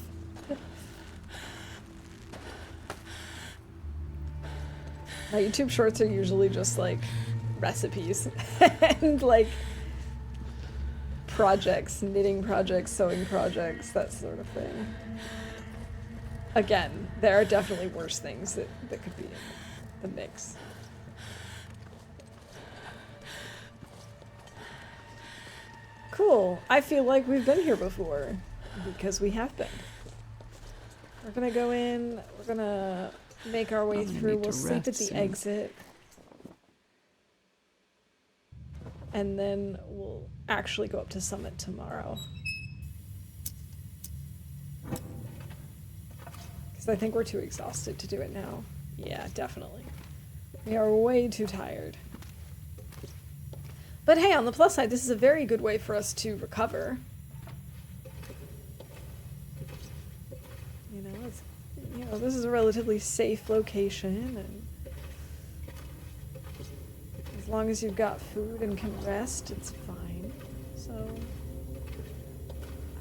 My YouTube shorts are usually just like recipes and like projects, knitting projects, sewing projects, that sort of thing. Again, there are definitely worse things that could be in the mix. Cool. I feel like we've been here before because we have been. We're gonna go in, we're gonna make our way through, we'll sleep at the exit. And then we'll actually go up to Summit tomorrow. Because I think we're too exhausted to do it now. Yeah, definitely. We are way too tired. But hey, on the plus side, this is a very good way for us to recover. You know, this is a relatively safe location, and as long as you've got food and can rest, it's fine. So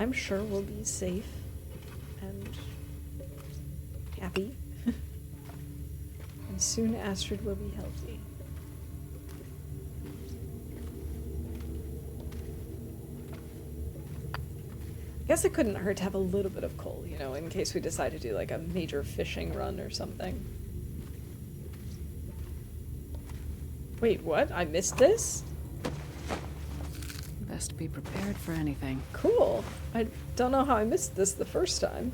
I'm sure we'll be safe and happy. And soon Astrid will be healthy. I guess it couldn't hurt to have a little bit of coal, you know, in case we decide to do like a major fishing run or something. Wait, what? I missed this? Best be prepared for anything. Cool. I don't know how I missed this the first time.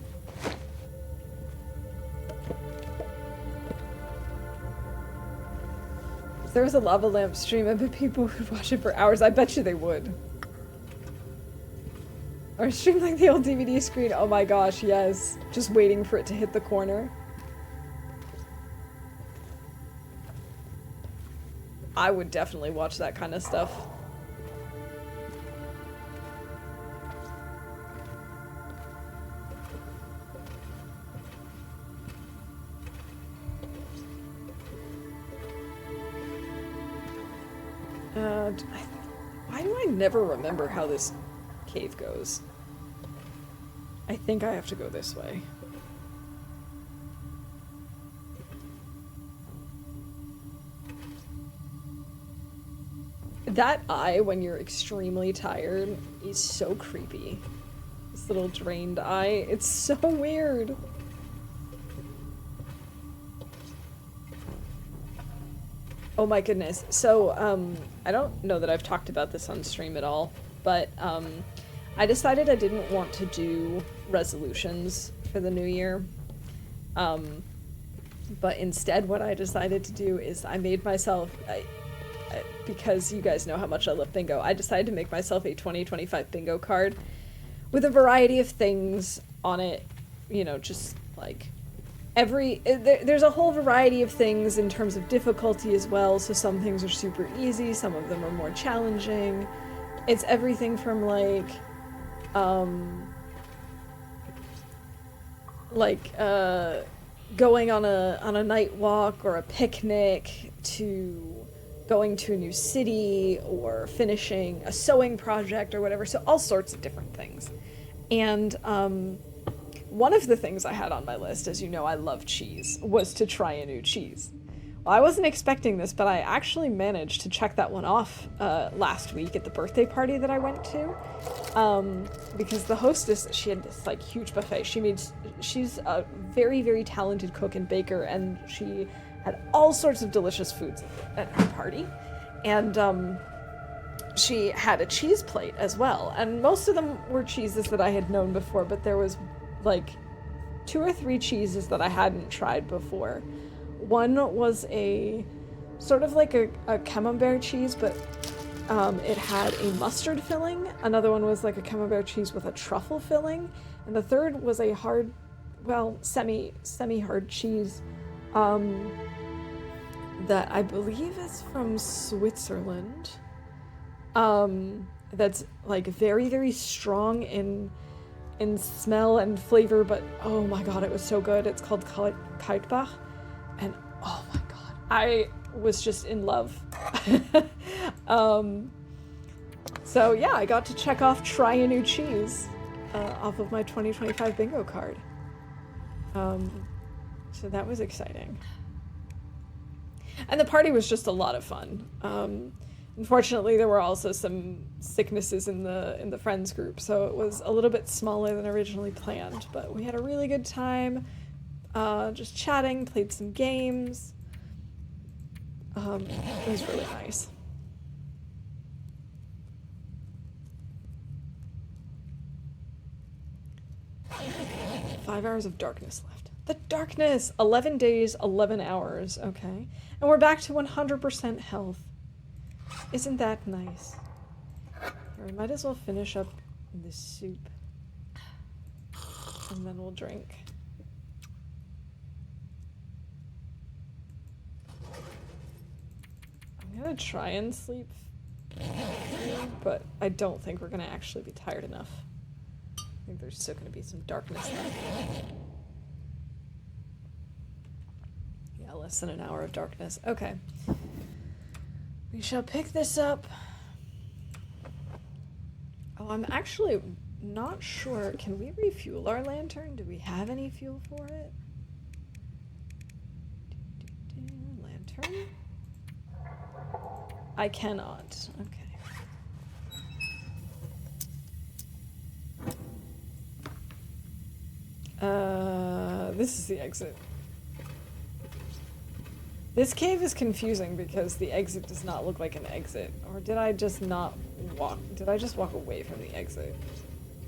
If there was a lava lamp stream, I bet people would watch it for hours. I bet you they would. Or stream like the old DVD screen. Oh my gosh, yes. Just waiting for it to hit the corner. I would definitely watch that kind of stuff. Why do I never remember how this cave goes? I think I have to go this way. That eye, when you're extremely tired, is so creepy. This little drained eye, it's so weird. Oh my goodness. So, I don't know that I've talked about this on stream at all, but, I decided I didn't want to do resolutions for the new year. But instead what I decided to do is I made myself, because you guys know how much I love bingo, I decided to make myself a 2025 bingo card with a variety of things on it, you know, just like there's a whole variety of things in terms of difficulty as well, so some things are super easy, some of them are more challenging. It's everything from going on a night walk or a picnic to going to a new city or finishing a sewing project or whatever, so all sorts of different things. And one of the things I had on my list, as you know I love cheese, was to try a new cheese. Well, I wasn't expecting this, but I actually managed to check that one off last week at the birthday party that I went to. Because the hostess, she had this like huge buffet. She's a very, very talented cook and baker, and she had all sorts of delicious foods at her party. And she had a cheese plate as well. And most of them were cheeses that I had known before, but there was like 2 or 3 cheeses that I hadn't tried before. One was a sort of like a camembert cheese, but it had a mustard filling. Another one was like a camembert cheese with a truffle filling. And the third was a hard, well, semi-hard cheese that I believe is from Switzerland. That's like very, very strong in smell and flavor, but oh my god, it was so good. It's called Kaltbach, and oh my god, I was just in love. So yeah, I got to check off try a new cheese off of my 2025 bingo card. So that was exciting. And the party was just a lot of fun. Unfortunately, there were also some sicknesses in the friends group, so it was a little bit smaller than originally planned, but we had a really good time, just chatting, played some games. It was really nice. "5 hours of darkness left." The darkness! 11 days, 11 hours, okay. And we're back to 100% health. Isn't that nice? Here, we might as well finish up this soup. And then we'll drink. I'm gonna try and sleep, but I don't think we're gonna actually be tired enough. I think there's still gonna be some darkness left. Yeah, less than an hour of darkness. Okay. We shall pick this up. Oh, I'm actually not sure. Can we refuel our lantern? Do we have any fuel for it? Lantern? I cannot. Okay. This is the exit. This cave is confusing because the exit does not look like an exit. Or did I just not walk? Did I just walk away from the exit?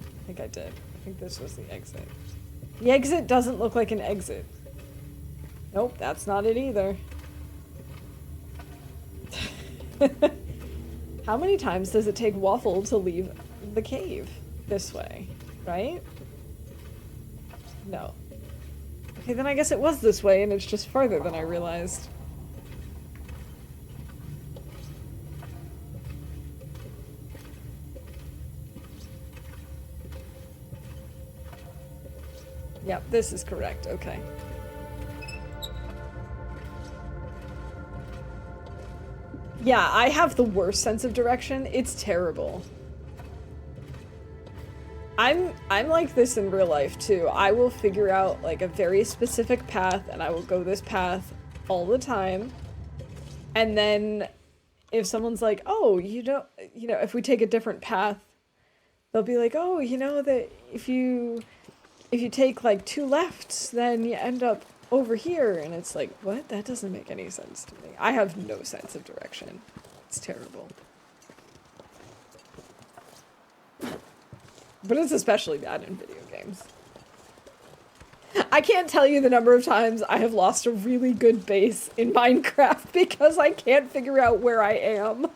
I think I did. I think this was the exit. The exit doesn't look like an exit. Nope, that's not it either. How many times does it take Waffle to leave the cave? This way, right? No. Okay, then I guess it was this way and it's just farther than I realized. Yep, this is correct, okay. Yeah, I have the worst sense of direction. It's terrible. I'm like this in real life too. I will figure out like a very specific path and I will go this path all the time. And then if someone's like, "Oh, if we take a different path," they'll be like, "Oh, you know that if you take like 2 lefts, then you end up over here." And it's like, "What? That doesn't make any sense to me." I have no sense of direction. It's terrible. But it's especially bad in video games. I can't tell you the number of times I have lost a really good base in Minecraft because I can't figure out where I am.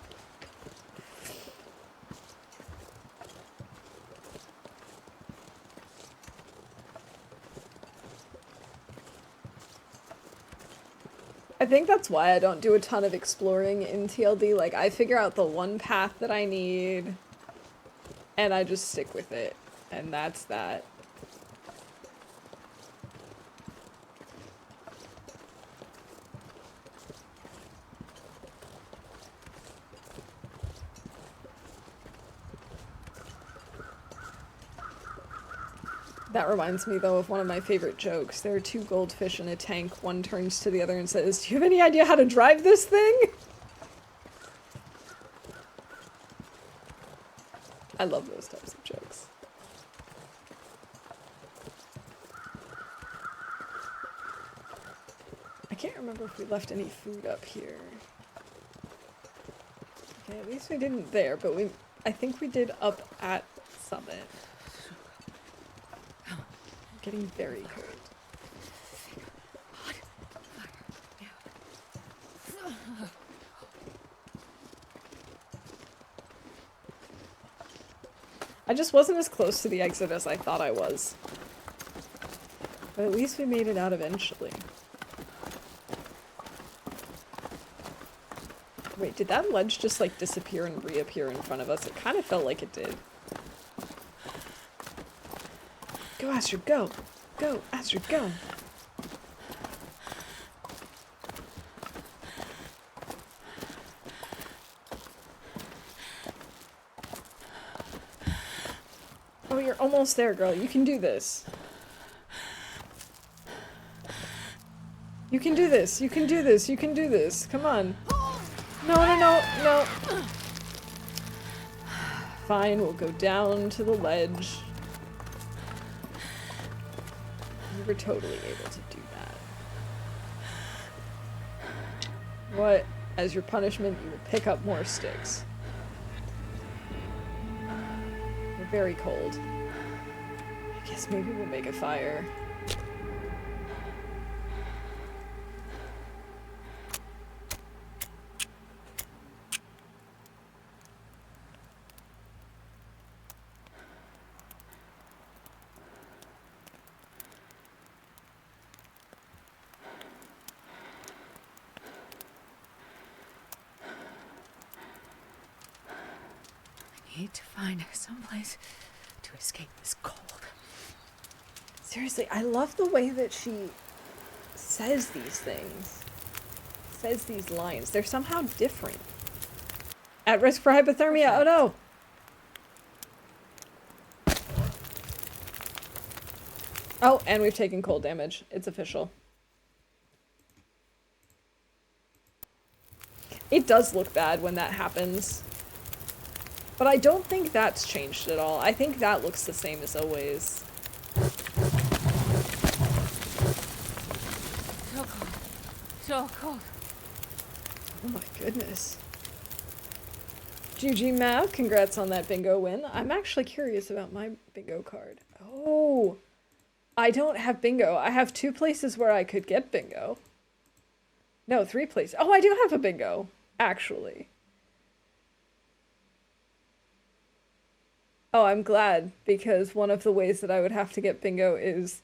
I think that's why I don't do a ton of exploring in TLD. Like, I figure out the one path that I need, and I just stick with it, and that's that. That reminds me, though, of one of my favorite jokes. There are 2 goldfish in a tank. One turns to the other and says, "Do you have any idea how to drive this thing?" I love those types of jokes. I can't remember if we left any food up here. Okay, at least we didn't there, but I think we did up at Summit. Getting very cold. I just wasn't as close to the exit as I thought I was. But at least we made it out eventually. Wait, did that ledge just like disappear and reappear in front of us? It kind of felt like it did. Go, Astrid, go! Go, Astrid, go! Oh, you're almost there, girl. You can do this. You can do this. You can do this. You can do this. Come on. No, no, no, no. Fine, we'll go down to the ledge. You were totally able to do that. What? As your punishment, you will pick up more sticks. We're very cold. I guess maybe we'll make a fire. Need to find someplace to escape this cold. Seriously, I love the way that she says these things. Says these lines. They're somehow different. At risk for hypothermia. Oh no! Oh, and we've taken cold damage. It's official. It does look bad when that happens. But I don't think that's changed at all. I think that looks the same as always. So cold. So cold. Oh my goodness. GG Mav, congrats on that bingo win. I'm actually curious about my bingo card. Oh, I don't have bingo. I have 2 places where I could get bingo. No, 3 places. Oh, I do have a bingo, actually. Oh, I'm glad, because one of the ways that I would have to get bingo is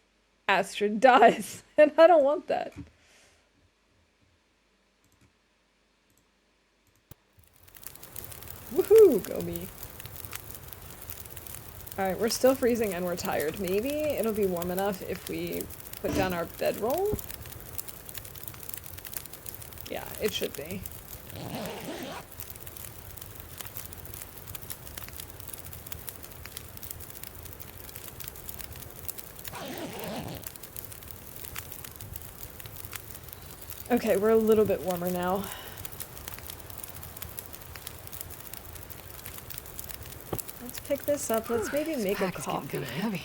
Astrid dies, and I don't want that. Woohoo, go me. Alright, we're still freezing and we're tired. Maybe it'll be warm enough if we put down our bedroll? Yeah, it should be. Okay, we're a little bit warmer now. Let's pick this up. Let's maybe make a coffee. Kind of heavy.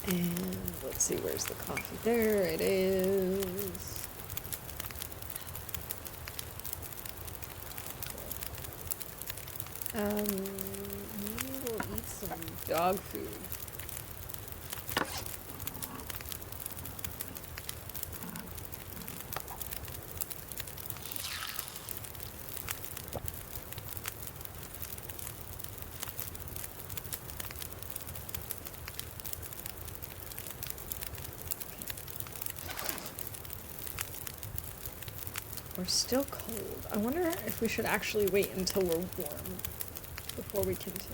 And let's see, where's the coffee? There it is. Maybe we'll eat some dog food. We're still cold. I wonder if we should actually wait until we're warm before we continue.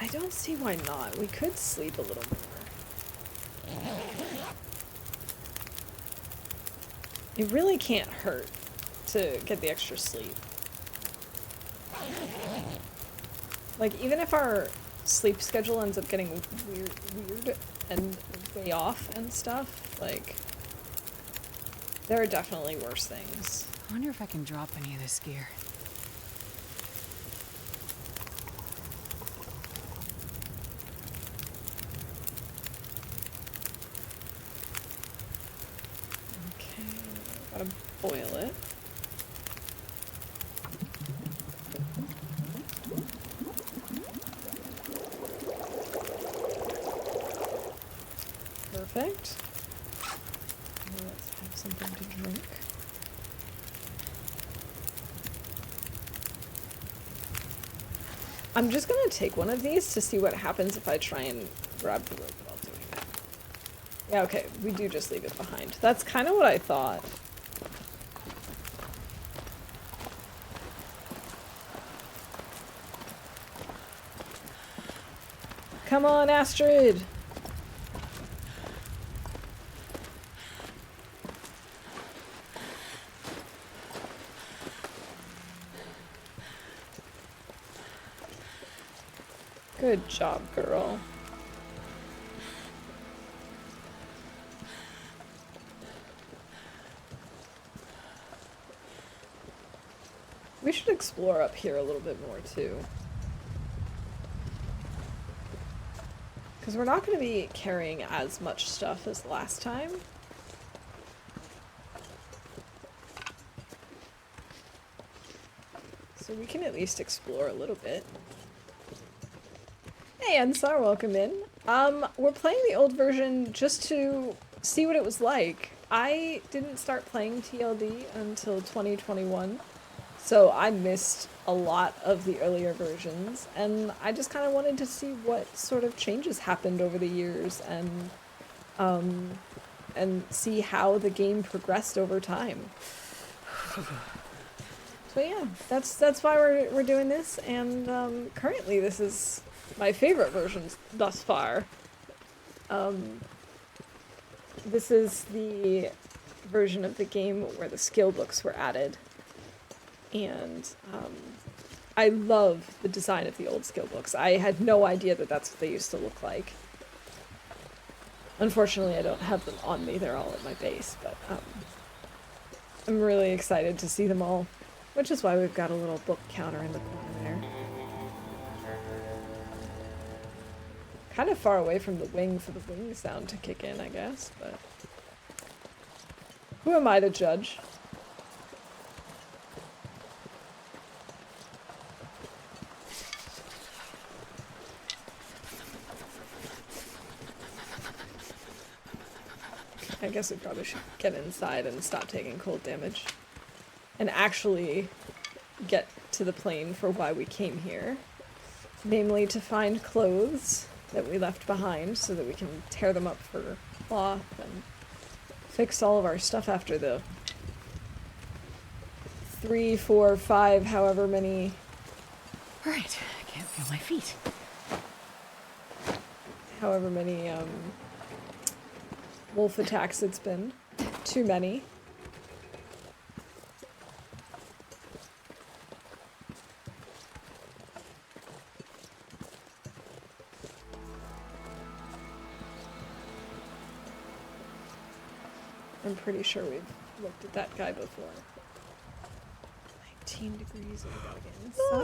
I don't see why not. We could sleep a little more. It really can't hurt to get the extra sleep. Like, even if our sleep schedule ends up getting weird and way off and stuff, like, there are definitely worse things. I wonder if I can drop any of this gear. Okay, gotta boil it. Perfect. Now let's have something to drink. I'm just gonna take one of these to see what happens if I try and grab the rope while doing it. Yeah, okay, we do just leave it behind. That's kind of what I thought. Come on, Astrid! Good job, girl. We should explore up here a little bit more, too. Because we're not going to be carrying as much stuff as last time. So we can at least explore a little bit. Hey, Ensar, welcome in. We're playing the old version just to see what it was like. I didn't start playing TLD until 2021, so I missed a lot of the earlier versions, and I just kind of wanted to see what sort of changes happened over the years, and see how the game progressed over time. So yeah, that's why we're doing this, and currently this is my favorite versions thus far. This is the version of the game where the skill books were added. And I love the design of the old skill books. I had no idea that that's what they used to look like. Unfortunately, I don't have them on me. They're all at my base, but I'm really excited to see them all, which is why we've got a little book counter in the corner there. Kind of far away from the wing for the wing sound to kick in, I guess, but who am I to judge? I guess we probably should get inside and stop taking cold damage. And actually get to the plane for why we came here. Namely, to find clothes that we left behind so that we can tear them up for cloth and fix all of our stuff after the 3, 4, 5, however many All right, I can't feel my feet. However many wolf attacks it's been. Too many. I'm pretty sure we've looked at that guy before. 19 degrees, we gotta get inside.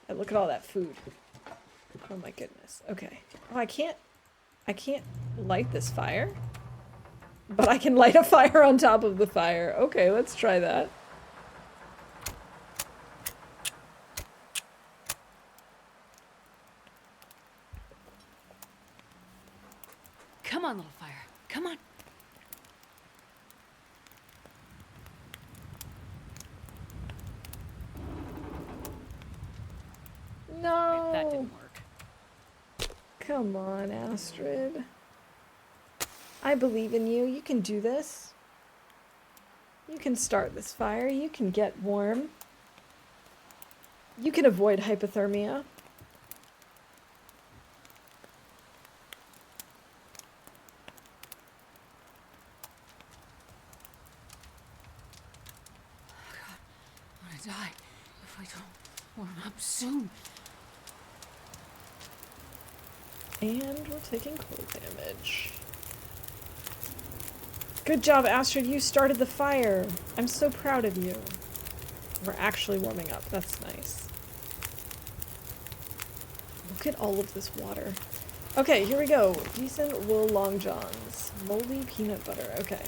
And look at all that food. Oh my goodness. Okay. Oh, I can't light this fire. But I can light a fire on top of the fire. Okay, let's try that. Come on, little fire. Come on. No. That didn't work. Come on, Astrid. I believe in you. You can do this. You can start this fire. You can get warm. You can avoid hypothermia. I'm gonna die if I don't warm up soon. And we're taking cold damage. Good job, Astrid. You started the fire. I'm so proud of you. We're actually warming up. That's nice. Look at all of this water. Okay, here we go. Decent wool long johns. Moldy peanut butter. Okay.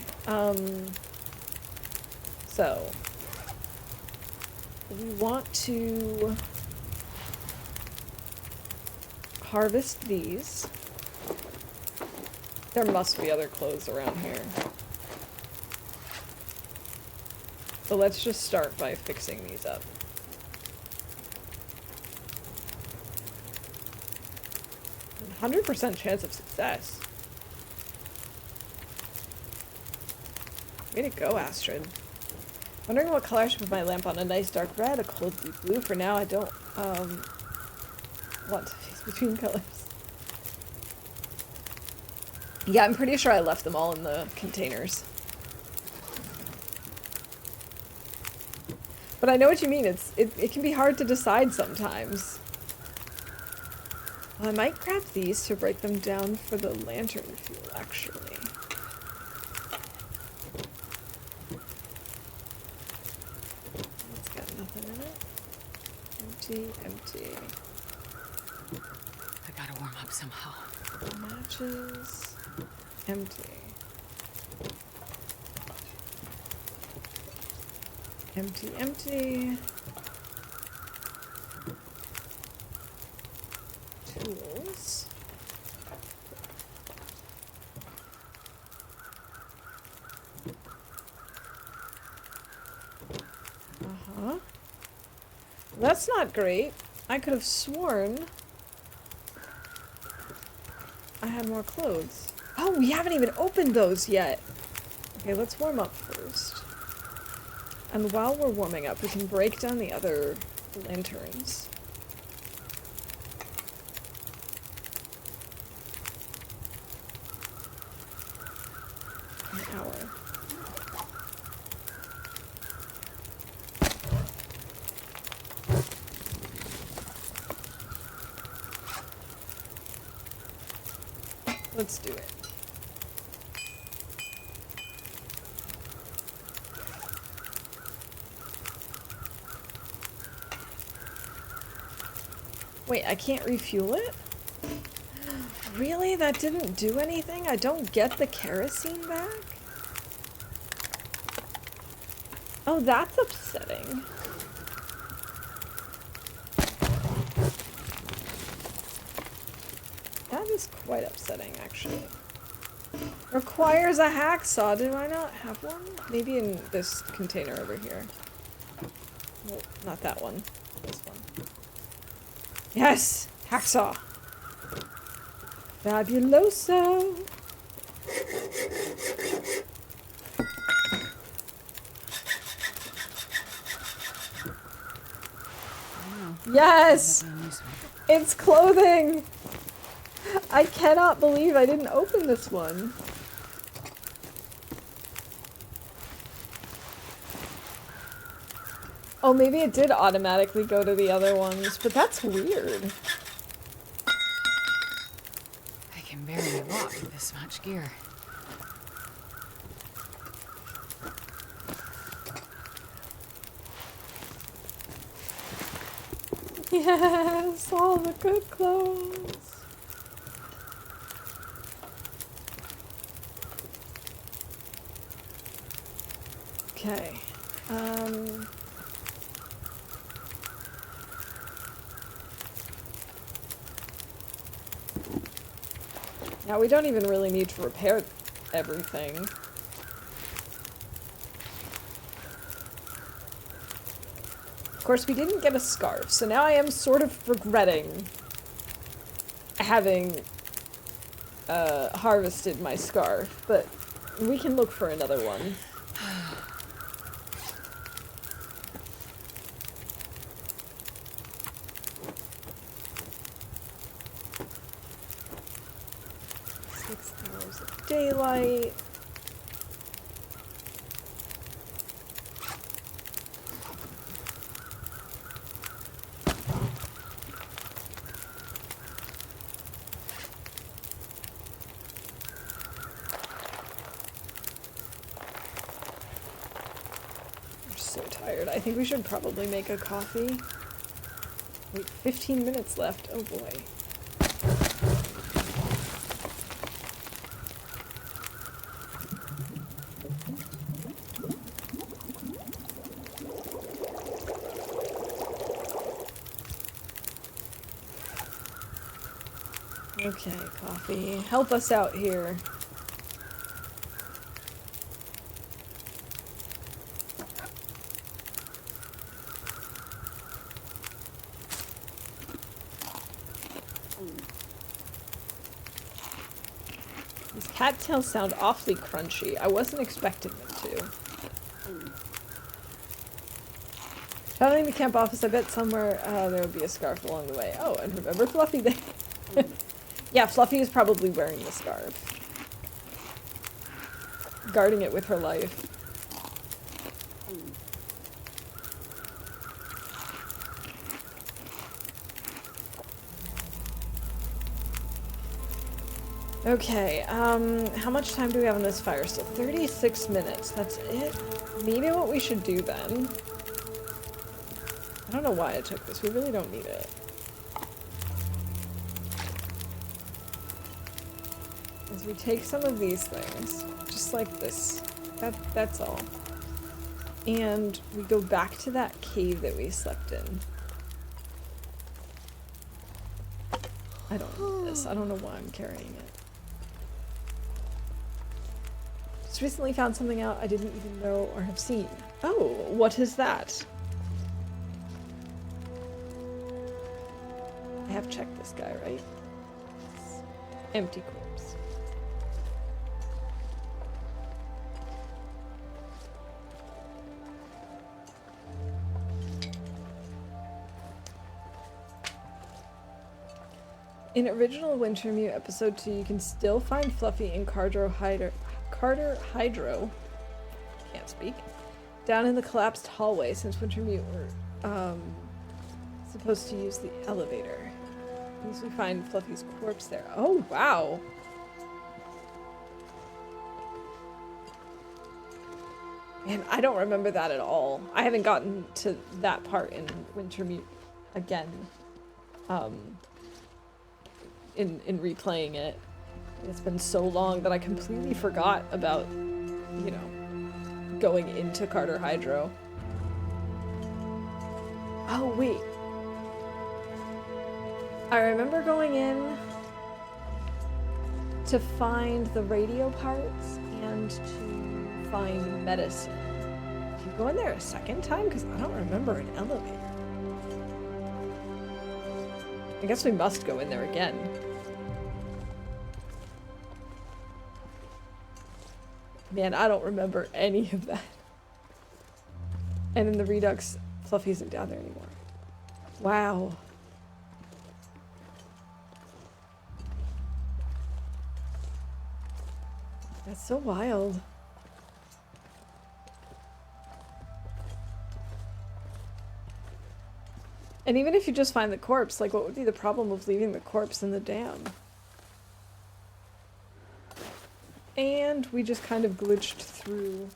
So we want to harvest these. There must be other clothes around here. So let's just start by fixing these up. A 100% chance of success. Way to go, Astrid. Wondering what color I should put my lamp on. A nice dark red, a cold deep blue. For now, I don't want to choose between colors. Yeah, I'm pretty sure I left them all in the containers. But I know what you mean. It can be hard to decide sometimes. Well, I might grab these to break them down for the lantern fuel, actually. It's got nothing in it. Empty, empty. I gotta warm up somehow. Matches. Empty. Empty, empty. Tools. Uh-huh. That's not great. I could have sworn I had more clothes. Oh, we haven't even opened those yet. Okay, let's warm up first. And while we're warming up, we can break down the other lanterns. An hour. Let's do it. Wait, I can't refuel it? Really? That didn't do anything? I don't get the kerosene back? Oh, that's upsetting. That is quite upsetting, actually. Requires a hacksaw. Do I not have one? Maybe in this container over here. Well, not that one. This one. Yes! Hacksaw! Fabuloso! Yes! Nothing in this one. It's clothing! I cannot believe I didn't open this one. Oh, maybe it did automatically go to the other ones, but that's weird. I can barely walk with this much gear. Yes, all the good clothes. Okay. Now we don't even really need to repair everything. Of course, we didn't get a scarf, so now I am sort of regretting having harvested my scarf, but we can look for another one. Daylight. I'm so tired. I think we should probably make a coffee. Wait, 15 minutes left. Oh boy. Okay, coffee. Help us out here. These cattails sound awfully crunchy. I wasn't expecting them to. Traveling to camp office, I bet somewhere there will be a scarf along the way. Oh, and remember Fluffy there? Yeah, Fluffy is probably wearing the scarf. Guarding it with her life. Okay, how much time do we have on this fire still? 36 minutes, that's it? Maybe what we should do then... I don't know why I took this, we really don't need it. Is we take some of these things, just like this. That's all. And we go back to that cave that we slept in. I don't need this, I don't know why I'm carrying it. Just recently found something out I didn't even know or have seen. Oh, what is that? I have checked this guy, right? Empty corpse. In original Wintermute episode 2, you can still find Fluffy and Carter Hydro, can't speak, down in the collapsed hallway since Wintermute were supposed to use the elevator. At least we find Fluffy's corpse there. Oh, wow! Man, I don't remember that at all. I haven't gotten to that part in Wintermute again. In replaying it. It's been so long that I completely forgot about, you know, going into Carter Hydro. Oh, wait. I remember going in to find the radio parts and to find medicine. Did you go in there a second time? Because I don't remember an elevator. I guess we must go in there again. Man, I don't remember any of that. And in the Redux, Fluffy isn't down there anymore. Wow. That's so wild. And even if you just find the corpse, like, what would be the problem of leaving the corpse in the dam? And we just kind of glitched through.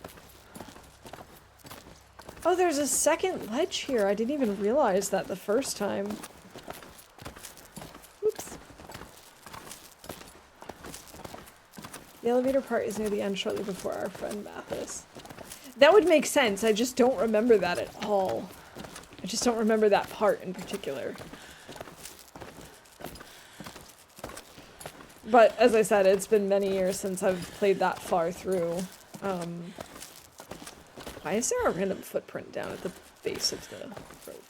Oh, there's a second ledge here. I didn't even realize that the first time. Oops. The elevator part is near the end shortly before our friend Mathis. That would make sense. I just don't remember that at all. I just don't remember that part in particular. But as I said, it's been many years since I've played that far through. Why is there a random footprint down at the base of the rope?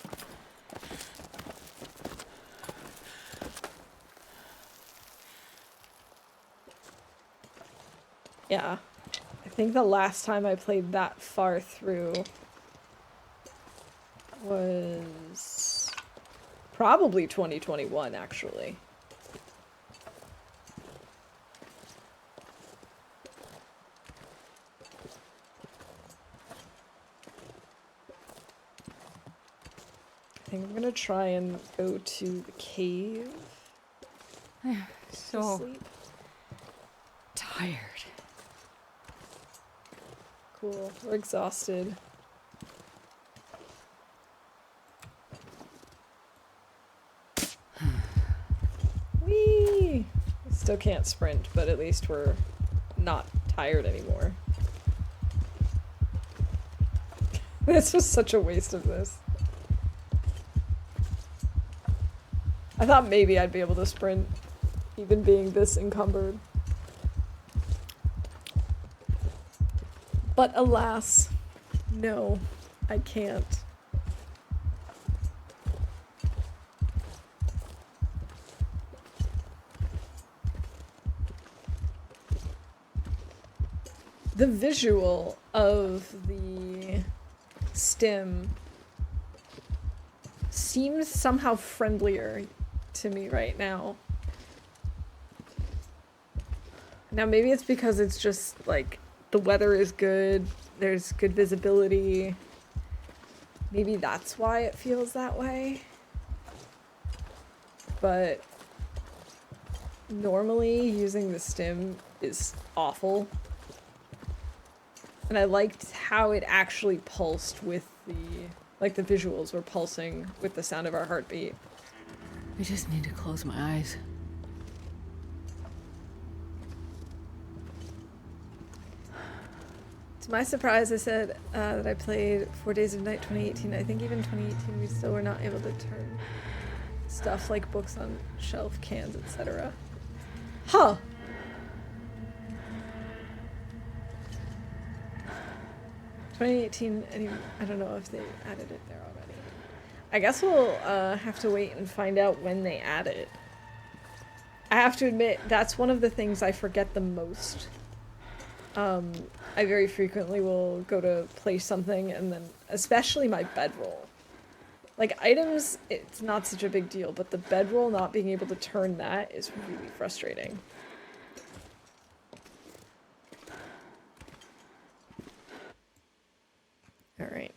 Yeah. I think the last time I played that far through was probably 2021, actually. I think I'm gonna try and go to the cave. So Sleep. tired. Cool. We're exhausted. Whee! Still can't sprint, but at least we're not tired anymore. This was such a waste of this. I thought maybe I'd be able to sprint, even being this encumbered. But alas, no, I can't. The visual of the stim seems somehow friendlier to me right now. Now maybe it's because it's just like the weather is good, there's good visibility. Maybe that's why it feels that way. But normally using the stim is awful. And I liked how it actually pulsed with the, like the visuals were pulsing with the sound of our heartbeat. I just need to close my eyes. To my surprise, I said that I played 4 Days of Night 2018. I think even 2018 we still were not able to turn stuff like books on shelf, cans, etc. Huh! I don't know if they added it there already. I guess we'll have to wait and find out when they add it. I have to admit, that's one of the things I forget the most. I very frequently will go to play something and then, especially my bedroll. Like, items, it's not such a big deal, but the bedroll, not being able to turn that is really frustrating. Alright.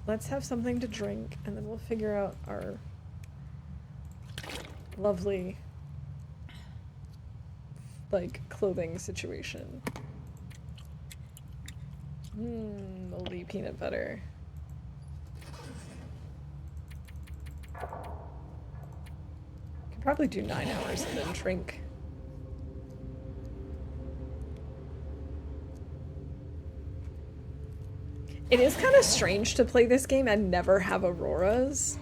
Let's have something to drink, and then we'll figure out our lovely, like, clothing situation. Moldy peanut butter. Could probably do 9 hours and then drink. It is kind of strange to play this game and never have auroras.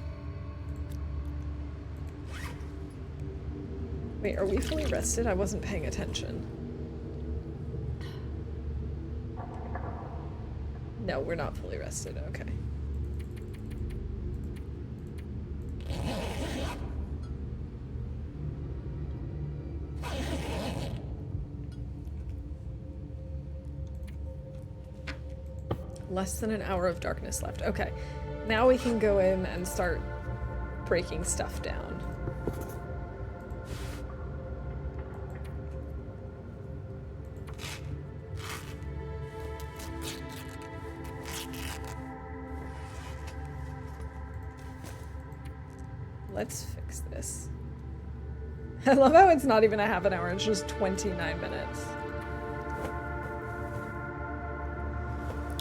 Wait, are we fully rested? I wasn't paying attention. No, we're not fully rested. Okay. Less than an hour of darkness left. Okay. Now we can go in and start breaking stuff down. Let's fix this. I love how it's not even a half an hour, it's just 29 minutes.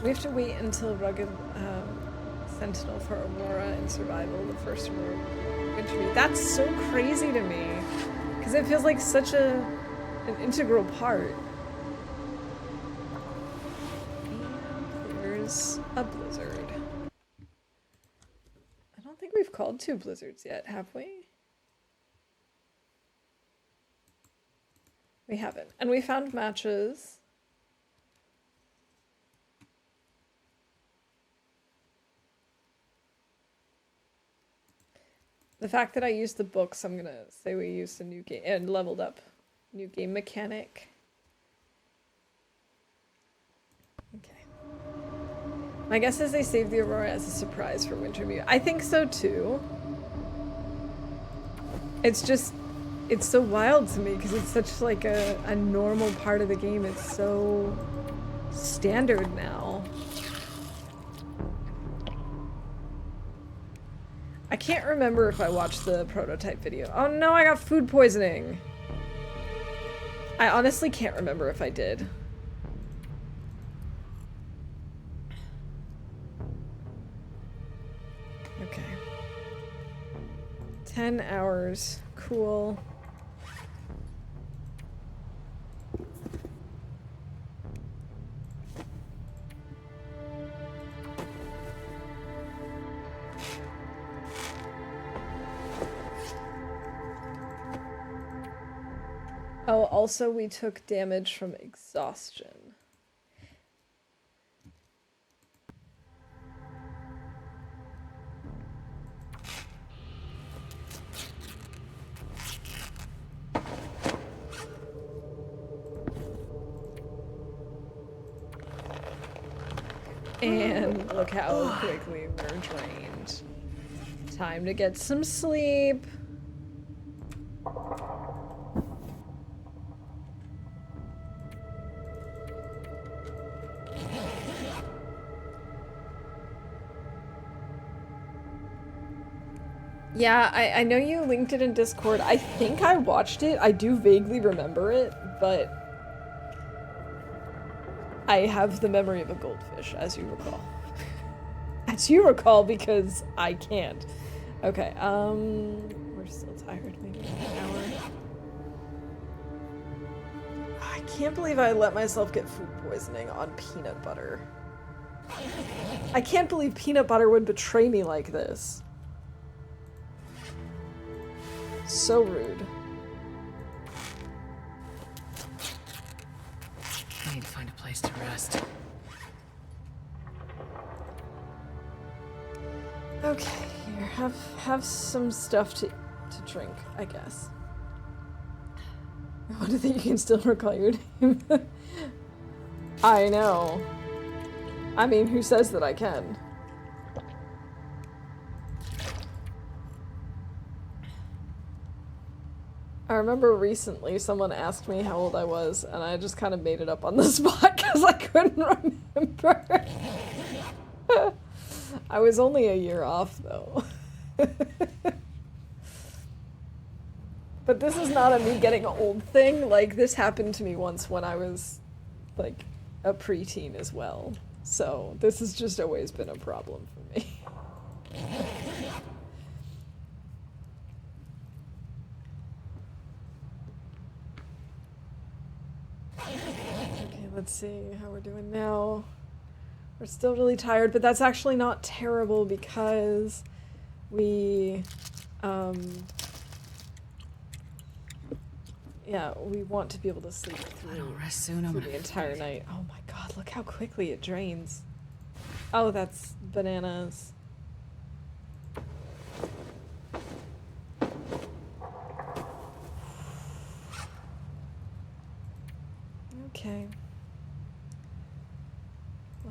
We have to wait until Rugged Sentinel for Aurora in Survival, the first Winter. That's so crazy to me, because it feels like such an integral part. And there's a blizzard. I don't think we've called 2 blizzards yet, have we? We haven't. And we found matches. The fact that I used the books, I'm gonna say we used a new game and leveled up. New game mechanic. Okay. My guess is they saved the Aurora as a surprise for Wintermute. I think so too. It's just, it's so wild to me because it's such like a normal part of the game. It's so standard now. I can't remember if I watched the prototype video. Oh no, I got food poisoning. I honestly can't remember if I did. Okay. 10 hours. Cool. Oh, also we took damage from exhaustion. And look how quickly we're drained. Time to get some sleep. Yeah, I know you linked it in Discord. I think I watched it. I do vaguely remember it, but I have the memory of a goldfish, as you recall. As you recall, because I can't. Okay, we're still tired. Maybe an hour. I can't believe I let myself get food poisoning on peanut butter. I can't believe peanut butter would betray me like this. So rude. I need to find a place to rest. Okay, here, have some stuff to drink, I guess. I wonder that you can still recall your name. I know. I mean, who says that I can? I remember recently someone asked me how old I was, and I just kind of made it up on the spot because I couldn't remember. I was only a year off, though. But this is not a me getting old thing. Like, this happened to me once when I was, like, a preteen as well. So, this has just always been a problem for me. Okay, let's see how we're doing now. We're still really tired, but that's actually not terrible because we, yeah, we want to be able to sleep I don't through, rest soon, I'm through gonna the entire freeze. night. Oh my god, look how quickly it drains. Oh, that's bananas. Okay.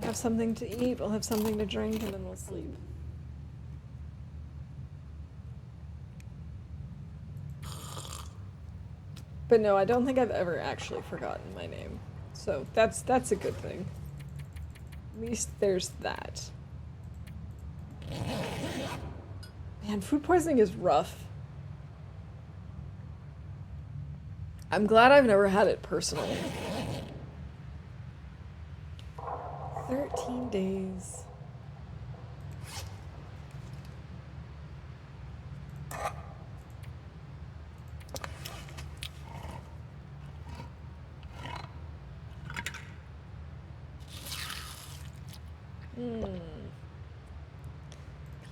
have something to eat, we'll have something to drink, and then we'll sleep. But no, I don't think I've ever actually forgotten my name. So that's a good thing. At least there's that. Man, food poisoning is rough. I'm glad I've never had it personally. 13 days.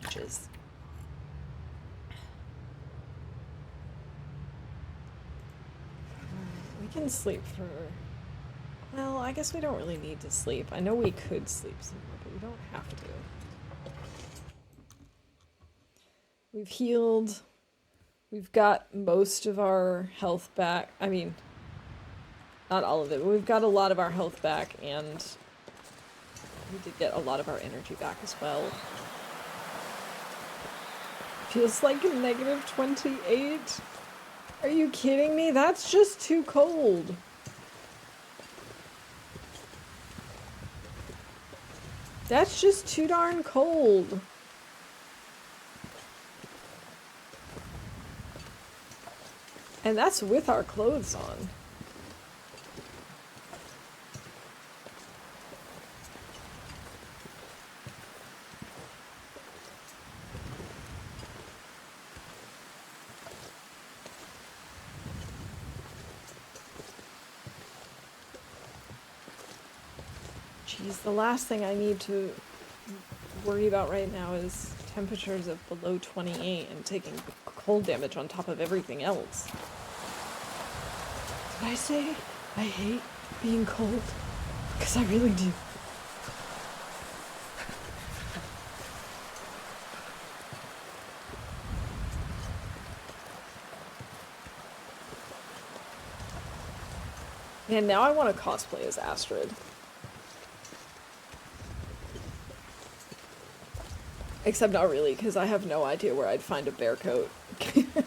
Peaches. We can sleep for... Well, I guess we don't really need to sleep. I know we could sleep some more, but we don't have to. We've healed. We've got most of our health back. I mean, not all of it, but we've got a lot of our health back, and we did get a lot of our energy back as well. Feels like a negative 28. Are you kidding me? That's just too cold. That's just too darn cold. And that's with our clothes on. Jeez, the last thing I need to worry about right now is temperatures of below 28 and taking cold damage on top of everything else. Did I say I hate being cold? Because I really do. Man, now I want to cosplay as Astrid. Except not really, because I have no idea where I'd find a bear coat.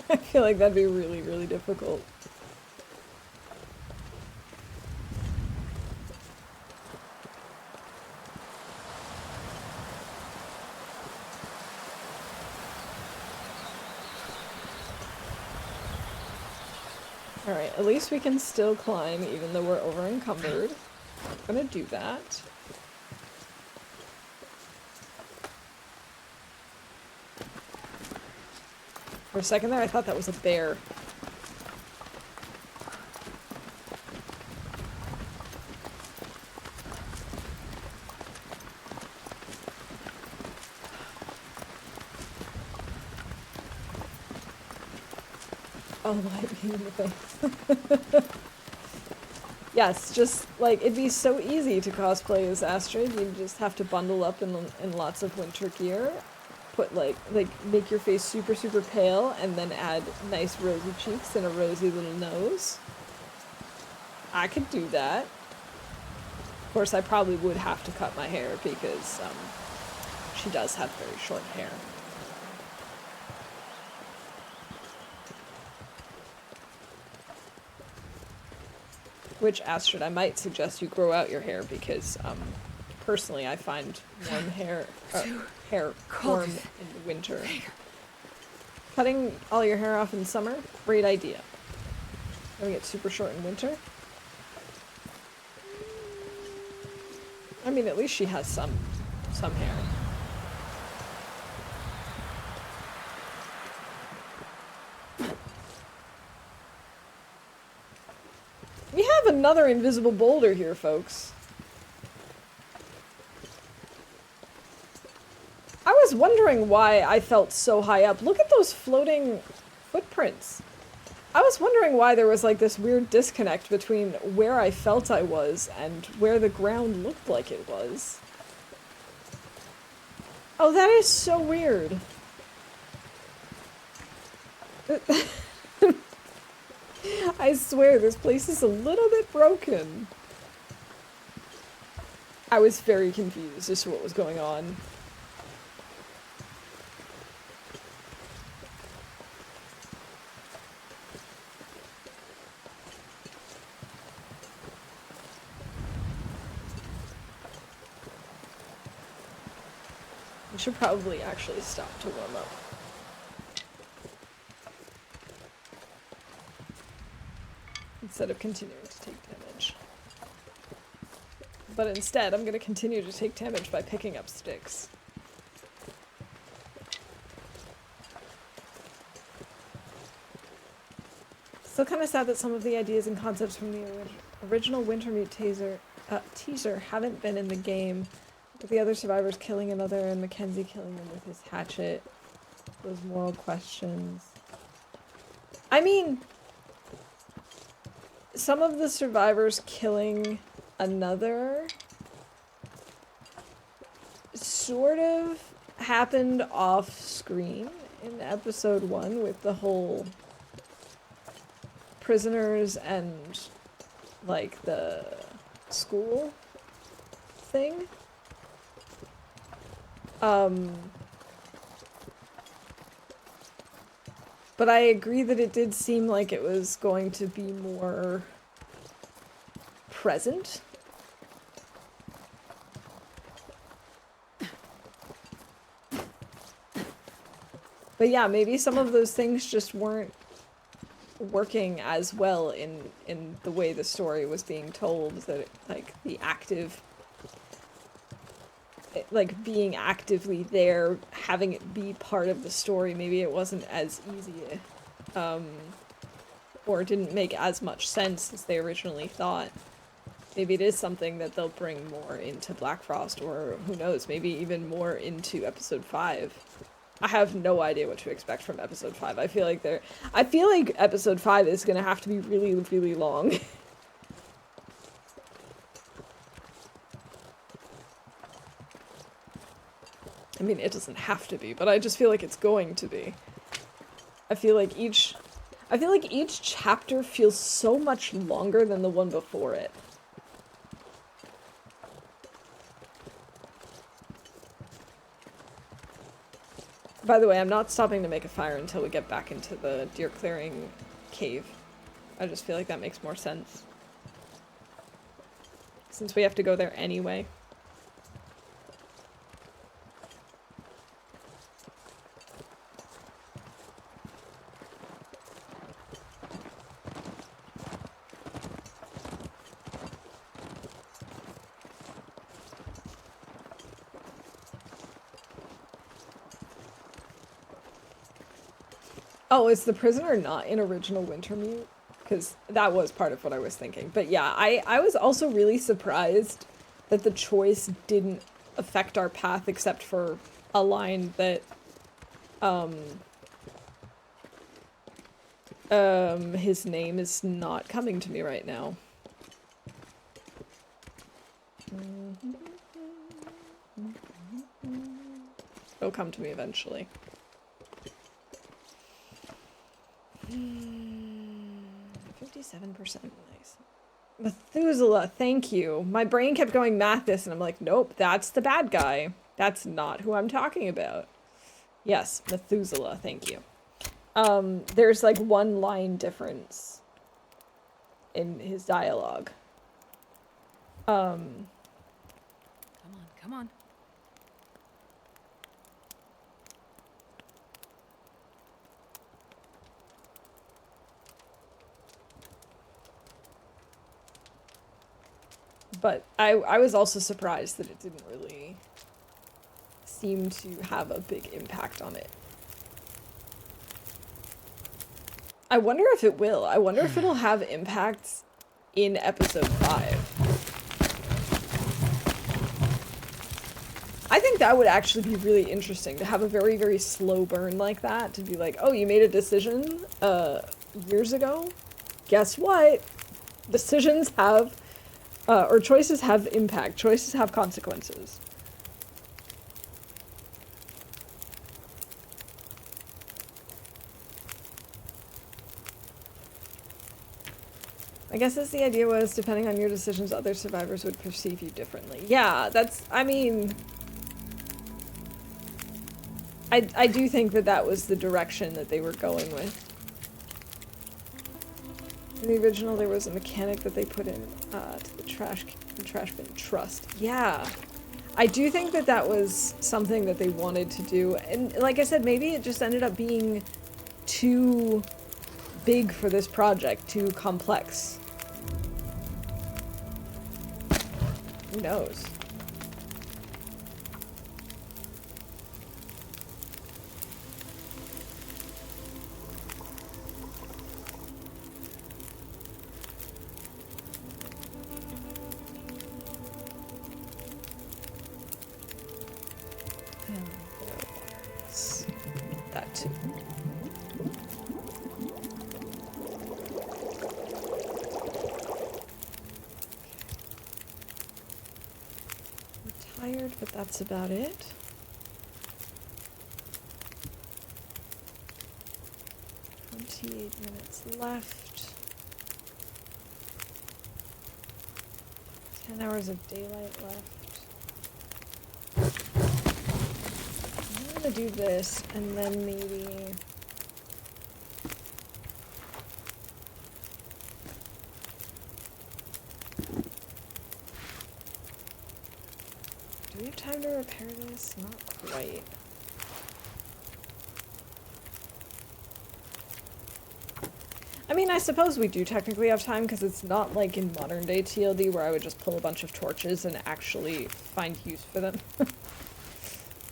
I feel like that'd be really, really difficult. Alright, at least we can still climb even though we're over encumbered. I'm gonna do that. For a second there, I thought that was a bear. Oh, light me in the face. Yes, just, like, it'd be so easy to cosplay as Astrid. You just have to bundle up in lots of winter gear. Put, like, make your face super, super pale, and then add nice rosy cheeks and a rosy little nose. I could do that. Of course, I probably would have to cut my hair because, she does have very short hair. Which, Astrid, I might suggest you grow out your hair because, personally, I find warm hair warm in the winter. Cutting all your hair off in summer, great idea. Having it super short in winter. I mean, at least she has some hair. We have another invisible boulder here, folks. I was wondering why I felt so high up. Look at those floating footprints. I was wondering why there was like this weird disconnect between where I felt I was and where the ground looked like it was. Oh, that is so weird. I swear, this place is a little bit broken. I was very confused as to what was going on. I should probably actually stop to warm up. Instead of continuing to take damage. But instead, I'm gonna continue to take damage by picking up sticks. Still kind of sad that some of the ideas and concepts from the original Wintermute teaser haven't been in the game. With the other survivors killing another and Mackenzie killing him with his hatchet. Those moral questions. I mean, some of the survivors killing another sort of happened off screen in episode 1 with the whole prisoners and like the school thing. But I agree that it did seem like it was going to be more present. But yeah, maybe some of those things just weren't working as well in the way the story was being told, that like the active, like being actively there, having it be part of the story, maybe it wasn't as easy, or didn't make as much sense as they originally thought. Maybe it is something that they'll bring more into Black Frost, or who knows, maybe even more into episode 5. I have no idea what to expect from episode 5. I feel like episode 5 is gonna have to be really, really long. I mean, it doesn't have to be, but I just feel like it's going to be. I feel like each chapter feels so much longer than the one before it. By the way, I'm not stopping to make a fire until we get back into the deer clearing cave. I just feel like that makes more sense. Since we have to go there anyway. Oh, is the prisoner not in original Wintermute? Because that was part of what I was thinking. But yeah, I was also really surprised that the choice didn't affect our path except for a line that, his name is not coming to me right now. It'll come to me eventually. 57%, nice. Methuselah, thank you. My brain kept going Mathis, and I'm like, nope, that's the bad guy. That's not who I'm talking about. Yes, Methuselah, thank you. There's like one line difference in his dialogue. Come on, come on. But I was also surprised that it didn't really seem to have a big impact on it. I wonder if it will. I wonder if it'll have impacts in episode 5. I think that would actually be really interesting, to have a very, very slow burn like that, to be like, oh, you made a decision years ago? Guess what? Decisions have, or choices have impact. Choices have consequences. I guess as the idea was, depending on your decisions, other survivors would perceive you differently. Yeah, that's, I mean... I do think that that was the direction that they were going with. In the original, there was a mechanic that they put in to the trash bin trust. Yeah. I do think that that was something that they wanted to do. And like I said, maybe it just ended up being too big for this project, too complex. Who knows? That too. We're tired, but that's about it. Minutes left. 10 hours of daylight left. I'm gonna do this and then maybe... Do we have time to repair this? Not quite. I mean, I suppose we do technically have time because it's not like in modern day TLD where I would just pull a bunch of torches and actually find use for them.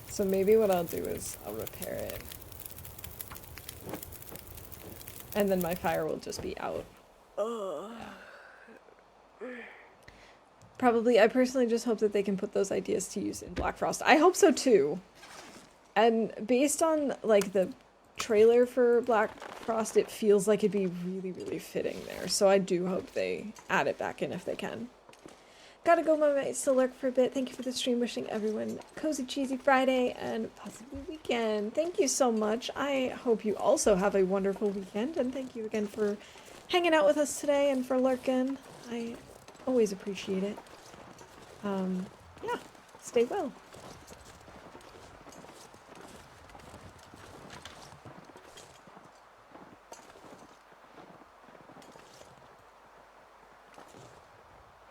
So maybe what I'll do is I'll repair it. And then my fire will just be out. Ugh. Probably, I personally just hope that they can put those ideas to use in Black Frost. I hope so too. And based on like the trailer for Black Frost, it feels like it'd be really, really fitting there. So I do hope they add it back in if they can. Gotta go, my mates, to lurk for a bit. Thank you for the stream. Wishing everyone cozy, cheesy Friday and possibly weekend. Thank you so much. I hope you also have a wonderful weekend. And thank you again for hanging out with us today and for lurking. I always appreciate it. Yeah, stay well.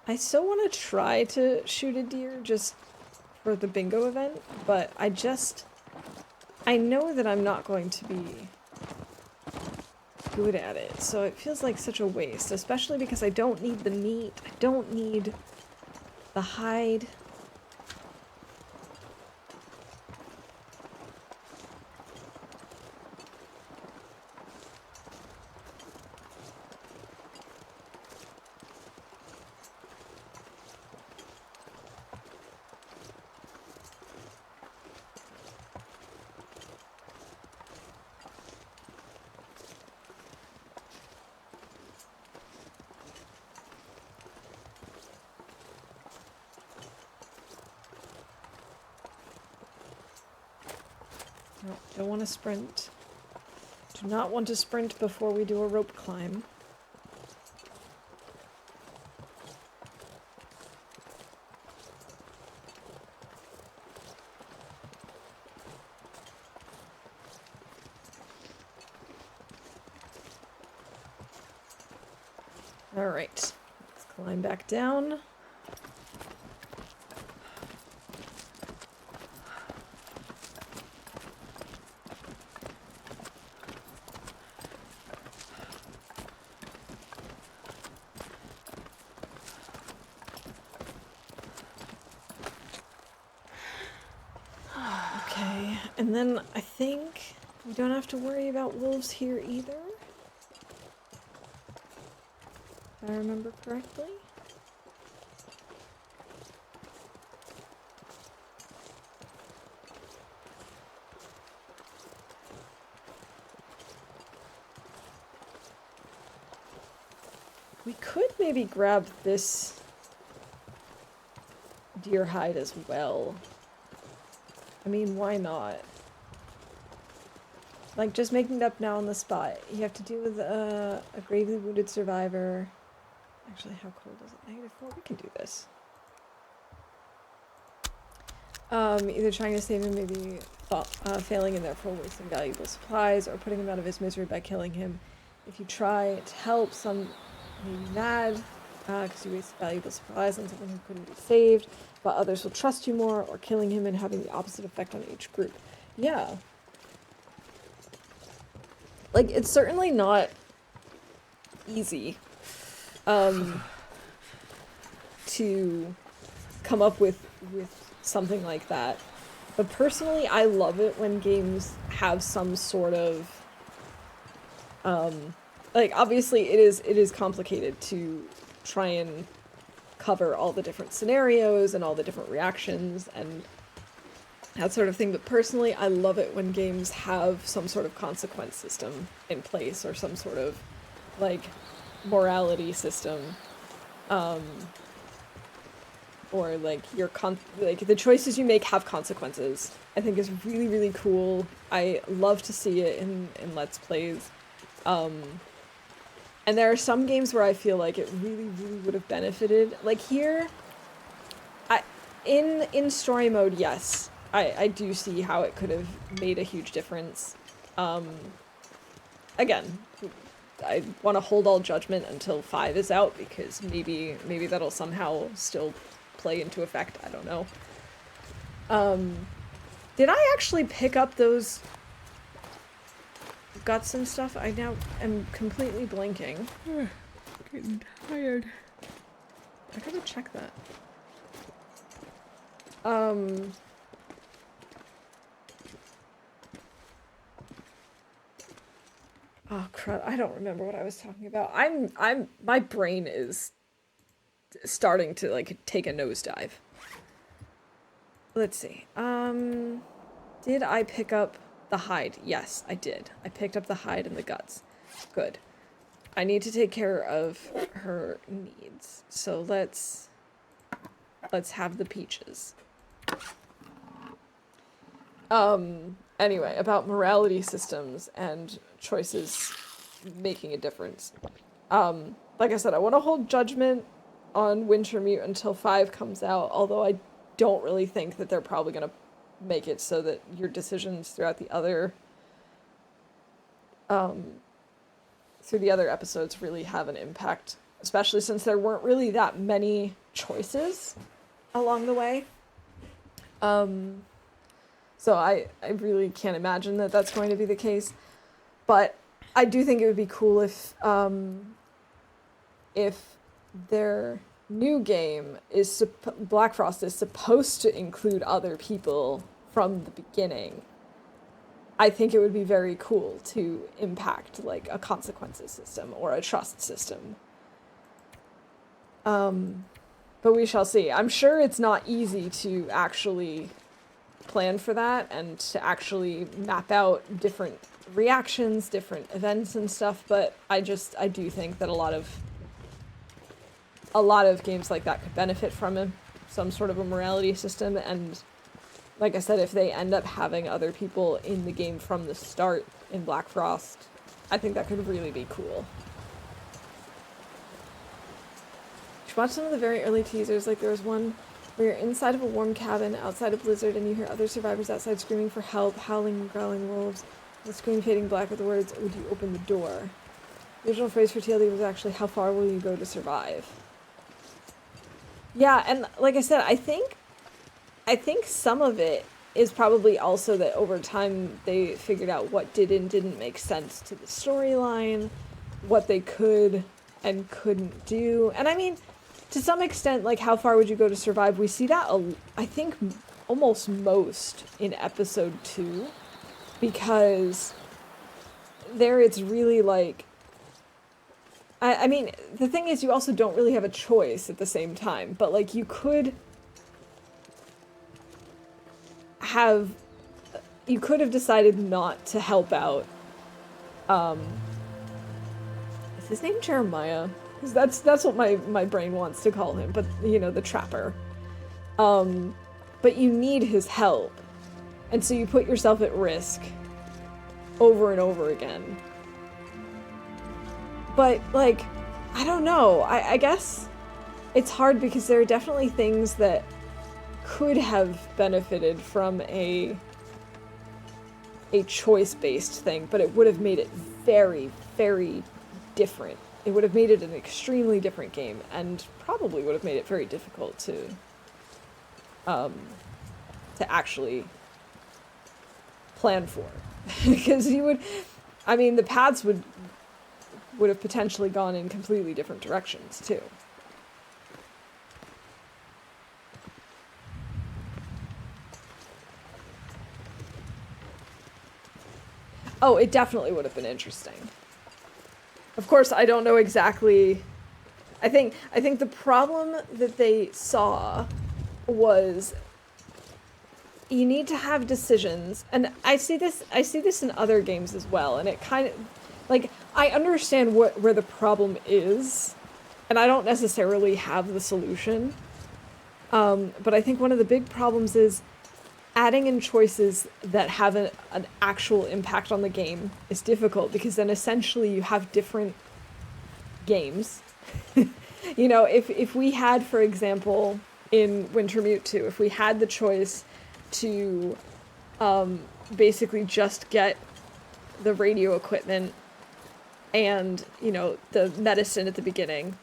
I still want to try to shoot a deer just for the bingo event, but I know that I'm not going to be good at it, so it feels like such a waste, especially because I don't need the meat, I don't need the hide. No, don't want to sprint. Do not want to sprint before we do a rope climb. All right, let's climb back down. Okay, and then I think we don't have to worry about wolves here either. If I remember correctly. We could maybe grab this deer hide as well. I mean, why not? Like, just making it up now on the spot. You have to deal with a gravely wounded survivor. Actually, how cold is it? -4? We can do this. Either trying to save him, maybe failing and therefore wasting valuable supplies, or putting him out of his misery by killing him. If you try to help, some may be mad, because you waste valuable supplies on someone who couldn't be saved, but others will trust you more, or killing him and having the opposite effect on each group. Yeah. Like, it's certainly not easy, to come up with something like that. But personally, I love it when games have some sort of, like, obviously it is complicated to try and cover all the different scenarios and all the different reactions and that sort of thing, but personally, I love it when games have some sort of consequence system in place, or some sort of, like, morality system, or, like, like, the choices you make have consequences. I think is really, really cool. I love to see it in Let's Plays. And there are some games where I feel like it really, really would have benefited. Like, here, in story mode, yes. I do see how it could have made a huge difference. Again, I want to hold all judgment until 5 is out, because maybe that'll somehow still play into effect. I don't know. Did I actually pick up those guts and stuff? I now am completely blanking. Getting tired. I gotta check that. Oh crap, I don't remember what I was talking about. My brain is starting to, like, take a nosedive. Let's see. Did I pick up the hide? Yes, I did. I picked up the hide and the guts. Good. I need to take care of her needs. So let's have the peaches. Anyway, about morality systems and choices making a difference. Like I said, I want to hold judgment on Wintermute until 5 comes out, although I don't really think that they're probably going to make it so that your decisions throughout the other episodes really have an impact, especially since there weren't really that many choices along the way. So I really can't imagine that that's going to be the case, but I do think it would be cool if their new game is Black Frost is supposed to include other people from the beginning. I think it would be very cool to impact, like, a consequences system or a trust system. But we shall see. I'm sure it's not easy to actually plan for that and to actually map out different reactions, different events and stuff, but I do think that a lot of games like that could benefit from some sort of a morality system, and like I said, if they end up having other people in the game from the start in Black Frost, I think that could really be cool. You should watch some of the very early teasers, like there was one where you're inside of a warm cabin outside a blizzard and you hear other survivors outside screaming for help, howling and growling wolves, the screen fading black with the words, "Would you open the door?" The original phrase for TLD was actually, "How far will you go to survive?" Yeah, and like I said, I think some of it is probably also that over time they figured out what did and didn't make sense to the storyline, what they could and couldn't do. And I mean, to some extent, like, how far would you go to survive? We see that, I think, almost most in episode 2, because there it's really like, I mean, the thing is, you also don't really have a choice at the same time, but, like, you could have decided not to help out, is his name Jeremiah? Because that's what my brain wants to call him, but, you know, the trapper. But you need his help, and so you put yourself at risk over and over again. But, like, I don't know. I guess it's hard because there are definitely things that could have benefited from a choice-based thing, but it would have made it very, very different. It would have made it an extremely different game, and probably would have made it very difficult to actually plan for. Because you would, I mean, the paths would have potentially gone in completely different directions, too. Oh, it definitely would have been interesting. Of course, I don't know exactly. I think the problem that they saw was you need to have decisions, and I see this in other games as well, and it kind of like I understand where the problem is, and I don't necessarily have the solution. But I think one of the big problems is adding in choices that have an actual impact on the game is difficult, because then essentially you have different games. You know, if we had, for example, in Wintermute 2, if we had the choice to basically just get the radio equipment and, you know, the medicine at the beginning,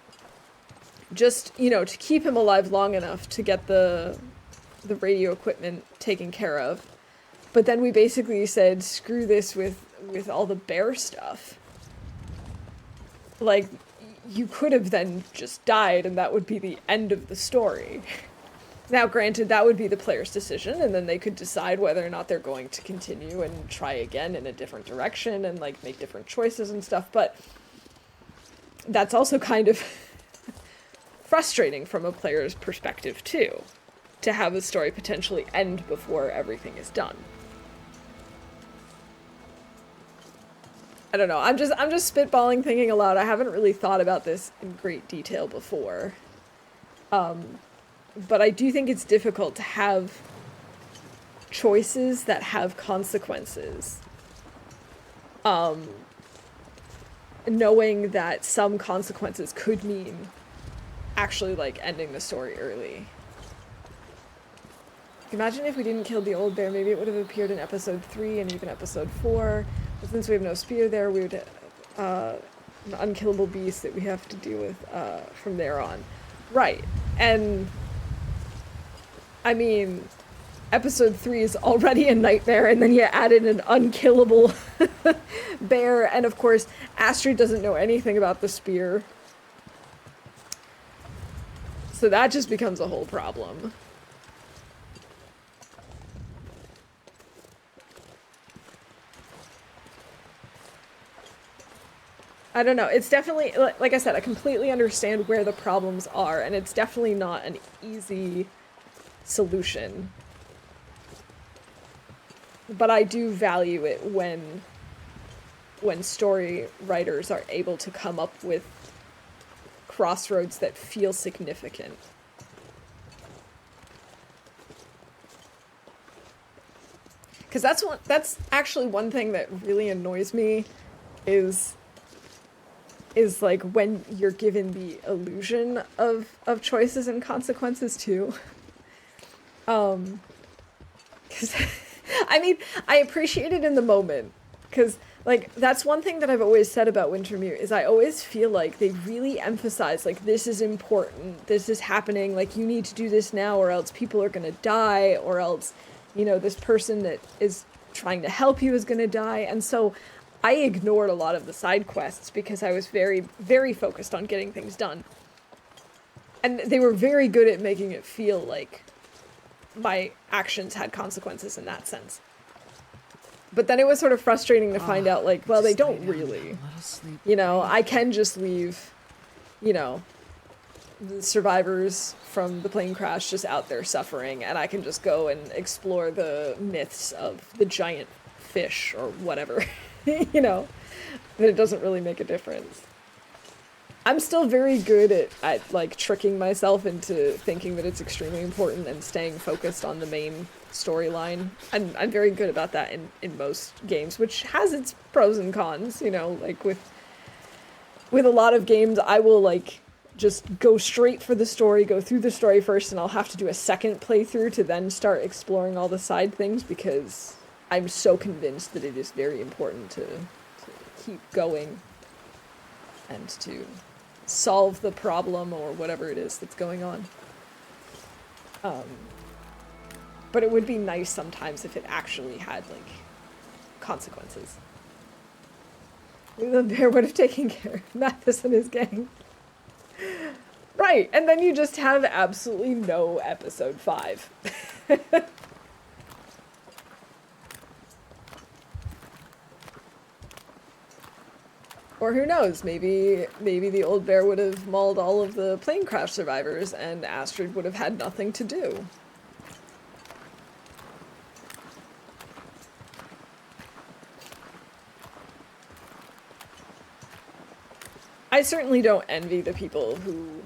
just, you know, to keep him alive long enough to get the radio equipment taken care of. But then we basically said, screw this with all the bear stuff. Like, you could have then just died, and that would be the end of the story. Now, granted, that would be the player's decision, and then they could decide whether or not they're going to continue and try again in a different direction and, like, make different choices and stuff, but that's also kind of frustrating from a player's perspective, too, to have the story potentially end before everything is done. I don't know, I'm just spitballing, thinking aloud. I haven't really thought about this in great detail before. But I do think it's difficult to have choices that have consequences. Knowing that some consequences could mean actually, like, ending the story early. Imagine if we didn't kill the old bear, maybe it would have appeared in episode 3 and even episode 4. But since we have no spear there, we would an unkillable beast that we have to deal with from there on. Right. And I mean, episode 3 is already a nightmare, and then you added an unkillable bear, and of course, Astrid doesn't know anything about the spear. So that just becomes a whole problem. I don't know, it's definitely, like I said, I completely understand where the problems are, and it's definitely not an easy solution. But I do value it when story writers are able to come up with crossroads that feel significant. Because that's actually one thing that really annoys me is like when you're given the illusion of choices and consequences too. 'Cause I mean, I appreciate it in the moment, because like that's one thing that I've always said about Wintermute is I always feel like they really emphasize like this is important, this is happening, like you need to do this now or else people are gonna die, or else, you know, this person that is trying to help you is gonna die. And so I ignored a lot of the side quests because I was very, very focused on getting things done. And they were very good at making it feel like my actions had consequences in that sense. But then it was sort of frustrating to find out, like, well, they don't really. You know, I can just leave, you know, the survivors from the plane crash just out there suffering, and I can just go and explore the myths of the giant fish or whatever. You know, that it doesn't really make a difference. I'm still very good at like tricking myself into thinking that it's extremely important and staying focused on the main storyline. I'm very good about that in most games, which has its pros and cons, you know, like with with a lot of games, I will like just go straight for the story, go through the story first, and I'll have to do a second playthrough to then start exploring all the side things because I'm so convinced that it is very important to keep going and to solve the problem or whatever it is that's going on. But it would be nice sometimes if it actually had, like, consequences. The bear would have taken care of Mathis and his gang. Right, and then you just have absolutely no episode 5. Or who knows, maybe the old bear would have mauled all of the plane crash survivors and Astrid would have had nothing to do. I certainly don't envy the people who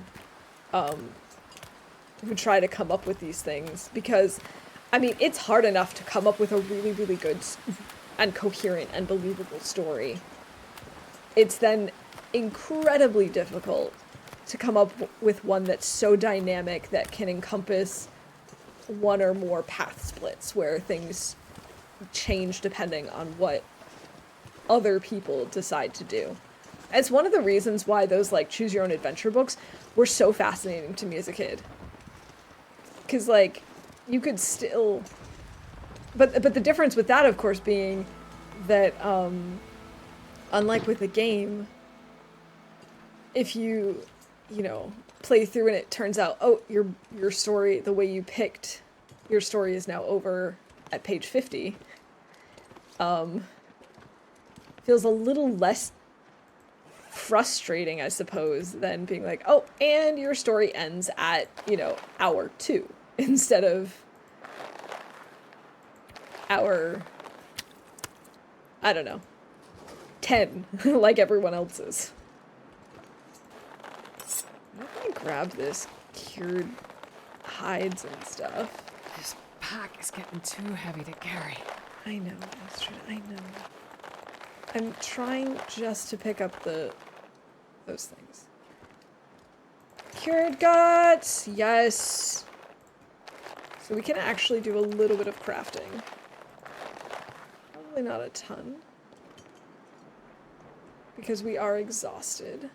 try to come up with these things because, I mean, it's hard enough to come up with a really, really good and coherent and believable story. It's then incredibly difficult to come up with one that's so dynamic that can encompass one or more path splits where things change depending on what other people decide to do. It's one of the reasons why those, like, choose your own adventure books were so fascinating to me as a kid. Because, like, you could still... But the difference with that, of course, being that, unlike with the game, if you know, play through and it turns out, oh, your story, the way you picked your story is now over at page 50, feels a little less frustrating, I suppose, than being like, oh, and your story ends at, you know, hour 2 instead of hour, I don't know, 10, like everyone else's. I'm gonna grab this cured hides and stuff. This pack is getting too heavy to carry. I know, Astrid, I know. I'm trying just to pick up those things. Cured guts! Yes! So we can actually do a little bit of crafting. Probably not a ton. Because we are exhausted.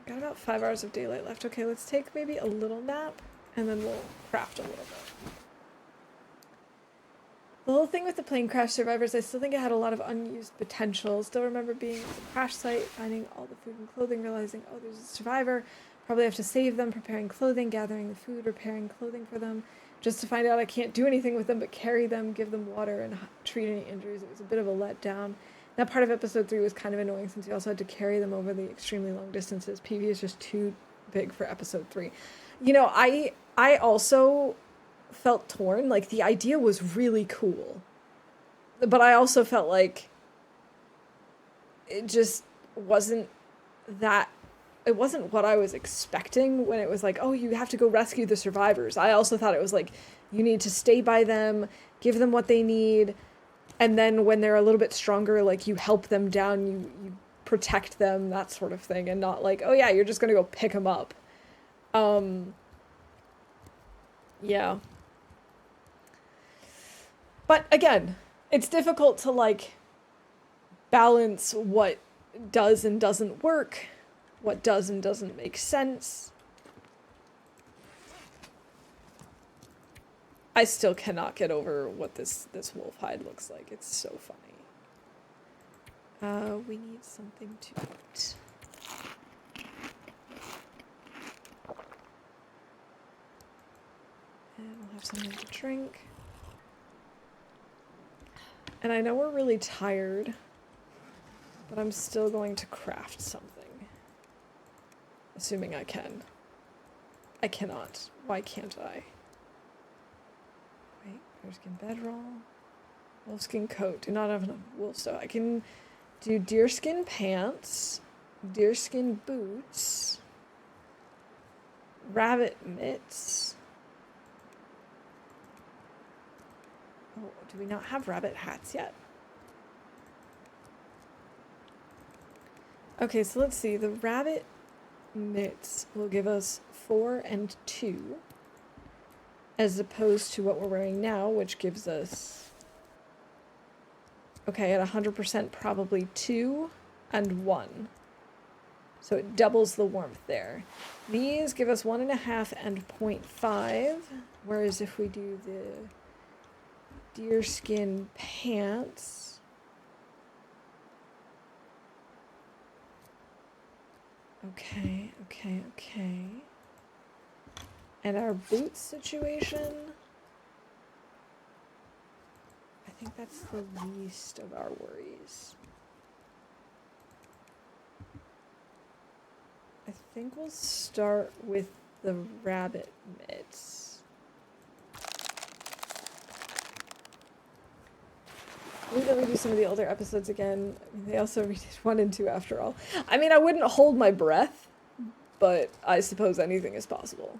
Got about 5 hours of daylight left. Okay, let's take maybe a little nap, and then we'll craft a little bit. The whole thing with the plane crash survivors, I still think it had a lot of unused potential. Still remember being at the crash site, finding all the food and clothing, realizing, oh, there's a survivor. Probably have to save them, preparing clothing, gathering the food, repairing clothing for them. Just to find out I can't do anything with them but carry them, give them water, and treat any injuries. It was a bit of a letdown. That part of episode 3 was kind of annoying since you also had to carry them over the extremely long distances. PV is just too big for episode 3. You know, I also felt torn. Like, the idea was really cool. But I also felt like it just wasn't that... It wasn't what I was expecting when it was like, oh, you have to go rescue the survivors. I also thought it was like, you need to stay by them, give them what they need, and then when they're a little bit stronger, like, you help them down, you protect them, that sort of thing, and not like, oh yeah, you're just gonna go pick them up. Yeah. But again, it's difficult to, like, balance what does and doesn't work, what does and doesn't make sense. I still cannot get over what this wolf hide looks like. It's so funny. We need something to eat. And we'll have something to drink. And I know we're really tired, but I'm still going to craft something. Assuming I can. I cannot. Why can't I? Wait, bearskin bedroll. Wolfskin coat. Do not have enough wolf stuff. I can do deerskin pants, deerskin boots, rabbit mitts. Oh, do we not have rabbit hats yet? Okay, so let's see. The rabbit mitts will give us 4 and 2, as opposed to what we're wearing now, which gives us, okay, at 100% probably 2 and 1. So it doubles the warmth there. These give us 1.5 and 0.5, whereas if we do the deerskin pants, okay. And our boots situation, I think that's the least of our worries. I think we'll start with the rabbit mitts. Maybe they'll redo some of the older episodes again. I mean, they also redid 1 and 2 after all. I mean, I wouldn't hold my breath, but I suppose anything is possible.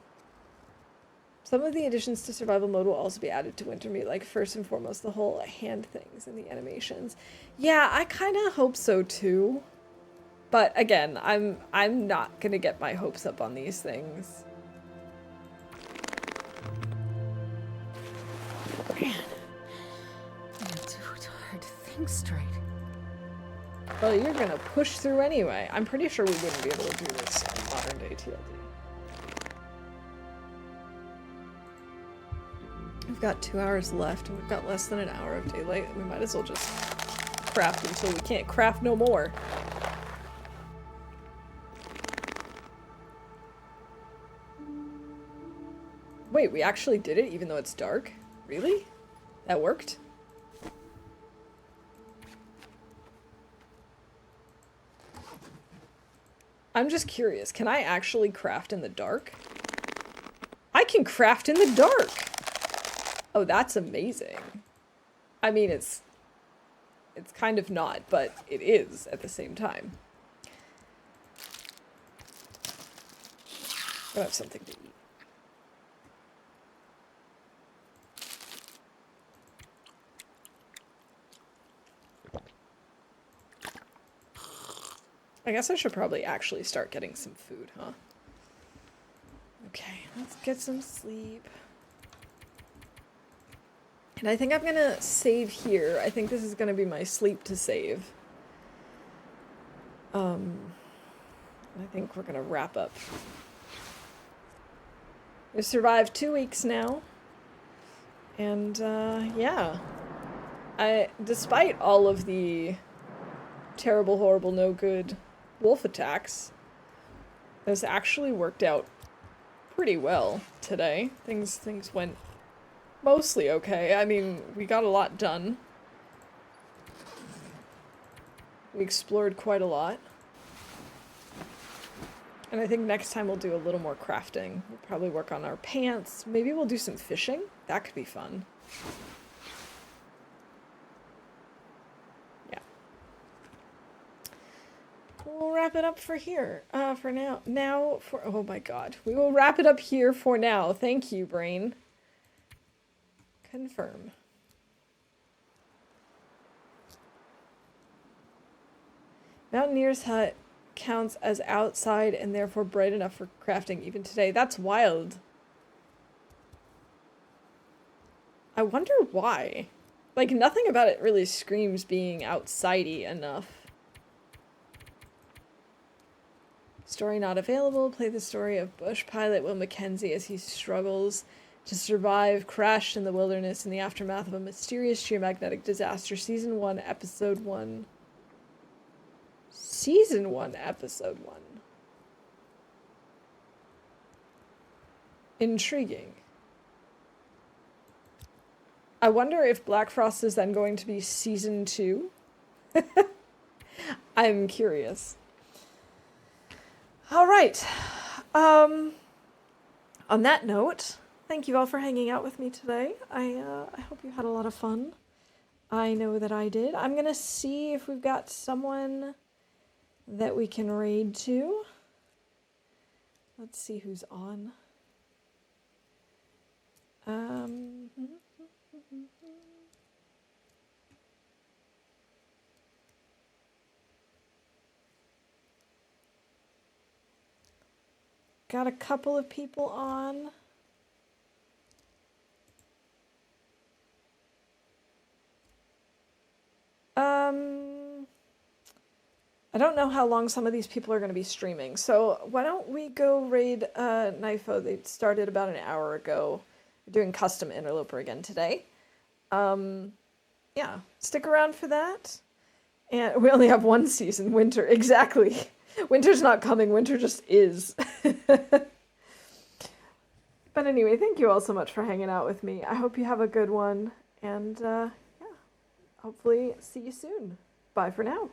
Some of the additions to survival mode will also be added to Wintermeat, like first and foremost the whole hand things and the animations. Yeah, I kind of hope so too. But again, I'm not gonna get my hopes up on these things. Man, it's hard to think straight. Well, you're gonna push through anyway. I'm pretty sure we wouldn't be able to do this on modern day TLD. We've got 2 hours left, and we've got less than an hour of daylight. We might as well just craft until we can't craft no more. Wait, we actually did it even though it's dark? Really? That worked? I'm just curious, can I actually craft in the dark? I can craft in the dark! Oh, that's amazing. I mean, it's kind of not, but it is at the same time. I'll have something to eat. I guess I should probably actually start getting some food, huh? Okay, let's get some sleep. And I think I'm gonna save here. I think this is gonna be my sleep to save. I think we're gonna wrap up. We've survived 2 weeks now. And, yeah. Despite all of the terrible, horrible, no good wolf attacks, this actually worked out pretty well today. Things went mostly okay. I mean, we got a lot done. We explored quite a lot. And I think next time we'll do a little more crafting. We'll probably work on our pants. Maybe we'll do some fishing. That could be fun. Yeah. We'll wrap it up for here. For now. Oh my god. We will wrap it up here for now. Thank you, brain. Confirm. Mountaineer's hut counts as outside and therefore bright enough for crafting even today. That's wild. I wonder why. Like, nothing about it really screams being outsidey enough. Story not available. Play the story of bush pilot Will Mackenzie as he struggles to survive, crashed in the wilderness in the aftermath of a mysterious geomagnetic disaster. Season 1, Episode 1. Season 1, Episode 1. Intriguing. I wonder if Black Frost is then going to be Season 2. I'm curious. All right. On that note, thank you all for hanging out with me today. I hope you had a lot of fun. I know that I did. I'm going to see if we've got someone that we can raid to. Let's see who's on. got a couple of people on. I don't know how long some of these people are going to be streaming, so why don't we go raid Knifo? They started about an hour ago. We're doing custom interloper again today. Yeah, stick around for that. And we only have one season, winter. Exactly. Winter's not coming, winter just is. But anyway, thank you all so much for hanging out with me. I hope you have a good one, and yeah, hopefully see you soon. Bye for now.